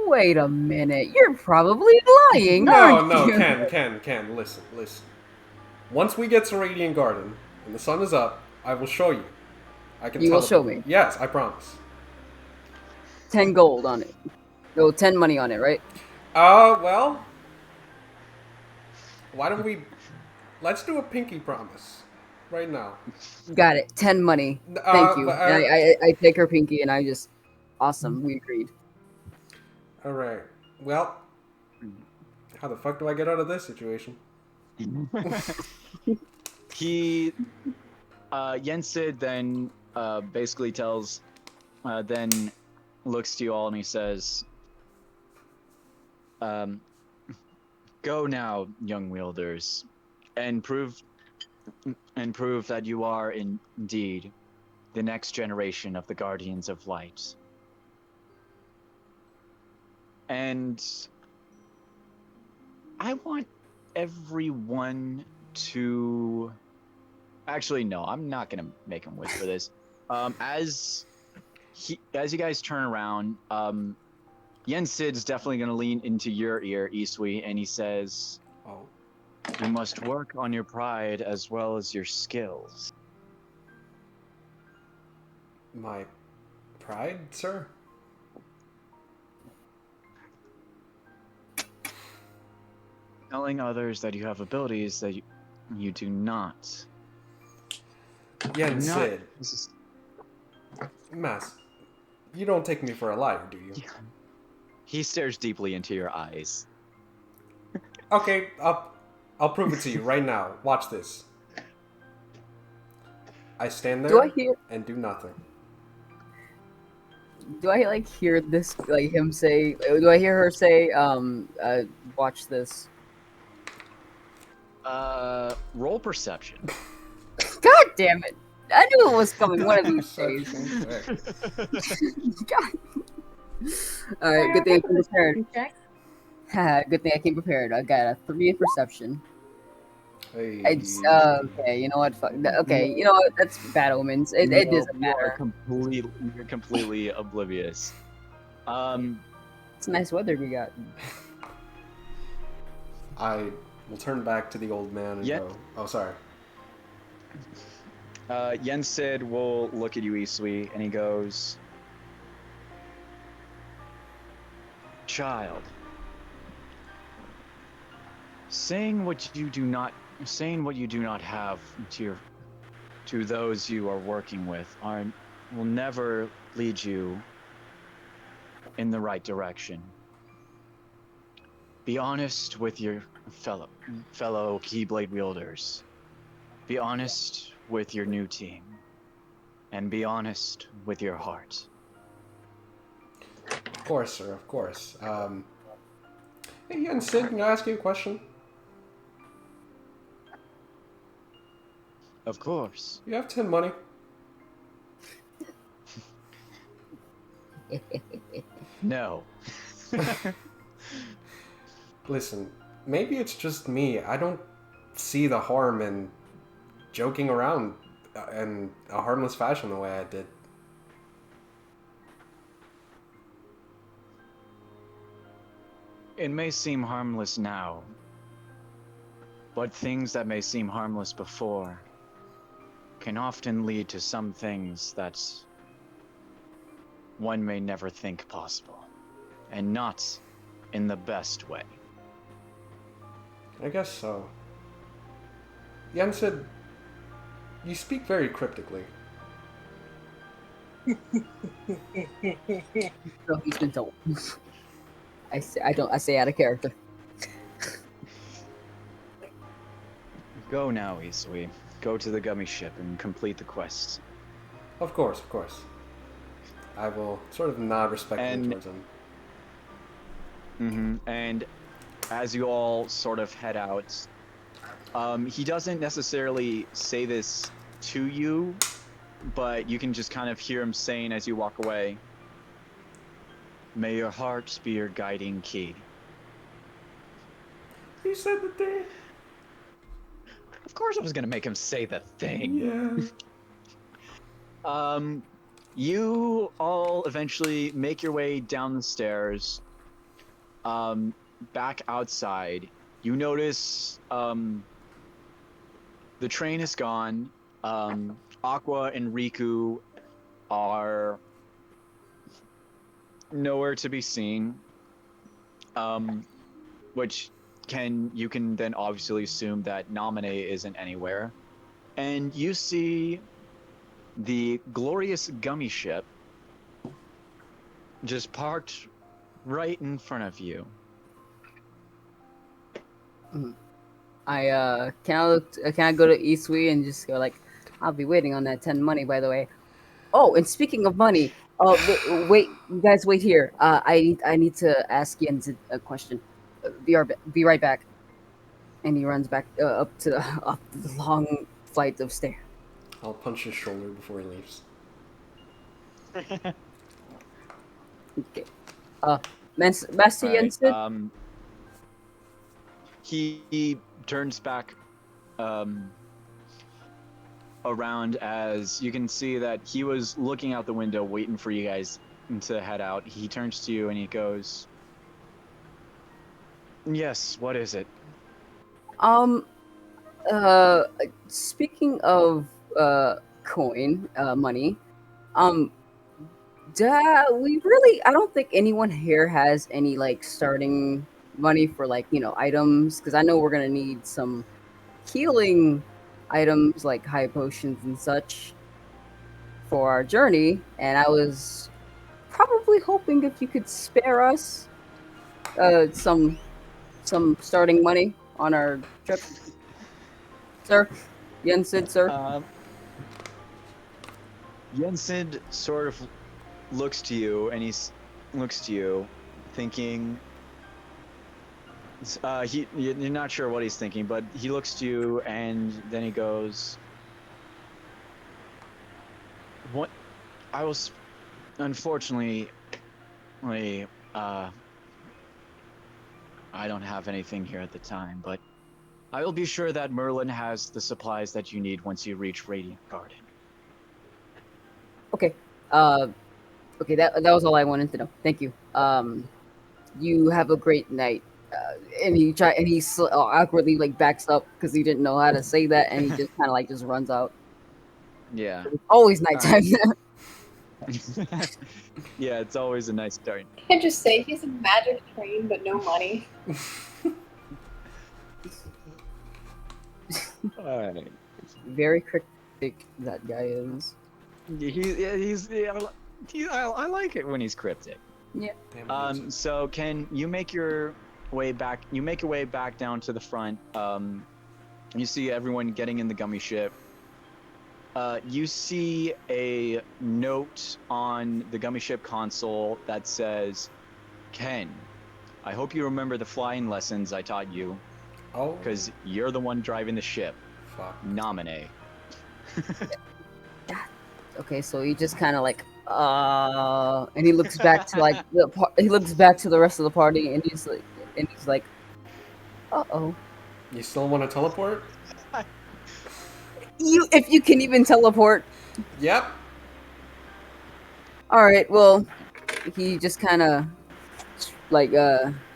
C: "Wait a minute, you're probably lying,
B: No,
C: aren't
B: no,
C: you?"
B: Ken, listen. Once we get to Radiant Garden and the sun is up, I will show you. I can
C: You will
B: teleport.
C: show me.
B: Yes, I promise.
C: 10 gold on it. No, 10 money on it, right?
B: Well, why don't we... Let's do a pinky promise right now.
C: Got it. 10 money.
B: But,
C: Thank you. And I take her pinky and I just, awesome. We agreed.
B: all right. Well, how the fuck do I get out of this situation?
A: He, Yensid then basically tells, then looks to you all and he says, "Go now, young wielders, and prove that you are indeed the next generation of the Guardians of Light." And I want everyone to... Actually, no, I'm not gonna make him whisper this. As you guys turn around, Yensid's definitely gonna lean into your ear, Isui, and he says,
B: Oh.
A: "You must work on your pride as well as your skills."
B: My pride, sir?
A: Telling others that you have abilities that you do not.
B: Yensid.
A: This is...
B: Mas, you don't take me for a liar, do you?
A: He stares deeply into your eyes.
B: Okay, I'll prove it to you right now. Watch this. I stand
C: Do I
B: there
C: hear,
B: and do nothing.
C: do I like hear this, like him say, do I hear her say, watch this?
A: Roll perception.
C: God damn it. I knew it was coming one of these days. God. Alright, good thing I came prepared.
D: Check.
C: Good thing I came prepared. I got a 3 in perception.
B: Hey.
C: Okay, you know what? Fuck. Okay, you know what? That's bad omens. It
A: No,
C: doesn't
A: you are
C: matter.
A: you're completely oblivious.
C: It's nice weather we got.
B: I will turn back to the old man and go, oh, sorry.
A: Yensid will look at you, Isui, and he goes, "Child, saying what you do not have to those you are working with will never lead you in the right direction. Be honest with your fellow Keyblade wielders. Be honest with your new team. And be honest with your heart."
B: Of course, sir, of course. Hey, Yensid, can I ask you a question?
A: Of course.
B: You have 10 money?
A: No.
B: Listen, maybe it's just me. I don't see the harm in joking around in a harmless fashion the way I did.
A: It may seem harmless now, but things that may seem harmless before can often lead to some things that one may never think possible, and not in the best way.
B: I guess so. Yensid, you speak very cryptically.
C: So he's been told. I say out of character.
A: Go now, Isui. Go to the gummy ship and complete the quest.
B: Of course, of course. I will sort of nod respectfully towards him.
A: And as you all sort of head out, he doesn't necessarily say this to you, but you can just kind of hear him saying as you walk away, "May your heart be your guiding key."
B: He said the thing.
A: Of course I was gonna make him say the thing.
B: Yeah.
A: You all eventually make your way down the stairs, back outside. You notice the train is gone. Aqua and Riku are nowhere to be seen. Which you can then obviously assume that Naminé isn't anywhere. And you see the glorious gummy ship just parked right in front of you.
C: Can I go to Isui and just go like, I'll be waiting on that 10 money, by the way. Oh, and speaking of money, wait, you guys wait here. I need to ask Jens a question. Be right back. And he runs back up the long flight of stairs.
B: I'll punch his shoulder before he leaves.
C: Okay. Master
A: Alright,
C: Jensen?
A: he turns back around as you can see that he was looking out the window waiting for you guys to head out. He turns to you and he goes, "Yes, what is it?"
C: Speaking of money, I don't think anyone here has any like starting money for like, items, because I know we're gonna need some healing items like high potions and such for our journey, and I was probably hoping if you could spare us some starting money on our trip. Sir? Jensen, sir?
A: Jensen sort of looks to you and looks to you thinking, you're not sure what he's thinking, but he looks to you and then he goes, "What? I was, unfortunately, I don't have anything here at the time, but I will be sure that Merlin has the supplies that you need once you reach Radiant Garden."
C: Okay. Okay, that was all I wanted to know. Thank you. You have a great night. And he awkwardly like backs up because he didn't know how to say that, and he just kind of like just runs out.
A: Yeah.
C: It's always nighttime.
A: Yeah, it's always a nice start.
E: I can just say he's a magic train, but no money.
A: Alright.
C: Very cryptic that guy is.
A: I like it when he's cryptic.
C: Yeah.
A: So Ken, you make your way back. You make your way back down to the front. You see everyone getting in the gummy ship. You see a note on the gummy ship console that says, "Ken, I hope you remember the flying lessons I taught you,
B: Oh.
A: because you're the one driving the ship.
B: Fuck.
A: Nominate."
C: Okay, so he just kind of like, and he looks back to like he looks back to the rest of the party, and he's like, uh-oh.
B: You still want to teleport?
C: If you can even teleport.
B: Yep.
C: All right, well, he just kind of like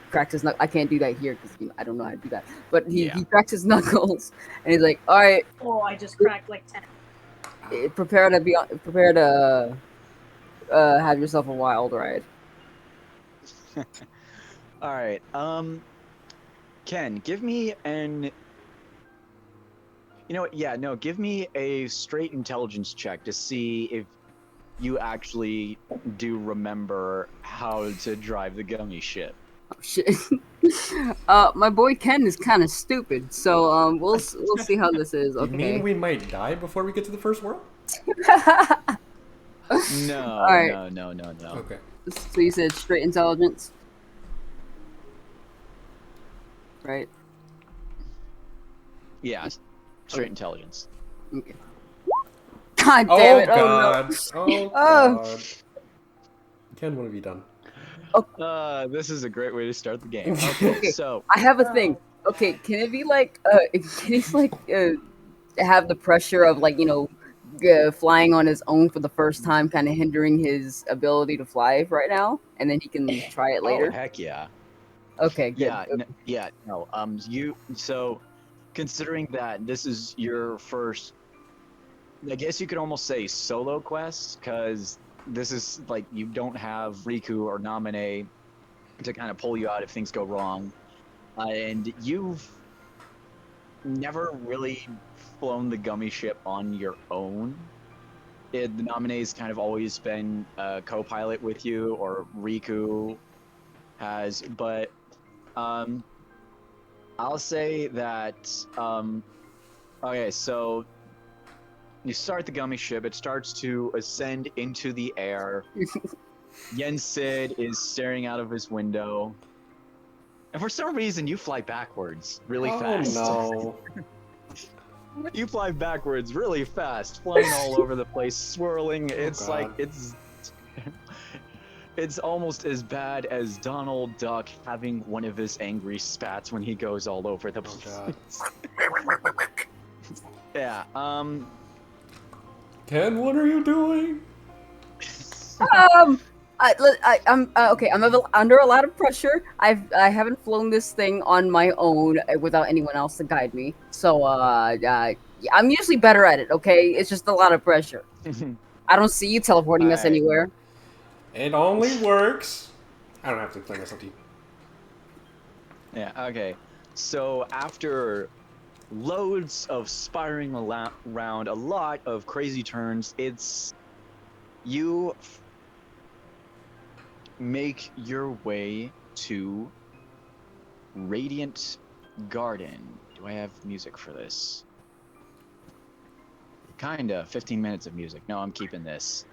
C: cracked his knuckles. I can't do that here because I don't know how to do that. But he cracked his knuckles, and he's like, "All right,
D: Oh, I just cracked like 10.
C: prepare to have yourself a wild ride."
A: All right. Ken, give me an. You know what? Yeah, no. Give me a straight intelligence check to see if you actually do remember how to drive the gummy ship.
C: Oh shit. My boy Ken is kind of stupid, so we'll see how this is. Okay.
B: You mean we might die before we get to the first world?
A: No,
C: right.
A: no.
B: Okay.
C: So you said straight intelligence, right?
A: Yeah, straight intelligence.
C: Okay. God damn it!
B: God.
C: Oh
B: Oh
C: Oh.
B: God. Ken, what have you done?
A: This is a great way to start the game. Okay, so
C: I have a thing. Okay, can it be like, can he like have the pressure of like flying on his own for the first time, kind of hindering his ability to fly right now, and then he can try it
A: Oh
C: later.
A: heck yeah.
C: Okay, good.
A: Yeah, no. Considering that this is your first, I guess you could almost say solo quest, because this is like you don't have Riku or Namine to kind of pull you out if things go wrong, and you've never really flown the gummy ship on your own. The Namine's kind of always been a co-pilot with you, or Riku has, but um, I'll say that okay, so you start the gummy ship, it starts to ascend into the air. Yensid is staring out of his window. And for some reason, you fly backwards really fast.
B: Oh
A: You fly backwards really fast, flying all over the place, swirling. It's like,
B: God.
A: it's almost as bad as Donald Duck having one of his angry spats when he goes all over the
B: Oh
A: place.
B: God.
A: Yeah,
B: Ken, what are you doing?
C: I'm okay. I'm under a lot of pressure. I haven't flown this thing on my own without anyone else to guide me. So I'm usually better at it. Okay, it's just a lot of pressure. I don't see you teleporting us
A: Alright.
C: anywhere.
B: It only works. I don't have to explain this up to you.
A: Yeah, okay. So after loads of spiraling around, a lot of crazy turns, you make your way to Radiant Garden. Do I have music for this? Kinda. 15 minutes of music. No, I'm keeping this.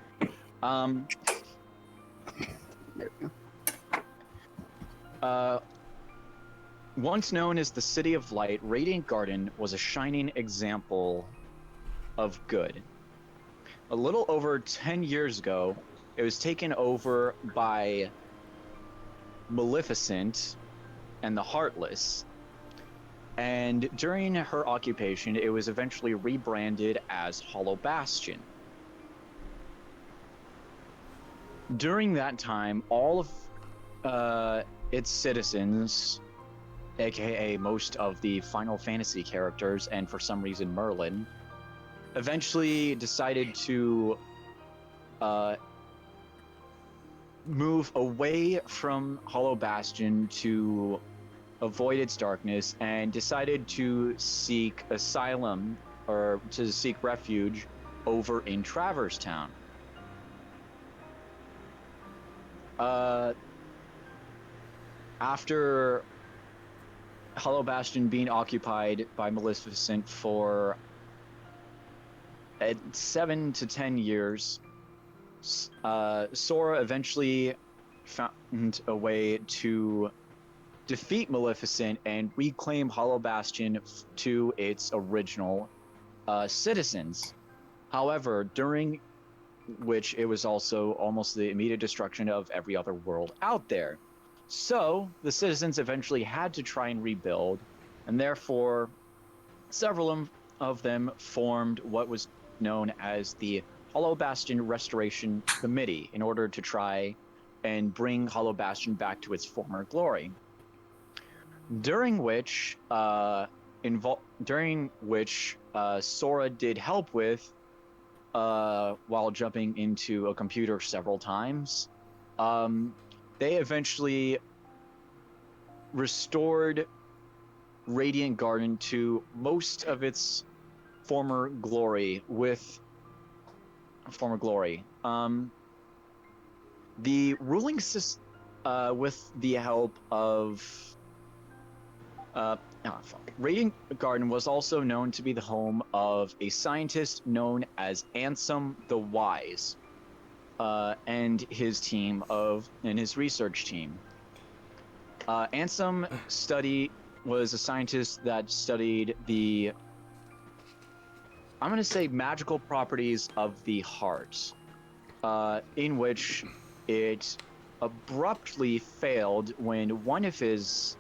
A: Once known as the City of Light, Radiant Garden was a shining example of good. A little over 10 years ago, it was taken over by Maleficent and the Heartless. And during her occupation, it was eventually rebranded as Hollow Bastion. During that time, all of its citizens, aka most of the Final Fantasy characters, and for some reason Merlin, eventually decided to move away from Hollow Bastion to avoid its darkness, and decided to seek asylum, or to seek refuge, over in Traverse Town. After Hollow Bastion being occupied by Maleficent for 7 to 10 years, Sora eventually found a way to defeat Maleficent and reclaim Hollow Bastion to its original citizens. However, during which it was also almost the immediate destruction of every other world out there. So the citizens eventually had to try and rebuild, and therefore several of them formed what was known as the Hollow Bastion Restoration Committee in order to try and bring Hollow Bastion back to its former glory. During which Sora did help with while jumping into a computer several times. They eventually restored Radiant Garden to most of its former glory. The ruling system, with the help of Radiant Garden was also known to be the home of a scientist known as Ansem the Wise, and his research team. Ansem was a scientist that studied the, I'm going to say, magical properties of the heart, in which it abruptly failed when one of his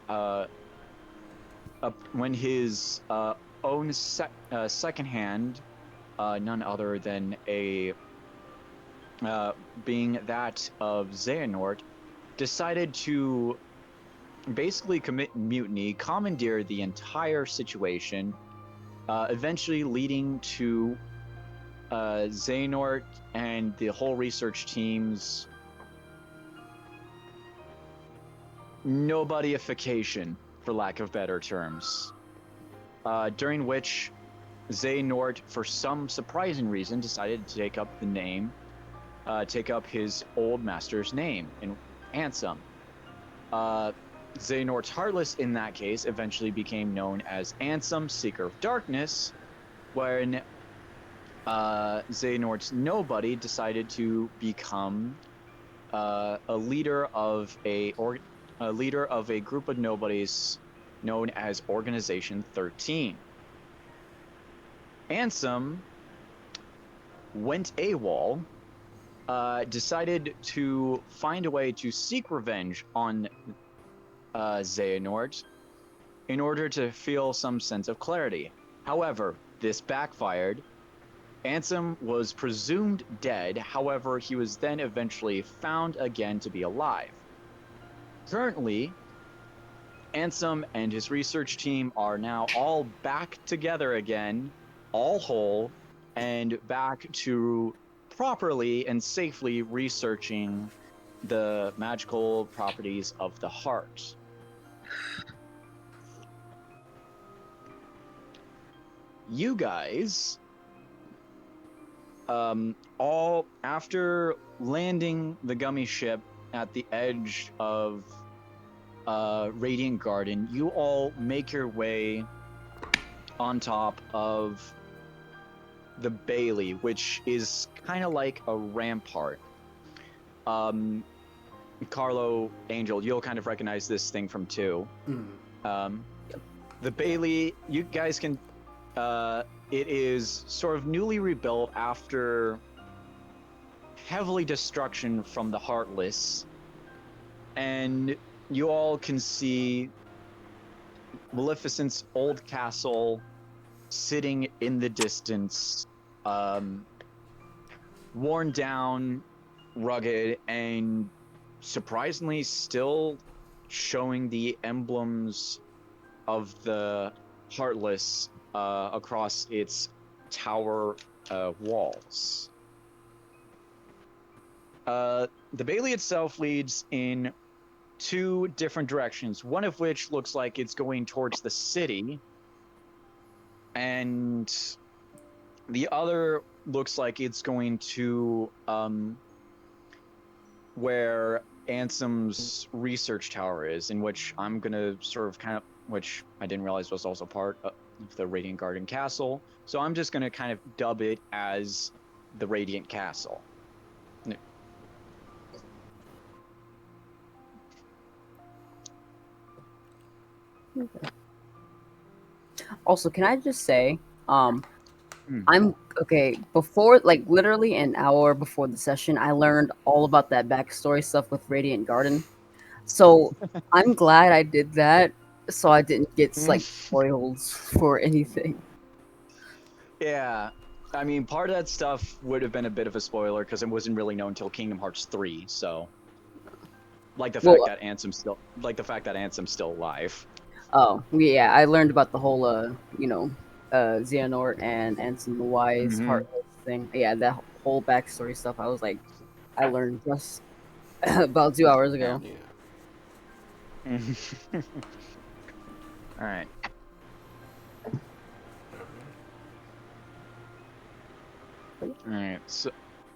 A: own second hand none other than being that of Xehanort, decided to basically commit mutiny, commandeer the entire situation, eventually leading to Xehanort and the whole research team's nobodyification, for lack of better terms. During which Xehanort, for some surprising reason, decided to take up his old master's name, in Ansem. Xehanort's Heartless, in that case, eventually became known as Ansem, Seeker of Darkness, when Xehanort's Nobody decided to become a leader of a group of nobodies known as Organization 13. Ansem went AWOL, decided to find a way to seek revenge on Xehanort in order to feel some sense of clarity. However, this backfired. Ansem was presumed dead, however, he was then eventually found again to be alive. Currently, Ansem and his research team are now all back together again, all whole, and back to properly and safely researching the magical properties of the heart. You guys, all after landing the gummy ship at the edge of Radiant Garden, you all make your way on top of the Bailey, which is kind of like a rampart. Carlo, Angel, you'll kind of recognize this thing from 2. The Bailey, you guys can, it is sort of newly rebuilt after heavily destruction from the Heartless, and you all can see Maleficent's old castle sitting in the distance, worn down, rugged, and surprisingly still showing the emblems of the Heartless across its tower walls. The Bailey itself leads in 2 different directions, one of which looks like it's going towards the city, and the other looks like it's going to where Ansem's research tower is, in which I'm gonna sort of which I didn't realize was also part of the Radiant Garden Castle, so I'm just gonna kind of dub it as the Radiant Castle.
C: Okay. Also, can I just say, I'm okay. Before, like literally an hour before the session, I learned all about that backstory stuff with Radiant Garden. So I'm glad I did that, so I didn't get like spoils for anything.
A: Yeah, I mean, part of that stuff would have been a bit of a spoiler because it wasn't really known until Kingdom Hearts 3. So, like the fact that Ansem's still alive.
C: Oh yeah, I learned about the whole Xehanort and Ansem the Wise Heartless thing. Yeah, that whole backstory stuff. I was like, I learned just about 2 hours ago.
A: Yeah. All right. All right. So,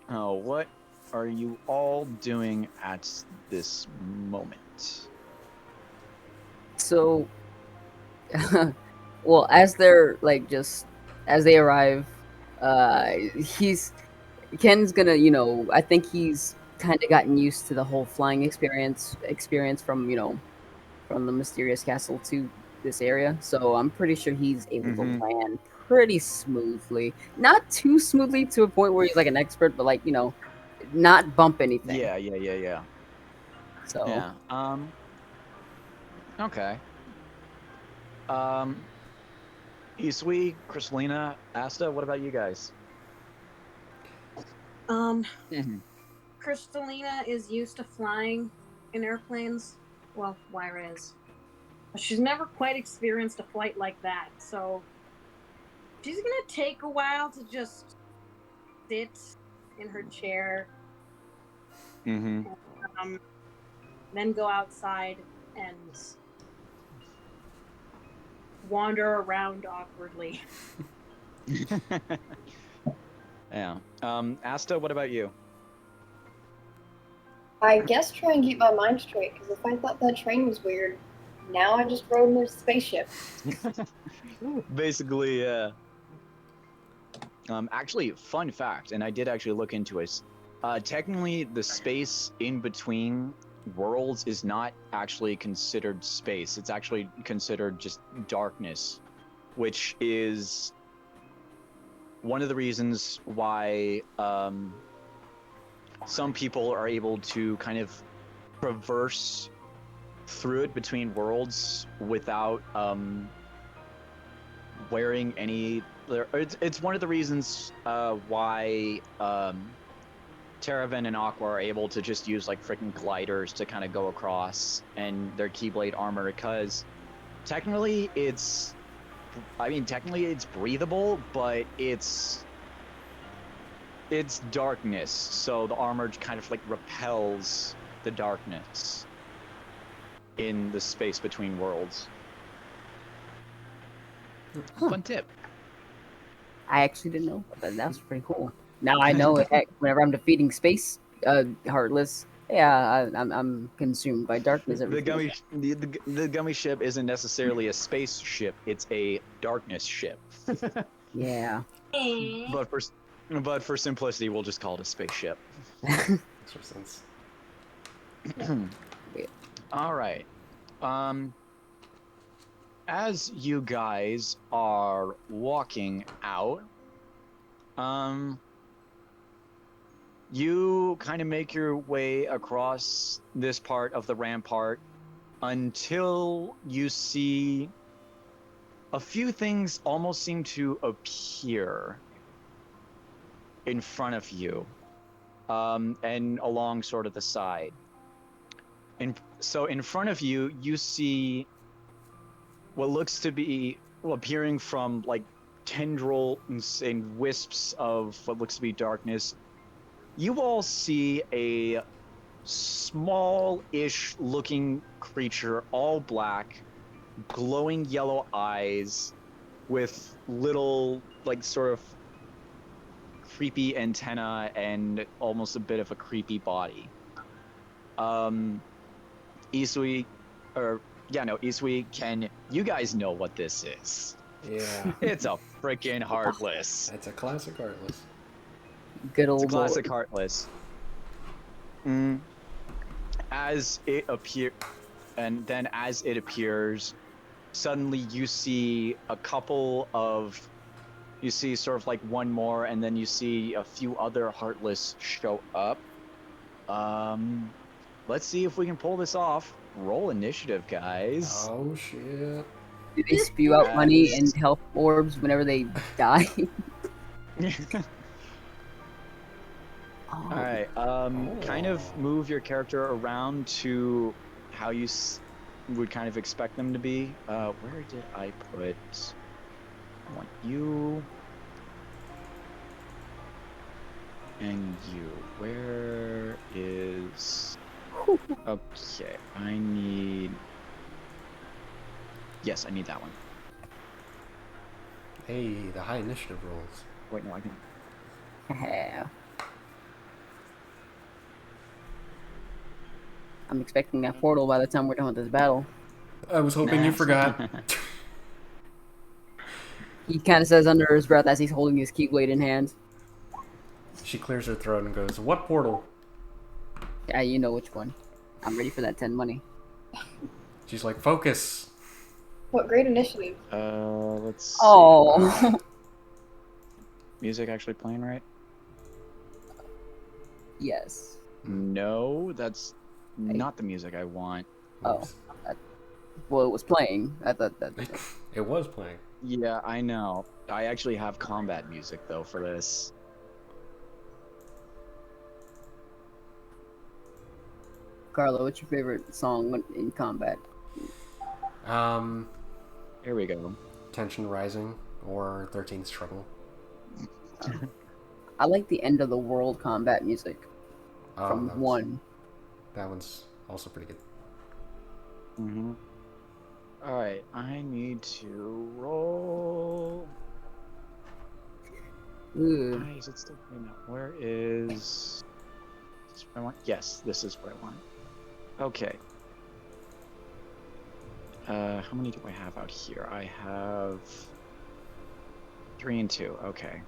A: what are you all doing at this moment?
C: So, well, as they're like as they arrive, Ken's gonna, I think he's kind of gotten used to the whole flying experience from from the mysterious castle to this area. So I'm pretty sure he's able to land pretty smoothly. Not too smoothly to a point where he's like an expert, but like, not bump anything.
A: Yeah.
C: So
A: yeah. Okay. Isui, Kristalina, Asta, what about you guys? Mhm.
D: Crystalina is used to flying in airplanes. Well, Lyra is. But she's never quite experienced a flight like that, so she's gonna take a while to just sit in her chair,
A: Mm-hmm.
D: um, then go outside and wander around awkwardly.
A: Yeah. Asta, what about you?
E: I guess try and keep my mind straight, because if I thought that train was weird, now I just rode in their spaceship.
A: Basically, yeah. Actually, fun fact, and I did actually look into it. Technically, the space in between worlds is not actually considered space. It's actually considered just darkness, which is one of the reasons why some people are able to kind of traverse through it between worlds without wearing any. It's one of the reasons why Terraven and Aqua are able to just use like freaking gliders to kind of go across and their Keyblade armor, because technically it's breathable, but it's darkness, so the armor kind of like repels the darkness in the space between worlds.
C: Huh.
A: Fun tip.
C: I actually didn't know, but that was pretty cool. Now I know it. Whenever I'm defeating space Heartless, yeah, I'm consumed by darkness.
A: The gummy ship isn't necessarily a space ship; it's a darkness ship.
C: Yeah.
A: But for simplicity, we'll just call it a spaceship.
B: Makes more sense.
A: All right. As you guys are walking out, you kind of make your way across this part of the rampart until you see a few things almost seem to appear in front of you, and along sort of the side. So in front of you, you see what looks to be appearing from like tendrils and wisps of what looks to be darkness. You all see a small-ish looking creature, all black, glowing yellow eyes, with little like sort of creepy antenna and almost a bit of a creepy body. Isui, Ken, you guys know what this is.
B: Yeah.
A: It's a freaking Heartless.
B: It's a classic Heartless.
C: Good
A: It's a
C: old
A: classic
C: boy.
A: Heartless. As it appears, suddenly you see sort of like one more, and then you see a few other Heartless show up. Let's see if we can pull this off. Roll initiative, guys.
B: Oh shit.
C: Do they spew out money and health orbs whenever they die?
A: All right. Kind of move your character around to how you would kind of expect them to be. Where did I put? I want you and you. Where is? Okay, I need. Yes, I need that one.
B: Hey, the high initiative rolls.
A: Wait, no, I can.
C: Yeah. I'm expecting that portal by the time we're done with this battle.
B: I was hoping you forgot.
C: He kind of says under his breath as he's holding his Keyblade in hand.
B: She clears her throat and goes, "What portal?"
C: Yeah, you know which one. I'm ready for that 10 money.
B: She's like, "Focus."
E: What great initiative.
A: Let's see.
C: Oh.
A: Music actually playing right?
C: Yes.
A: No, that's not the music I want.
C: Oh. Well, it was playing. I thought that.
B: It was playing.
A: Yeah, I know. I actually have combat music though for this.
C: Carlo, what's your favorite song in combat?
A: Here we go.
B: Tension Rising or 13's Trouble.
C: I like the end of the world combat music
B: Oh,
C: from one.
B: That one's also pretty good.
A: Mm-hmm. All right, I need to roll.
C: Ooh.
A: Why is it still playing out? Where is this what I want? Yes, this is what I want. Okay. How many do I have out here? I have 3 and 2. Okay.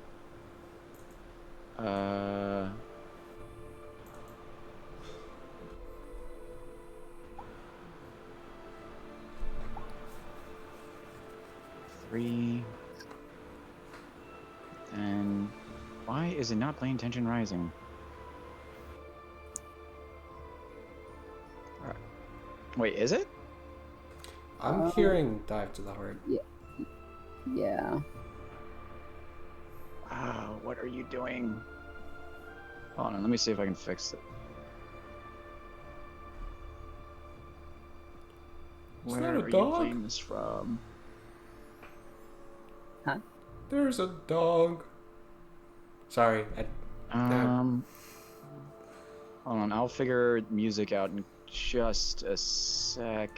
A: Three. And why is it not playing Tension Rising? Alright. Wait, is it?
B: I'm hearing Dive to the Heart.
C: Yeah.
A: Wow, what are you doing? Hold on, let me see if I can fix it.
B: Is
A: Where
B: that a
A: are you
B: dog?
A: playing this from?
C: Huh?
B: There's a dog. Sorry.
A: Hold on, I'll figure music out in just a sec.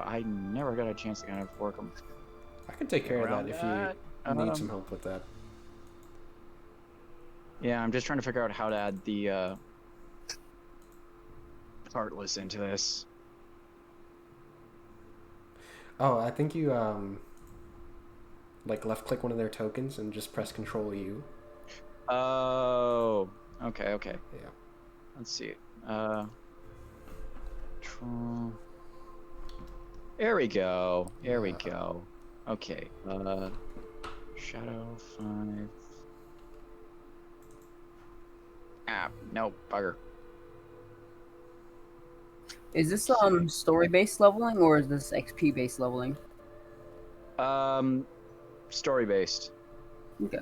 A: I never got a chance to kind of work them.
B: I can take care of
A: around
B: that if
A: that.
B: you need some help with that.
A: Yeah, I'm just trying to figure out how to add the Heartless into this.
B: Oh, I think you like left click one of their tokens and just press Control U.
A: Oh, okay.
B: Yeah.
A: Let's see. There we go. There we go. Okay. Shadow 5. No, bugger.
C: Is this story based leveling or is this XP based leveling?
A: Story based.
C: Okay.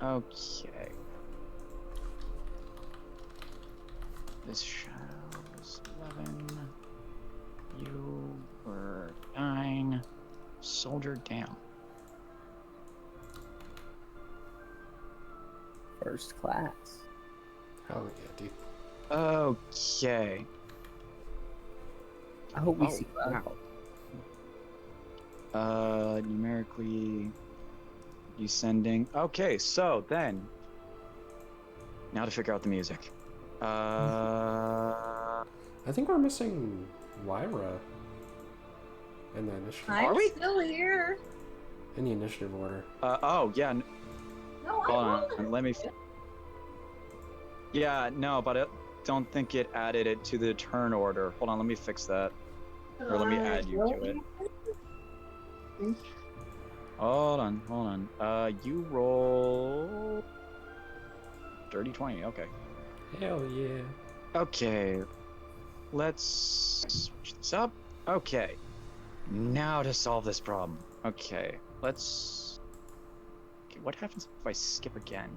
A: Okay. This shadow was 11. You were 9. Soldier down.
C: First class.
B: Hell yeah, dude.
A: Okay.
C: I hope we see Cloud.
A: Wow. Numerically descending. Okay, so then now to figure out the music.
B: I think we're missing Lyra in the initiative.
A: Are we?
D: Still here.
B: In the initiative order.
A: Oh yeah.
D: No,
A: Hold on. Let me. Yeah, no, but I don't think it added it to the turn order. Hold on, let me fix that. Or let me add you to it. Hold on. You roll dirty 20. Okay.
B: Hell yeah.
A: Okay. Let's switch this up. Okay. Now to solve this problem. Okay. Let's. Okay, what happens if I skip again?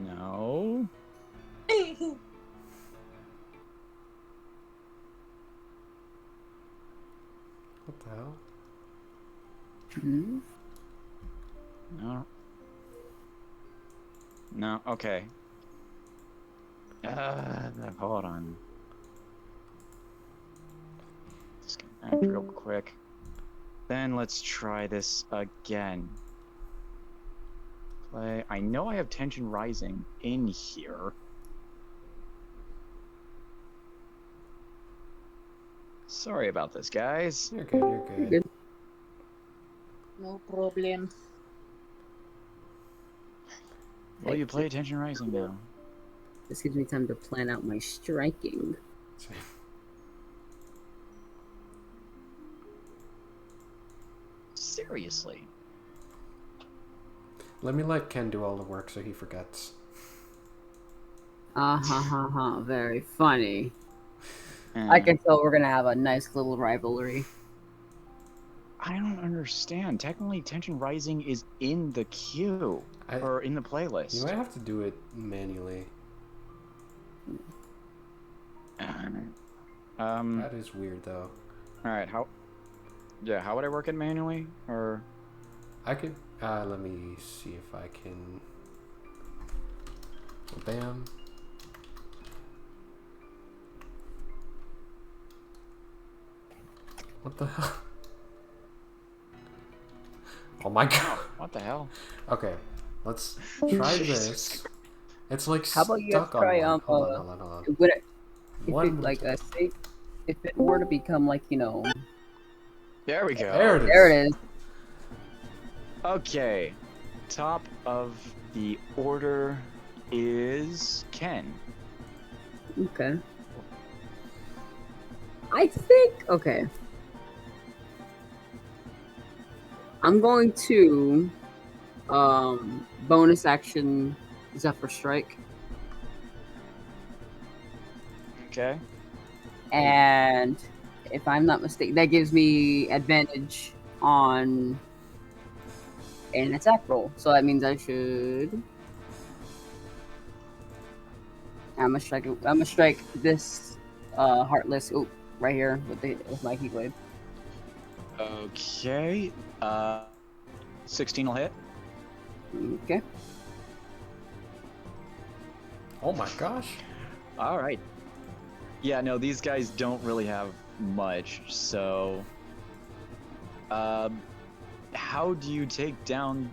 A: No.
B: What the hell?
C: Hmm?
A: No. No. Okay. Hold on. Disconnect real quick. Then let's try this again. Play. I know I have tension rising in here. Sorry about this, guys.
B: You're good, you're good.
C: Good.
D: No problem.
A: Well, you play tension rising now.
C: This gives me time to plan out my striking.
A: Seriously.
B: Let me let Ken do all the work so he forgets.
C: Very funny.
A: Eh,
C: I can tell we're gonna have a nice little rivalry.
A: I don't understand. Technically, Tension Rising is in the queue or in the playlist.
B: You might have to do it manually. That is weird, though.
A: All right. How would I work it manually? Or
B: I could. Let me see if I can. Bam. What the hell? Oh my god.
A: what the hell?
B: Okay, let's try this. It's like
C: How about you guys
B: stuck on
C: try
B: one. Hold on.
C: would it,
B: One
C: if it,
B: more
C: like
B: time.
C: say, if it were to become like
A: There we go.
B: There it is.
C: there it is.
A: Okay. Top of the order is Ken.
C: Okay. I think okay. I'm going to bonus action Zephyr Strike.
A: Okay.
C: And if I'm not mistaken, that gives me advantage on an attack roll. So that means I should. I'm gonna strike this heartless. Oh, right here with my Keyblade.
A: Okay. 16 will hit.
C: Okay.
B: Oh my gosh.
A: All right. Yeah, no, these guys don't really have much, so how do you take down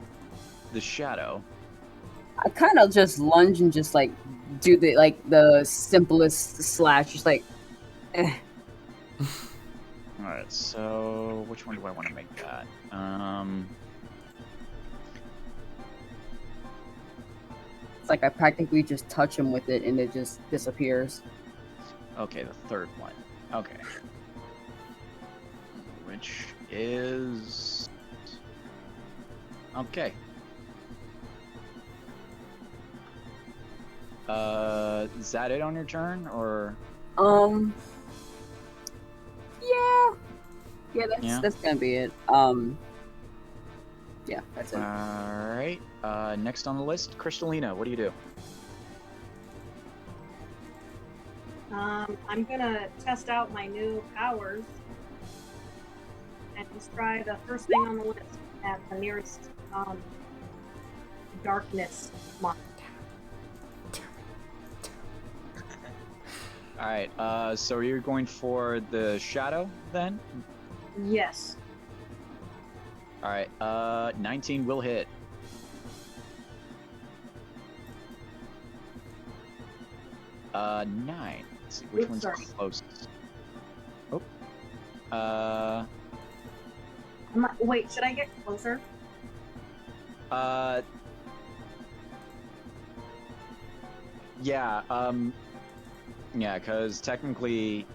A: the shadow?
C: I kind of just lunge and just like do the simplest slash, just like. Eh.
A: All right, so which one do I want to make that?
C: It's like I practically just touch him with it and it just disappears.
A: Okay, the third one. Okay. Which is okay. Is that it on your turn, or?
C: Yeah, that's gonna be it. Yeah, that's it.
A: All right. Next on the list, Crystalina. What do you do?
D: I'm gonna test out my new powers and just try the first thing on the list at the nearest darkness monster.
A: All right. So you're going for the shadow then?
D: Yes.
A: All right. 19 will hit. 9. Let's see which one's
D: sorry.
A: closest. Oh.
D: Wait, should I get closer?
A: Yeah. Yeah, because technically,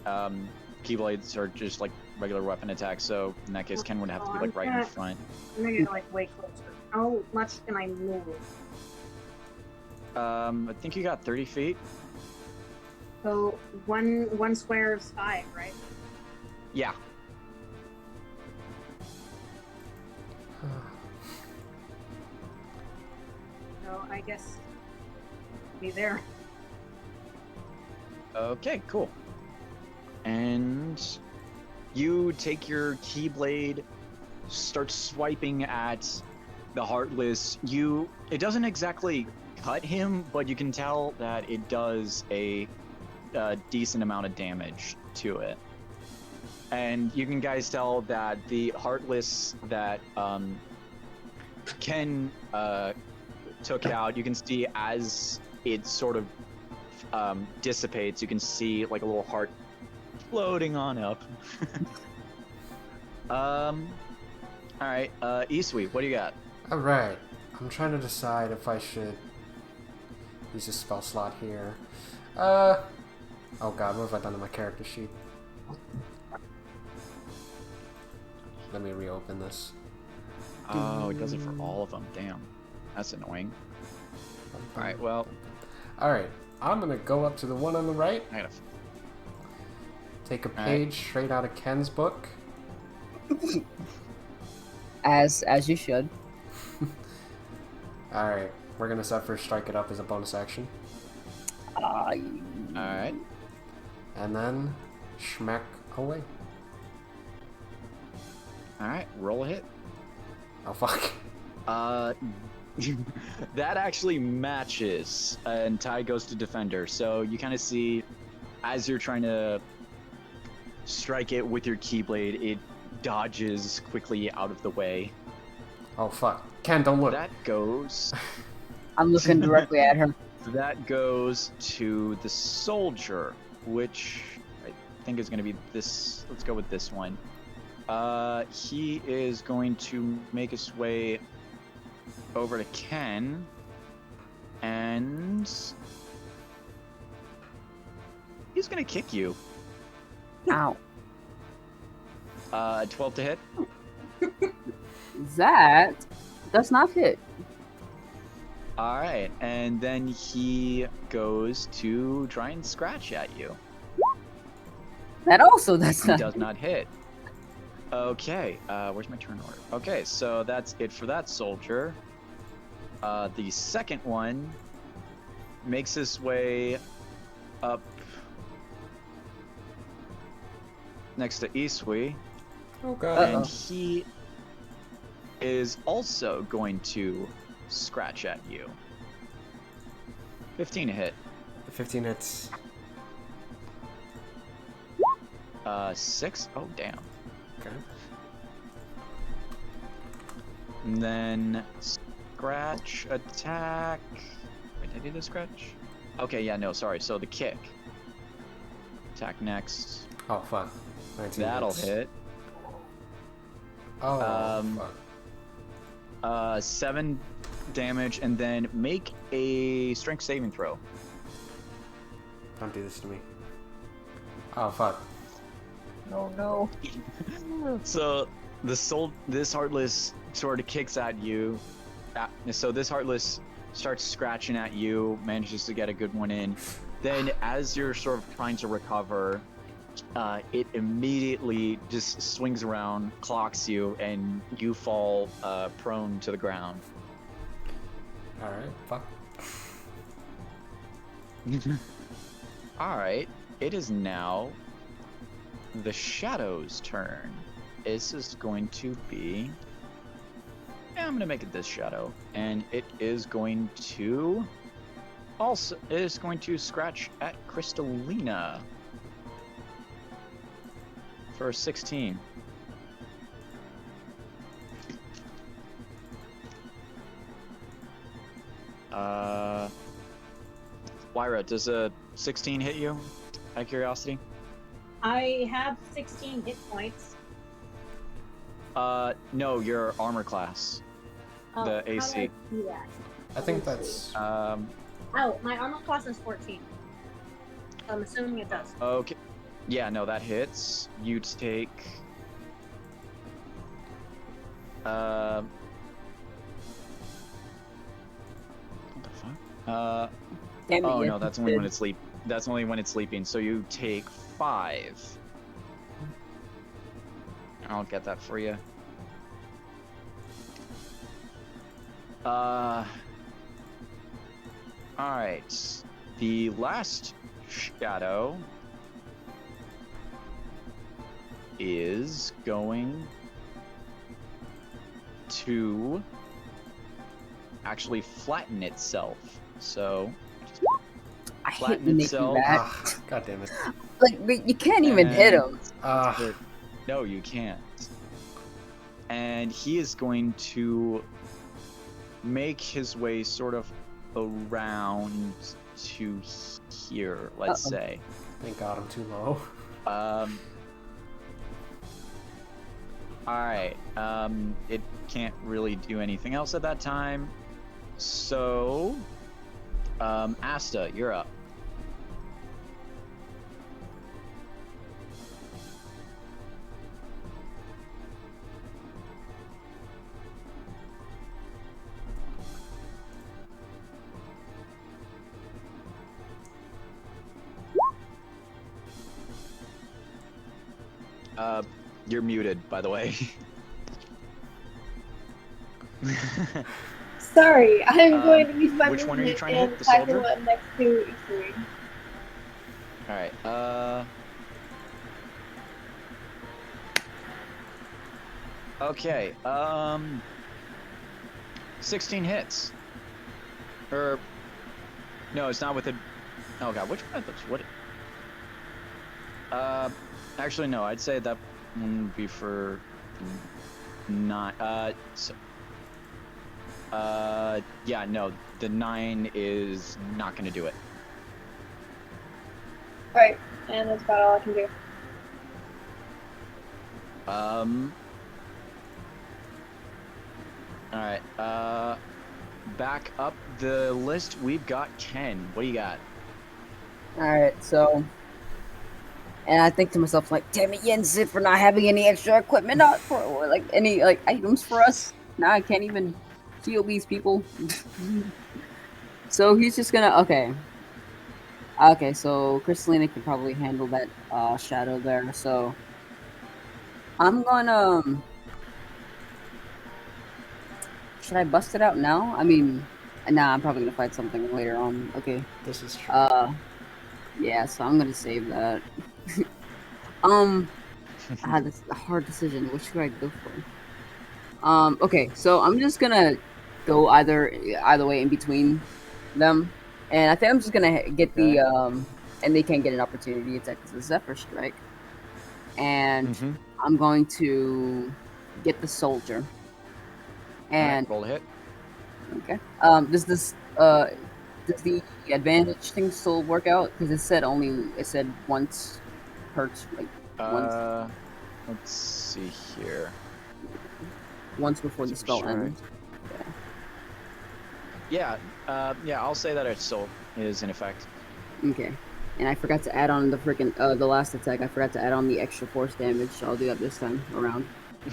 A: Keyblades are just like regular weapon attacks. So in that case, Ken would have to be like right in front.
D: I'm gonna get like way closer. How much can I move?
A: I think you got 30 feet.
D: So one square is 5, right?
A: Yeah.
D: So I guess be there.
A: Okay, cool. And you take your Keyblade, start swiping at the Heartless. It doesn't exactly cut him, but you can tell that it does a decent amount of damage to it. And you can guys tell that the Heartless that Ken took out, you can see as it sort of dissipates, you can see like a little heart floating on up. All right, Isui, what do you got?
B: All right. I'm trying to decide if I should use a spell slot here. Oh god, what have I done to my character sheet? Let me reopen this.
A: Oh, it does it for all of them. Damn. That's annoying. Alright, well,
B: Alright, I'm gonna go up to the one on the right,
A: I gotta.
B: take a
A: Alright.
B: page straight out of Ken's book.
C: As you should.
B: Alright, we're gonna set for strike it up as a bonus action.
A: Alright.
B: And then schmack away.
A: Alright, roll a hit.
B: Oh fuck.
A: That actually matches, and Ty goes to defender. So you kind of see, as you're trying to strike it with your Keyblade, it dodges quickly out of the way.
B: Oh fuck. Ken, don't look.
A: That goes.
C: I'm looking directly at her.
A: That goes to the soldier, which I think is going to be this. Let's go with this one. He is going to make his way over to Ken, and he's going to kick you.
C: Ow.
A: 12 to hit.
C: That does not hit.
A: All right, and then he goes to try and scratch at you.
C: That also does
A: He
C: not.
A: does not hit. Okay, where's my turn order? Okay, so that's it for that soldier. The second one makes his way up next to Isui,
B: Oh god.
A: and he is also going to scratch at you. 15 to hit.
B: 15 hits.
A: 6? Oh, damn.
B: Okay.
A: And then scratch attack. Wait, did I do the scratch? Okay, yeah, no, sorry. So the kick. Attack next.
B: Oh fuck. 19
A: That'll
B: hits.
A: hit.
B: Oh fuck.
A: 7 damage, and then make a strength saving throw.
B: Don't do this to me. Oh fuck.
C: Oh no.
A: So this heartless sort of kicks at you. So this heartless starts scratching at you, manages to get a good one in. Then, as you're sort of trying to recover, it immediately just swings around, clocks you, and you fall prone to the ground.
B: Alright, fuck.
A: All right, it is now the Shadow's turn. This is going to be. Yeah, I'm gonna make it this Shadow, and it is going to. Also, it is going to scratch at Crystalina for 16. Wyra, does a 16 hit you? Out of curiosity.
D: I have 16 hit points.
A: No, your armor class.
D: Oh,
A: The
D: how do
A: AC.
D: I do that?
B: I think that's
D: Oh, my armor class is 14. I'm assuming it does.
A: Okay. Yeah, no, that hits. You take. What the fuck?
C: Damn it,
A: Oh
C: you
A: no, that's only when
C: did.
A: it's sleep. That's only when it's sleeping. So you take 5. I'll get that for you. All right. The last shadow is going to actually flatten itself. So
C: I hate
A: flatten
C: when they do
A: itself.
C: that.
B: ah, god damn it.
C: Like, you can't even hit him.
B: Ah,
A: No, you can't. And he is going to make his way sort of around to here, let's say.
B: thank god I'm too low.
A: Alright. It can't really do anything else at that time. So, Asta, you're up. You're muted, by the way.
E: Sorry, I'm going to use my
A: which one are you
E: movement
A: trying to hit?
E: and
A: The
E: attack the
A: soldier?
E: one next to Isui.
A: Alright, okay, 16 hits. No, it's not with a... Oh god, which one of those? What? Actually, no, I'd say that one would be for... yeah, no, the 9 is not gonna do it.
E: Right, and that's about all I can do.
A: Alright, back up the list, we've got Ken. What do you got?
C: Alright, so. And I think to myself, like, damn it, Yensid, for not having any extra equipment or like any like items for us. Now I can't even heal these people. So he's just gonna okay, so Crystalina can probably handle that shadow there, so I'm gonna should I bust it out now? I mean, nah, I'm probably gonna fight something later on. Okay.
B: This is true.
C: Yeah, so I'm gonna save that. This is a hard decision. What should I go for? Okay, so I'm just gonna go either way in between them, and I think I'm just gonna get the and they can get an opportunity attack as a Zephyr Strike, and I'm going to get the soldier. And
A: right, roll a hit.
C: Okay. Does the advantage thing still work out? Because it said once hurts, like once.
A: Let's see here.
C: Once before the spell ends.
A: Yeah, I'll say that it still is in effect.
C: Okay. And I forgot to add on the freaking the last attack. I forgot to add on the extra force damage. So I'll do that this time around.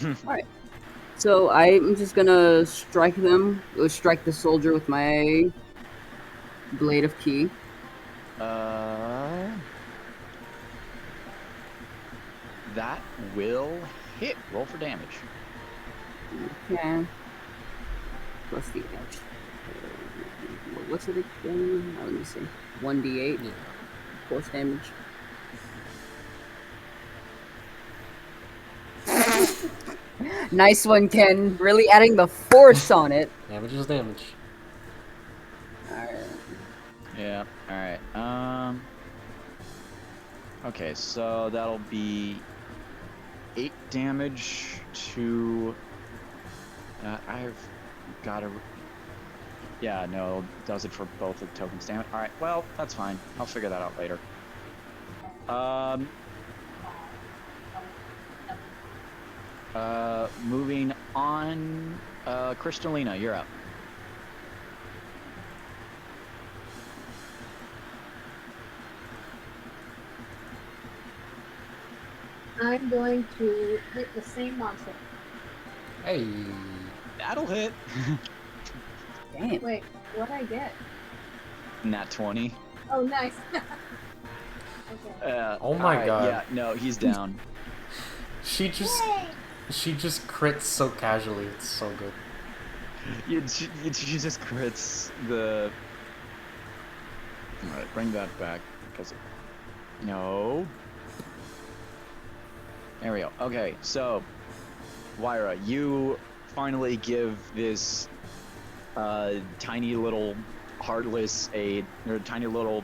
C: All right. So I'm just gonna strike the soldier with my blade of key.
A: That will hit. Roll for damage.
C: Okay. Plus the edge. What's it again? Let me see. 1d8.
B: Yeah.
C: Force damage. Nice one, Ken. Really adding the force on it.
B: Damage is damage.
C: Alright.
A: Yeah, alright. Okay, so that'll be 8 damage to... I've got to... Yeah, no, it does it for both of the tokens. Damn it. Alright, well, that's fine. I'll figure that out later. Moving on, Crystalina, you're up.
E: I'm going to hit the same monster.
B: Hey.
A: That'll hit.
C: Damn.
E: Wait, what'd I get?
A: Nat 20.
E: Oh, nice. Okay.
B: Oh my
A: alright,
B: god.
A: Yeah, no, he's down.
B: She just crits so casually. It's so good.
A: She just crits the... Alright, bring that back, because... No. There we go. Okay, so... Wyra, you finally give this tiny little heartless tiny little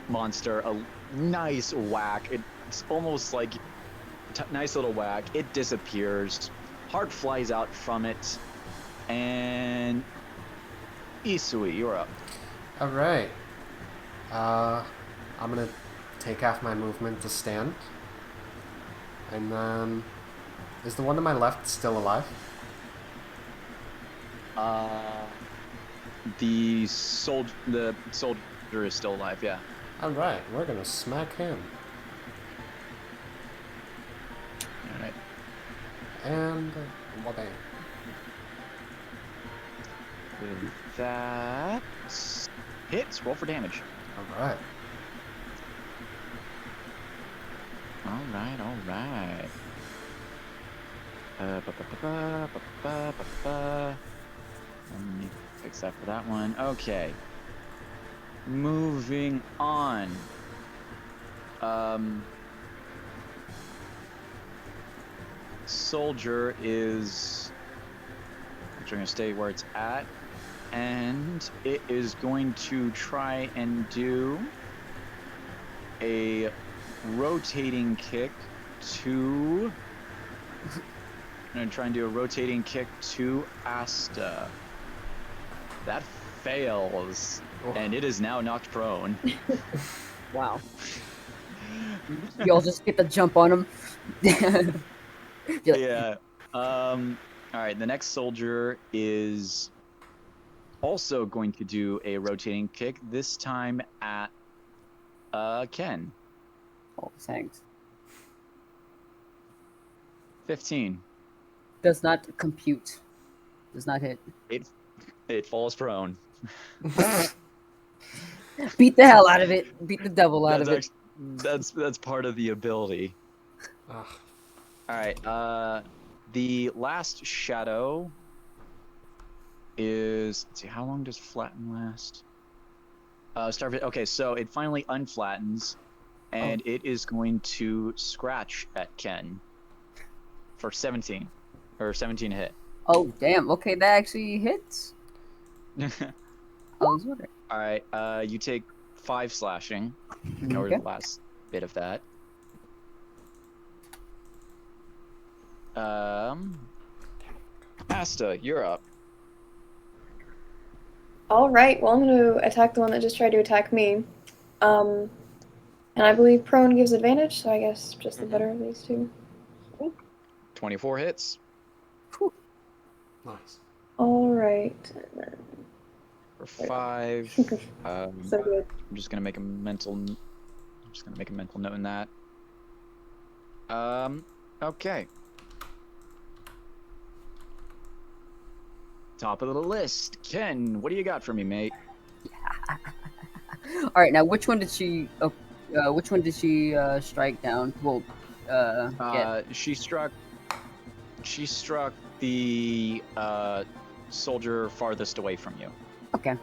A: monster a nice whack. It's almost like nice little whack. It disappears. Heart flies out from it, and Isui, you're up.
B: All right. I'm gonna take half my movement to stand, and then is the one to my left still alive?
A: The soldier is still alive. Yeah.
B: All right, we're gonna smack him.
A: All right.
B: And well, bang.
A: That hits. Roll for damage.
B: All right.
A: All right. Let me fix that for that one. Okay. Moving on. Soldier is actually going to stay where it's at, and it is going to try and do a rotating kick to. I'm going to try and do a rotating kick to Asta. That fails, and it is now knocked prone.
C: Wow. Y'all just get the jump on him.
A: Yeah. All right. The next soldier is also going to do a rotating kick. This time at Ken.
C: Oh, thanks.
A: 15.
C: Does not compute. Does not hit.
A: It falls prone.
C: Beat the hell out of it. Beat the devil out of it.
A: That's part of the ability.
B: Ugh.
A: All right. The last shadow is. Let's see. How long does flatten last? Okay, so it finally unflattens, and it is going to scratch at Ken for 17 hit.
C: Oh, damn. Okay, that actually hits. I was wondering.
A: All right. You take 5 slashing. Ignore
C: Okay.
A: the last bit of that. Asta, you're up.
E: All right. Well, I'm going to attack the one that just tried to attack me. And I believe prone gives advantage, so I guess just the better of these two.
A: 24 hits.
B: Nice.
E: All right.
A: For 5.
E: So good.
A: I'm just gonna make a mental note in that. Okay. Top of the list, Ken. What do you got for me, mate?
C: All right, now which one did she? Which one did she strike down? Well, get.
A: She struck the soldier farthest away from you.
C: Okay.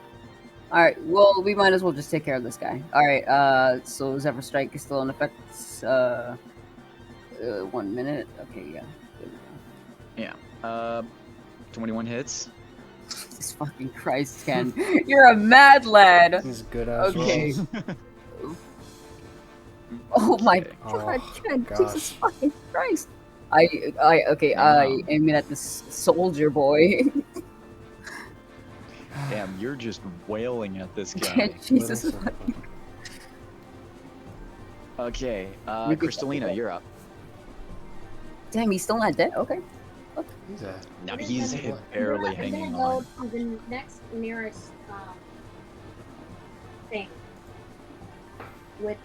C: All right. Well, we might as well just take care of this guy. All right. So Zephyr Strike is still in effect. 1 minute. Okay. Yeah.
A: Yeah. 21 hits.
C: Jesus fucking Christ, Ken. You're a mad lad.
B: He's good as
C: Okay.
B: well.
C: Oh my
B: Oh,
C: God, Ken.
B: gosh.
C: Jesus fucking Christ. I aim it at this soldier boy.
A: Damn, you're just wailing at this guy.
C: Ken, Jesus.
B: Little son of a-
A: Okay,
C: You could-
A: Crystalina, you're up.
C: Damn, he's still not dead. Okay.
B: He's a
A: No,
D: It is
A: he's
D: gonna-
A: barely
D: I'm
A: hanging
D: gonna
A: on.
D: go to the next nearest thing, which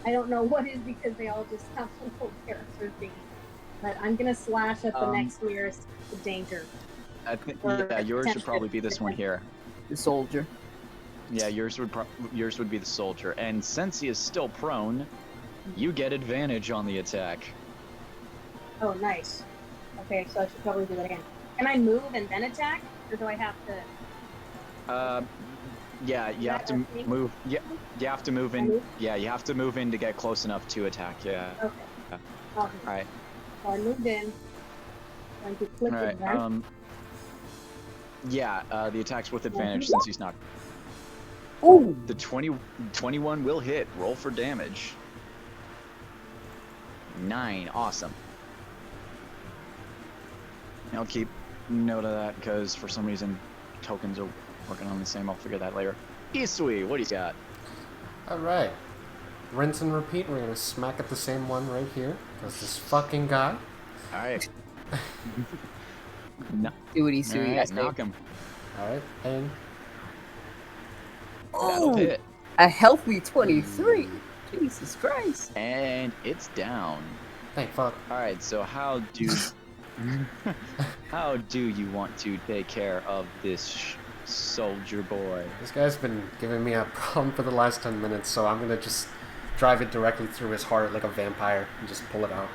D: I don't know what is because they all just have little character thingy. But I'm gonna slash at the next nearest danger.
A: I think
D: Or
A: yours would probably be this one here.
C: The soldier.
A: Yeah, yours would be the soldier. And since he is still prone, you get advantage on the attack.
D: Oh, nice. Okay, so I should probably do that again. Can I move and then attack, or do I have to?
A: Yeah, you have to
D: okay?
A: move. Yeah, you have to move
D: I
A: in.
D: move?
A: Yeah, you have to move in to get close enough to attack. Yeah.
D: Okay.
A: All right.
D: So I moved in. Going to click
A: All right.
D: again.
A: Yeah. The attack's with advantage since he's not.
C: Oh.
A: The 21 will hit. Roll for damage. 9. Awesome. I'll keep note of that because for some reason tokens are working on the same. I'll figure that later. Isui, what do you got?
B: Alright. Rinse and repeat. We're gonna smack at the same one right here. Because this fucking guy.
A: All right. No.
C: Do what he's doing.
A: All right, knock him.
B: Alright, and
A: That'll
C: Oh,
A: hit.
C: a healthy 23. Jesus Christ.
A: And it's down.
B: thank fuck.
A: All right. So how do you want to take care of this soldier boy?
B: This guy's been giving me a problem for the last 10 minutes, so I'm gonna just drive it directly through his heart like a vampire and just pull it out.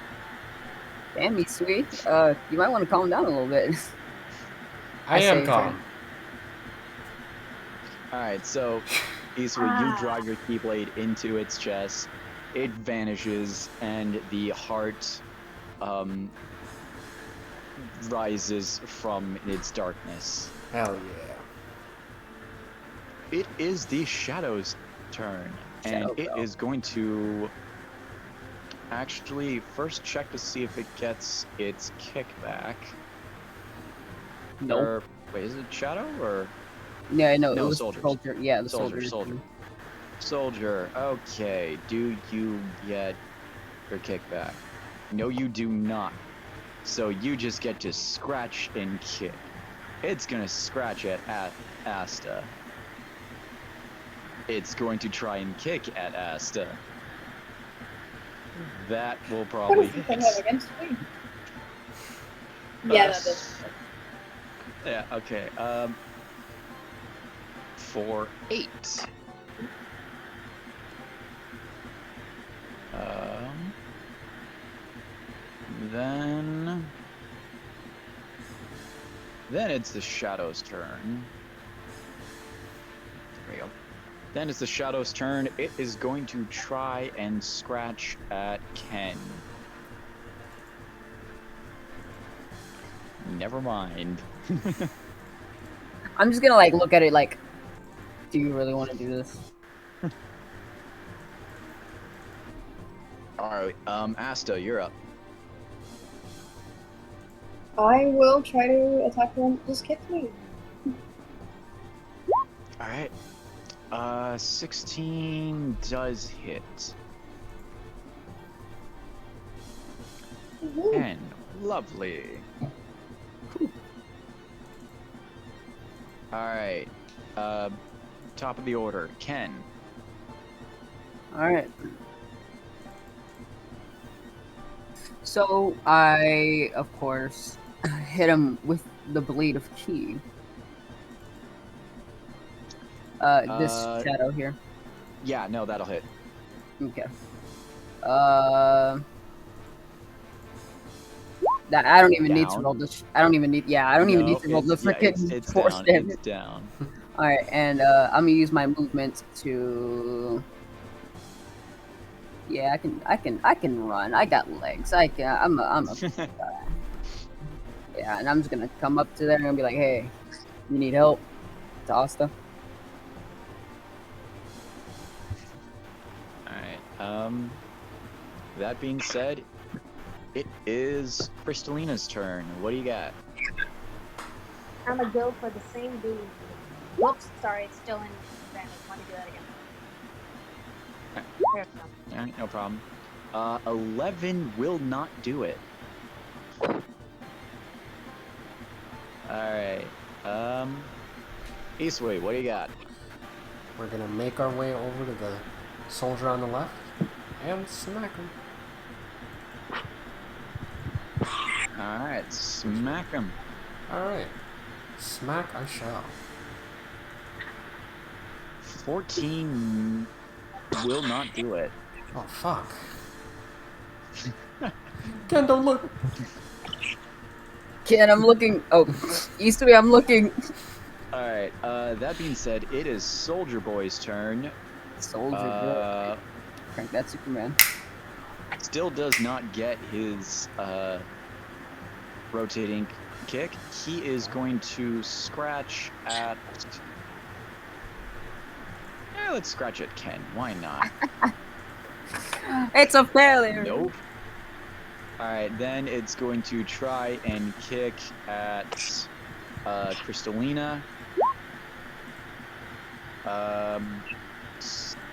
C: Damn, he's sweet. You might want to calm down a little bit.
B: I am
C: say,
B: calm.
A: All right, so Isui, you draw your Keyblade into its chest. It vanishes, and the heart rises from its darkness.
B: Hell yeah.
A: It is the Shadow's turn, and
C: Shadow
A: it
C: Bell.
A: is going to actually first check to see if it gets its kickback.
C: Nope.
A: Or, wait, is it Shadow or
C: Yeah, no,
A: No,
C: it was
A: soldiers.
C: soldier. Yeah, the
A: Soldier,
C: soldier.
A: Soldier? Okay, do you get your kickback? No, you do not. So you just get to scratch and kick. It's gonna scratch at Asta. It's going to try and kick at Asta. That will
E: What
A: probably
E: does the thing
A: hit.
E: have against me? Yeah, that does.
A: Yeah, okay. For 8. Then it's the Shadow's turn. There we go. Then it's the Shadow's turn. It is going to try and scratch at Ken. Never mind.
C: I'm just gonna like look at it like, do you really want to do this?
A: Alright, Asta, you're up.
E: I will try to attack the one that just kicked me.
A: Alright. 16 does hit.
E: Woohoo.
A: 10. Lovely. Alright. Top of the order. Ken.
C: All right. So I, of course, hit him with the blade of key. This shadow here.
A: Yeah, no, that'll hit.
C: Okay. That I don't even need to
A: Down.
C: roll this. I don't even need. Yeah, I don't even need to roll the freaking
A: it's
C: force
A: down.
C: damage.
A: It's down.
C: All right, and I'm gonna use my movement to. Yeah, I can run. I got legs. I'm a yeah, and I'm just gonna come up to there and I'm gonna be like, hey, you need help, to Asta.
A: Alright, that being said, it is Crystalina's turn. What do you got?
D: I'm gonna go for the same dude. Whoops, sorry, it's still in advantage. Want to do that again? There we go.
A: Alright, no problem. 11 will not do it. Alright, Eastway, what do you got?
B: We're gonna make our way over to the soldier on the left and smack him.
A: Alright, smack him.
B: Alright. Smack I shall.
A: 14 will not do it.
B: Oh, fuck. Ken, don't look.
C: Ken, I'm looking. Oh, Easterly, I'm looking.
A: Alright, that being said, it is Soldier Boy's turn.
C: Soldier boy. Crank that Superman.
A: Still does not get his rotating kick. He is going to scratch at... let's scratch at Ken. Why not?
C: It's a failure.
A: Nope. Alright, then it's going to try and kick at Crystalina.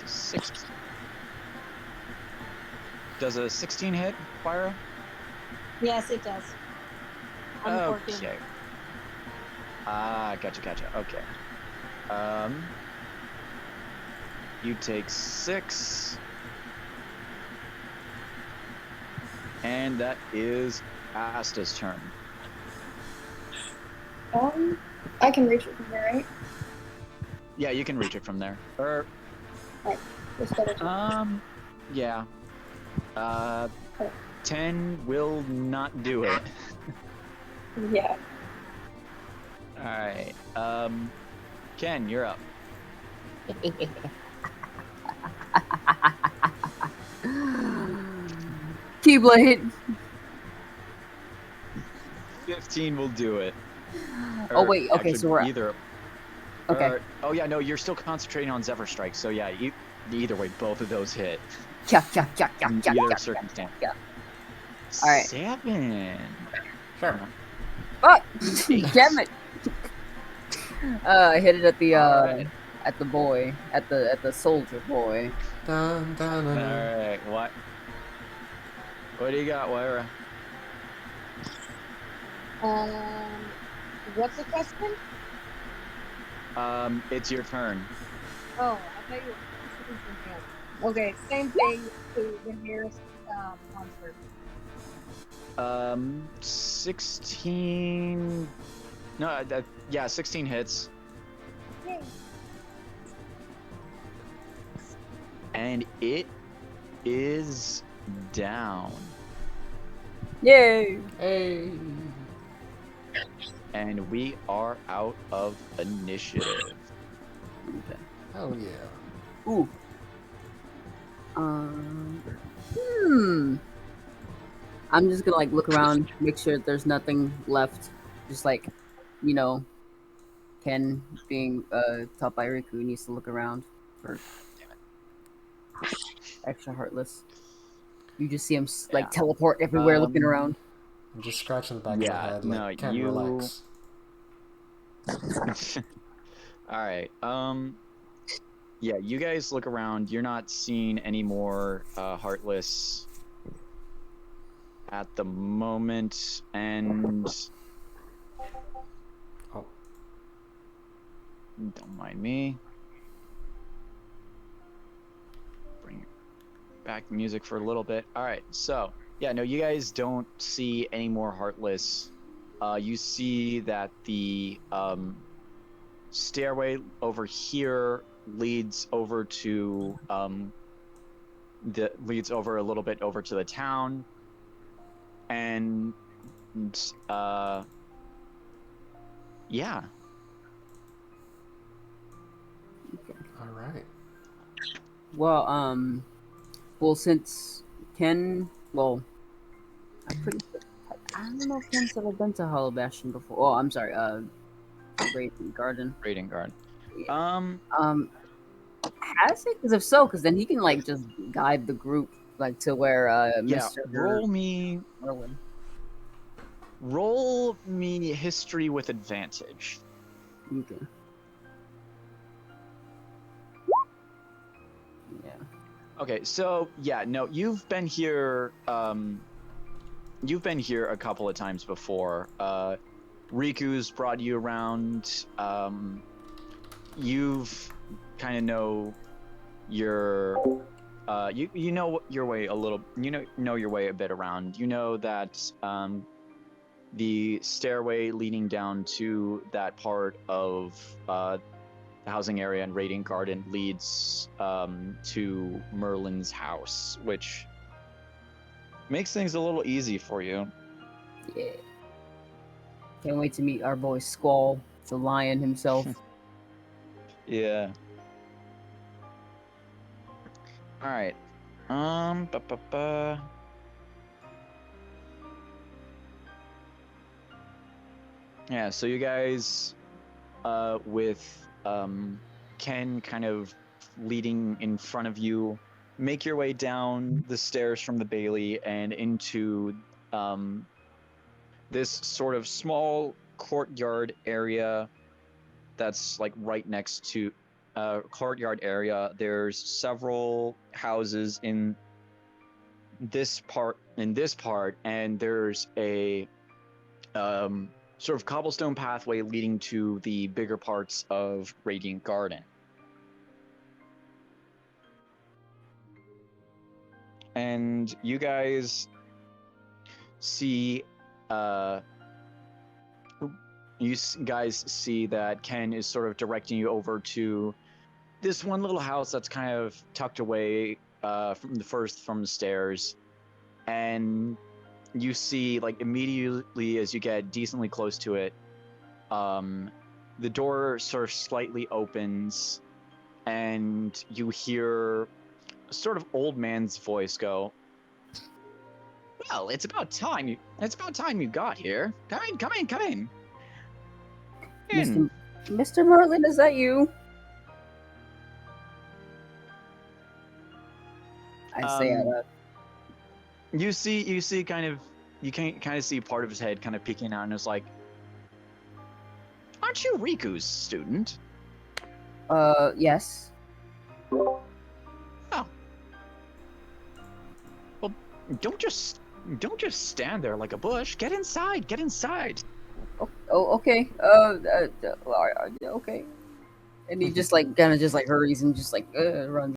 A: 6. Does a 16 hit, Pyra?
D: Yes, it does. I'm 14.
A: Okay. Gotcha. Okay. You take 6. And that is Asta's turn.
E: I can reach it from here, right?
A: Yeah, you can reach it from there.
E: Just double check.
A: Yeah. 10 will not do it.
E: Yeah.
A: All right. Ken, you're up.
C: Keyblade.
A: 15 will do it.
C: Oh
A: Or
C: wait, okay,
A: actually,
C: so we're
A: either.
C: okay.
A: Oh yeah, no, you're still concentrating on Zephyr Strike. So yeah, either way, both of those hit. In either circumstance.
C: yeah. All right.
A: 7.
B: Sure.
C: Fuck!
A: Eight.
C: Damn it! I hit it at the
A: Alright.
C: at the boy, at the soldier boy.
B: Dun, dun, dun, dun.
A: All right. What do you got, Wyra?
E: What's the question?
A: It's your turn.
E: Oh, I thought you were. Okay, same thing to the nearest monster.
A: 16. No, yeah, 16 hits.
E: Yay.
A: And it is down.
C: Yay!
B: Hey.
A: And we are out of initiative.
C: Okay.
B: Hell yeah.
C: Ooh. I'm just gonna like look around, make sure that there's nothing left. Just like, you know, Ken being taught by Riku needs to look around for extra heartless. You just see him like
A: Yeah.
C: teleport everywhere, looking around.
B: I'm just scratching the back of
A: Yeah,
B: my head.
A: no,
B: Like, can't
A: you-
B: relax.
A: All right. Yeah, you guys look around. You're not seeing any more Heartless at the moment, and
B: Oh.
A: don't mind me. Bring back the music for a little bit. All right. So yeah, no, you guys don't see any more Heartless. You see that the stairway over here leads over to leads over a little bit over to the town, and yeah.
B: All right.
C: Well, since Ken, well, I'm pretty sure, I don't know if Ken's ever been to Hollow Bastion before. Oh, I'm sorry, Radiant Garden.
A: Raiding guard.
C: Has it? Because if so, because then he can like just guide the group like to where
A: Yeah.
C: Mr.
A: Roll me history with advantage.
C: Okay. Yeah.
A: Okay, so yeah, no, you've been here a couple of times before. Riku's brought you around. You've kind of know your you know your way a little, know your way a bit around. You know that the stairway leading down to that part of the housing area and Radiant Garden leads to Merlin's house, which makes things a little easy for you.
C: Yeah. Can't wait to meet our boy Squall, the lion himself.
A: Yeah. All right. Yeah, so you guys with Ken kind of leading in front of you, make your way down the stairs from the Bailey and into this sort of small courtyard area that's like right next to courtyard area. There's several houses in this part, and there's a sort of cobblestone pathway leading to the bigger parts of Radiant Garden. And you guys see that Ken is sort of directing you over to this one little house that's kind of tucked away from the stairs. and you see, like, immediately as you get decently close to it, the door sort of slightly opens, and you hear a sort of old man's voice go, "Well, it's about time you got here. Come in, come in, come in. In."
C: Mr. Merlin, is that you? I say out loud.
A: You see kind of, you can kind of see part of his head kind of peeking out, and it's like, "Aren't you Riku's student?"
C: Yes.
A: Oh. Well, don't just stand there like a bush. Get inside. Get inside.
C: Oh, okay. Okay. And he just like kind of just like hurries and just like runs